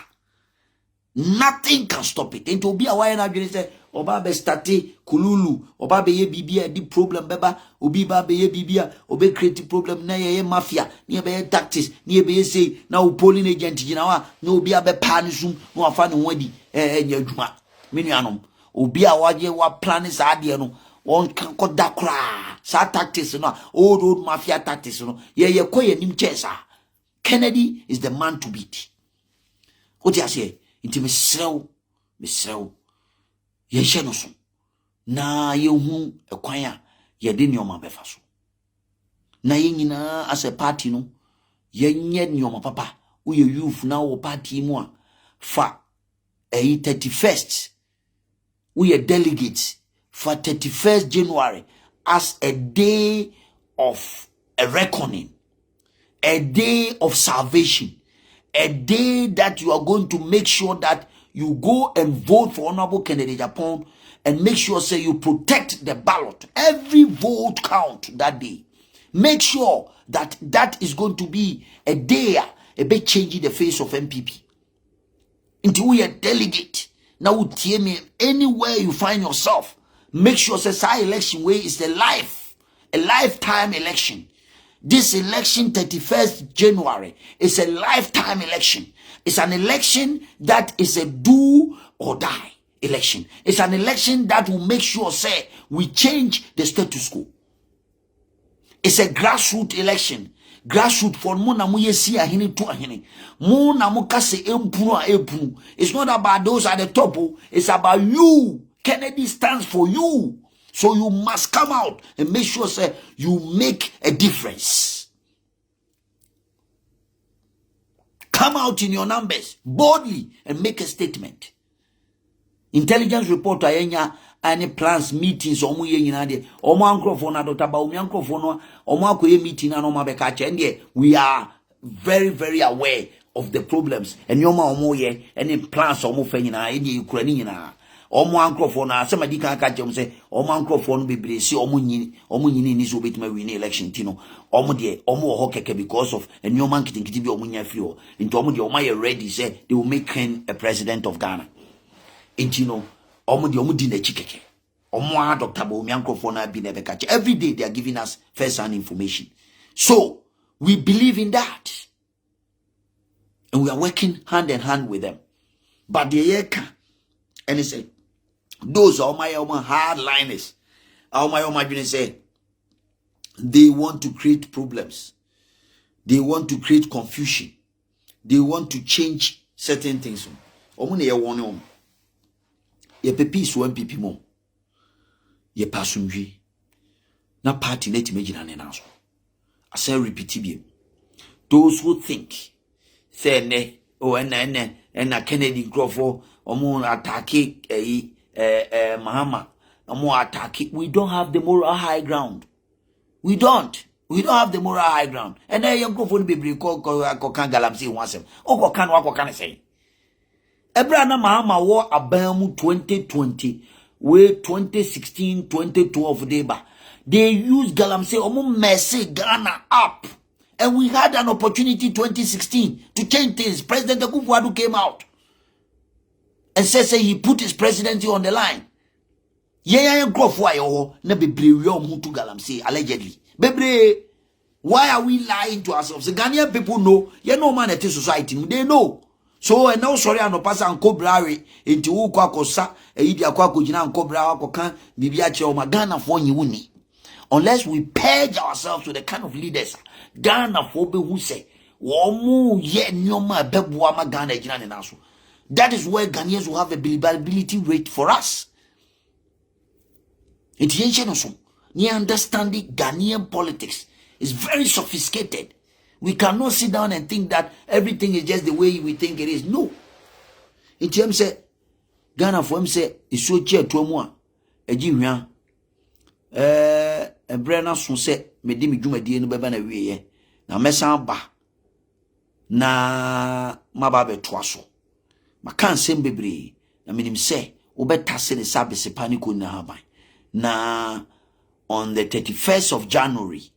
Nothing can stop it. Into be a why na dwene say oba be starte kululu, oba be ye bibia di problem beba, obi ba be ye bibia, obe create problem na ye mafia, ni be tactics, ni be say na o polling agent gina wa, no obi abe pa ni sum, no afa no wadi nya adwuma. Menuanom obi a waje wa plan sa ade no won kan koda kra sa tactics no old mafia tactics no ye koye nim chesa. Kennedy is the man to beat. What you say? Inti mesrew ye hye no so na ye hu ekwan a ye de nioma befa so na ye nyina as a party no ye nye nioma papa wo ye youth na wo party mu a fa 31st we are delegates for 31st January as a day of a reckoning, a day of salvation, a day that you are going to make sure that you go and vote for Honorable Kennedy Japan and make sure say you protect the ballot. Every vote count that day. Make sure that that is going to be a day a bit changing the face of NPP. Until we are delegate. Now tell me anywhere you find yourself, make sure say election way is a lifetime election. This election 31st January is a lifetime election. It's an election that is a do or die election. It's an election that will make sure say we change the status quo. It's a grassroots election. Grassroots for mo na mo yesi ahini to ahini. Mo na mo kase empunu a empunu. It's not about those at the top. It's about you. Kennedy stands for you. So you must come out and make sure say you make a difference. Come out in your numbers boldly and make a statement. Intelligence reporter yenya any plans meetings omo ye nyina de omo ankrofo na Dr. Bawumia ankrofo no omo akoye meeting na no mabeka che we are very very aware of the problems and yoma omo ye any plans omo fa nyina eni Ukraine nyina omo ankrofo na asemadi kan ka chem say omo ankrofo no bebre si omo nyini ni so betima win election tino omo de omo ho keke because of and yoma nkitikiti bi omo nya fi o into omo de omo ye ready say they will make him a president of Ghana. Intino omo di na chikeke omo Dr. Bawumia nkrofo na bi na beka every day they are giving us first hand information, so we believe in that and we are working hand in hand with them. But the yeka and he said those are my hardliners my say they want to create problems, they want to create confusion, they want to change certain things. Omo na ye won ye pepi so NPP mo ye pasumdwi na party net imagine na naso. I say repeat bi. Those who think say ne o na Kennedy Crawford omo attack Mahama omo attack, we don't have the moral high ground. We don't have the moral high ground. And then young Crawford be bring ko kan galamsi wansem o ko kan say Ebrana Mahama war abamu 2020 way 2016 2012 deba. They use galamse omo messy Ghana up. And we had an opportunity 2016 to change things. President Akufo-Addo came out and said he put his presidency on the line. Yeah, na bebre we to galamse allegedly. Bebre, why are we lying to ourselves? The Ghanaian people know, man at society, they know. So and now sorry no pass an kobrare enti wo kwa kosa eyidi akwa kojina an kobra akokan bibia che o Ghana for nyiwuni. Unless we purge ourselves to the kind of leaders Ghana for be who say wo mu ye nyoma beboa ma Ghana gina ne naso. That is where Ghanaians will have a believability rate for us. Enti yenche no so ni understanding Ghanaian politics is very sophisticated. We cannot sit down and think that everything is just the way we think it is. No. In terms say Ghana for him say is so cheer to mo eji hwan ebrena so say me di me dwumadie no beba na wiye na mesan ba na maba beto aso maka nsem bebre na menim say obetase ne service panico na haban na on the 31st of January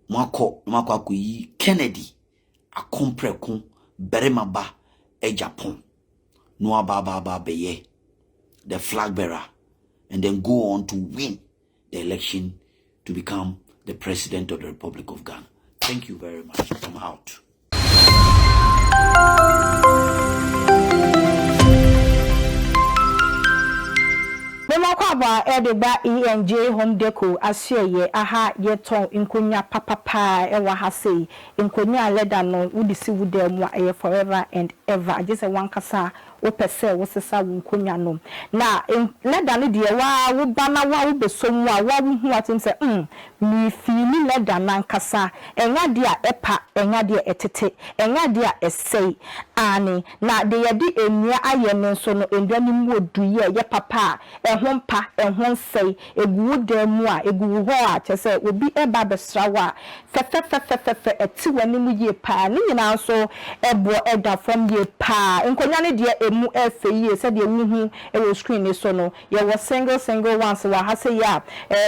Mako akuyi Kennedy akompreko berema ba e Japan no aba beye the flag bearer and then go on to win the election to become the president of the Republic of Ghana. Thank you very much. I'm out. Aba edeba ENJ home deco asye aha yeton inkonya papa ewa ha sei inkonya leda no wudi si wude mu aye forever and ever just a one kasa wo pese wo sesa wo nkonya no na leda no de wa wo bana wa wo besom wa wo hu atim se mi fili leda nan kasa enya de a epa enya de etete enya de a esei ani na de yedi enua aye ne so no endua ni mu oduye ye papa ehon pa ehon sei egu demu a egu ho a chese obi eba besrawa fe eti wani mu ye pa ni nyina so ebo eda from ye pa nkonya ne de emu efe ye se de hu e wo screen ni so no ye wo single ones wa ha se ya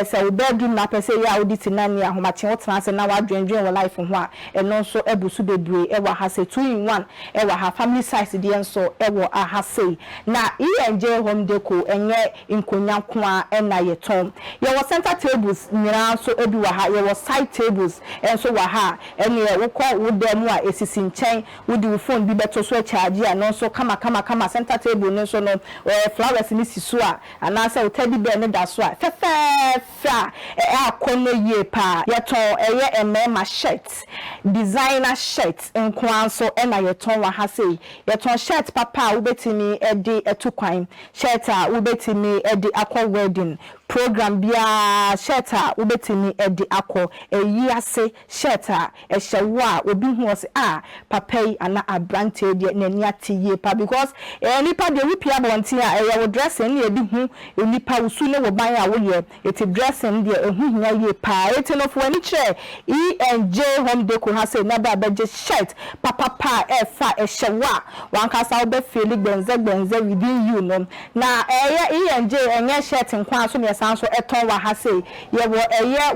se wo bedroom na pese ya audit na ni ahomache wo tena se na wa dwendwen wo life ho a eno so ebusu bebre e wa ha se 2 in 1 e wa ha family size de enso e wo aha se na ENJ home deco enye nkonya kwa ena yeton ye wo center tables nyina so ebi wa ha ye wo side tables enso wa ha ene wo kwa wo demu a esisi nchen wo di wo phone bi beto so charge a no so kama center table no so no flowers ni siso a ana say teddy bear ne da so a fe akono ye pa yeton eye emema shirt designer shirt nkwan so ena yeton wa ha say yeton shirt papa wo betimi edi etukwan shirt a wo betimi edi akọ wedding program bia shirt a wo betimi edi akọ eyi ase shirt a ehyewo a obi hu ose papa yi ana abrante de nani atiye pa because nipa de wipia bonti a ye dressing ne edi hu nipa usu ne wo ban a wo ye eti dressing de ehu hia ye pa eti no fo ani kire ENJ home deco ha say na ba beje shirt papa efa ehyewo a wan kasa wo be feel gbenze within you no na ENJ enye shirt nkwan so ne san so eton wa ha say ye wo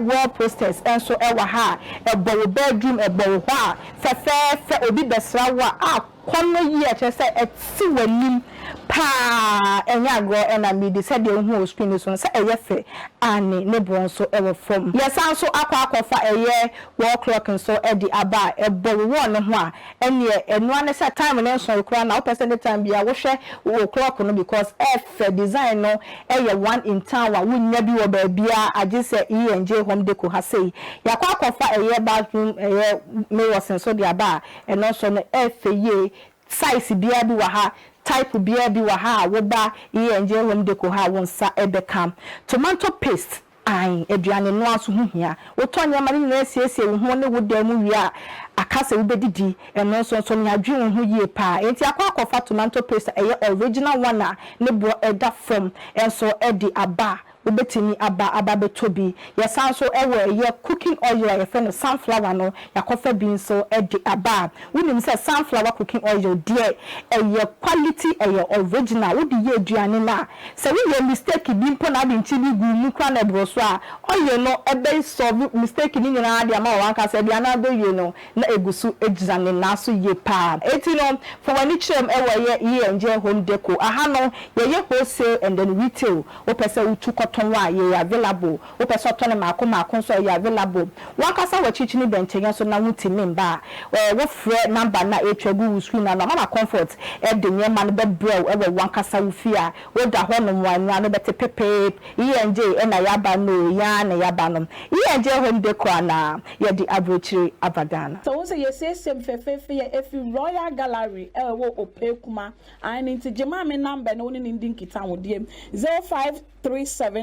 wall posters enso e wa ha ebo bedroom ebo ho a fe obi besra wa kono yi a chese eti wanim pa enya go ena midi se de hu screen so se eyefe ani ne bronso ewo from yesan so akwa eye wall clock so e di aba ebo wo ne ho a ene enu ane se time ne so kura na opese ne time bia wo hwe wo clock no because efe design no eye one in town wa wunya bi wo ba bia age se ENJ home deco ha sei yakwa eye bathroom eye me was so di aba eno so no efe ye size bia bi wa ha type bia bi wa ha wo ba ENJ home deco ha wonsa ebekam tomato paste ai eduane no aso hu hia wo tonya mari na esiesie wo ho ne wo da mu wi a akase wo bedidi eno so nya adwe wo ho yie pa enti akwa tomato paste original one a ne bro eda from enso edi aba ubetini aba betobi yesan so ewe ye cooking oil ye fe sunflower no yakofa bin so edi aba wunim say sunflower cooking oil there ye quality ye original wo di ye aduane na say we ye mistake bi mpo na bi nchibi gu mu kwa na bro so a oil no ebe solve mistake ni nyina de ama wan ka say bia na do ye no na egusu ejizane na so ye pa eti no for wani chrem ewe ye ENJ home deco aha no ye wholesale and then retail wo pese utu tonwa ye available wo person ton mako so ye available wan kasa wa chichi ni benchegen so na wutimi mba wo frɛ number na etwagu screen na mama comfort e de nyema no be brew e wan kasa wo fi a wo da ho no wanwa no bete pepe ENJ e na yaba no ya na yaba no ENJ home deco na ye di abrochiri avadana so wo say ye say sem fefefe ye efi Royal Gallery e wo opekuma and nti jema me number no ni ndin kita wo dem 0537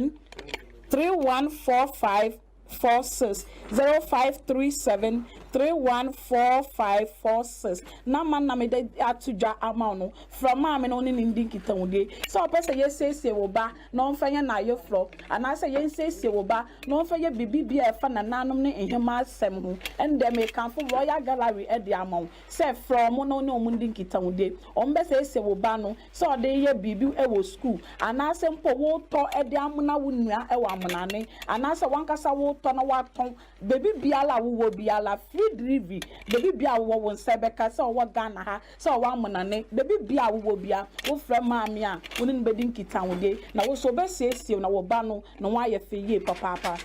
314546 0537 314546 na man na me de atuja amount no from ma me no ni ndin kita wo de so person ye say wo ba no mfanya na yo flo ana say ye say wo ba no mfanya bibibia e fa na nanom ne ehema asem ho and dem e kan for Royal Gallery e de amount say from no ni ndin kita wo de on be say wo ba no so de ye bibi e wo school ana say mpo wo to e de amuna wo nua e wo amunane ana say wankasa wo to na wa ton bibibia la wo biala delivery baby bia wo won sebeka se wo Ghana ha se wo amonane baby bia wo bia wo fra maami a woni nbedi nkita wo de na wo so be siesie na wo ba no na wo aye fe ye papa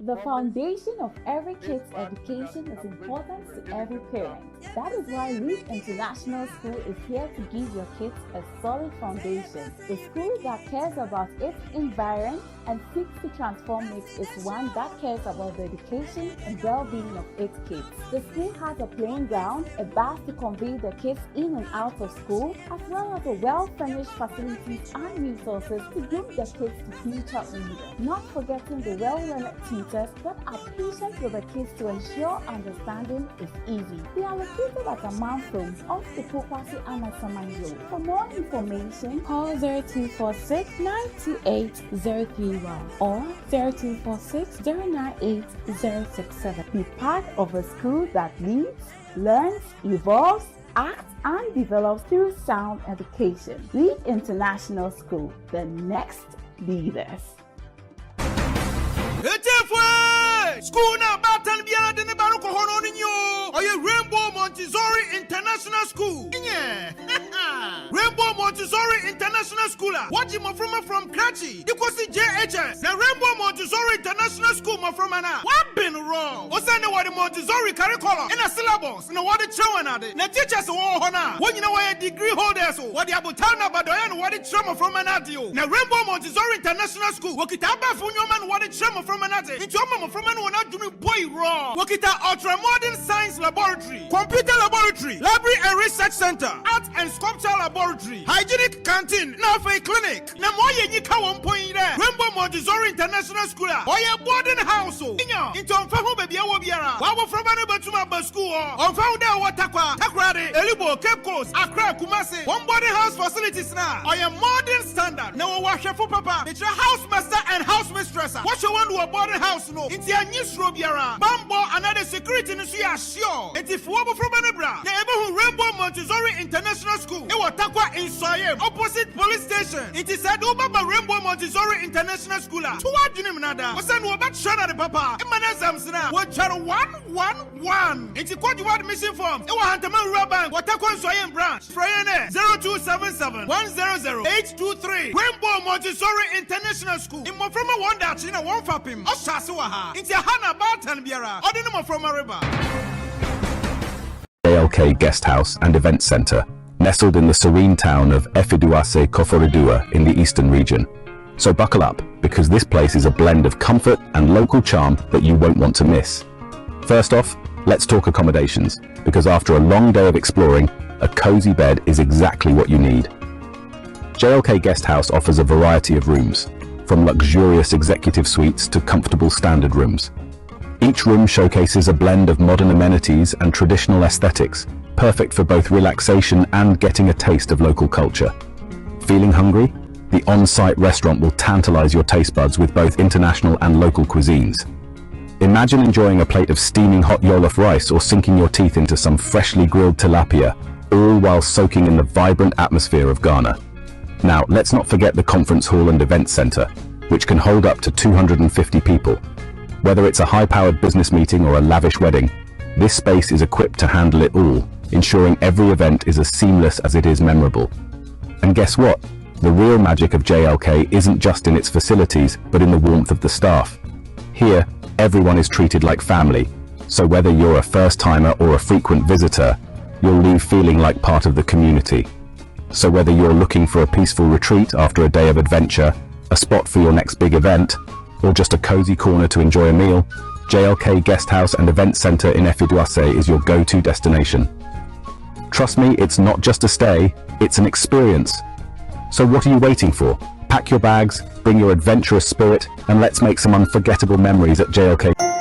The foundation of every kid's education is important to every parent. That is why Leap International School is here to give your kids a solid foundation. The school that cares about its environment and seeks to transform it is one that cares about the education and well-being of its kids. The school has a playing ground, a bus to convey the kids in and out of school, as well as a well-furnished facilities and resources to groom the kids to future leaders. Not forgetting the well-learned tutors that are patient with the kids to ensure understanding is easy. They are located at Amanfrom off the Popasi Amasaman Road. For more information, call 0246 928 031 or 0246 098 067. Be part of a school that leads, learns, evolves, acts, and develops through sound education. Leap International School, the next leaders. School na batan biara de ne baro ko hono ni yo. Oye Rainbow Montessori International School. Rainbow Montessori International School. What you from Krachi? You see JHS. The Rainbow Montessori International School from ana. What been wrong? What's the what the Montessori curriculum? In a syllabus. No what the trauma na. Na teachers wo hona. When you know why degree holders what the abutana badoyan what the trauma from anadio. Na Rainbow Montessori International School. Wakitaba funyo man what the trauma from anate. It's your mama from an not doing boy wrong. Wakita ultra modern science laboratory, computer laboratory, library and research center, art and sculpture laboratory, hygienic canteen, now for a clinic. Na moye nika 1 point there. Rainbow Montessori International School. Oye boarding house. Inyo into onfahu baby awo biara. Wawo from an batuma school. Onfahu there watakwa. Takrade, Elibo, Cape Coast, Accra, Kumasi. One boarding house facilities now. Oye modern standard. Now wash for papa. It's your house master and house mistress. What you want to a boarding house no? It's your new Biara, Bambo, another security in the sure. And if we from Anabra, the Ebu Rainbow Montessori International School, it was Takwa in Soyem, opposite police station. It is said Uba Rainbow Montessori International School. To what you nada? Was sent about Shana the Papa, Emanazamsna, what channel 111. It's what you want missing form. It was Hantaman Raban, what Takwa Soyem branch. Frayane 0277 100 823. Rainbow Montessori International School. In Moframa one that in a one fapim. Osasuaha. It's a Hana Barton Biara. Ordinamo from a river. JLK Guest House and Event Center, nestled in the serene town of Efiduase Koforidua in the eastern region. So buckle up, because this place is a blend of comfort and local charm that you won't want to miss. First off, let's talk accommodations, because after a long day of exploring, a cozy bed is exactly what you need. JLK Guest House offers a variety of rooms, from luxurious executive suites to comfortable standard rooms. Each room showcases a blend of modern amenities and traditional aesthetics, perfect for both relaxation and getting a taste of local culture. Feeling hungry? The on-site restaurant will tantalize your taste buds with both international and local cuisines. Imagine enjoying a plate of steaming hot jollof rice or sinking your teeth into some freshly grilled tilapia, all while soaking in the vibrant atmosphere of Ghana. Now, let's not forget the conference hall and event center, which can hold up to 250 people. Whether it's a high-powered business meeting or a lavish wedding, this space is equipped to handle it all, ensuring every event is as seamless as it is memorable. And guess what? The real magic of JLK isn't just in its facilities, but in the warmth of the staff. Here, everyone is treated like family, so whether you're a first-timer or a frequent visitor, you'll leave feeling like part of the community. So whether you're looking for a peaceful retreat after a day of adventure, a spot for your next big event, or just a cozy corner to enjoy a meal, JLK Guest House and Event Center in Efiduase is your go-to destination. Trust me, it's not just a stay, it's an experience. So what are you waiting for? Pack your bags, bring your adventurous spirit, and let's make some unforgettable memories at JLK.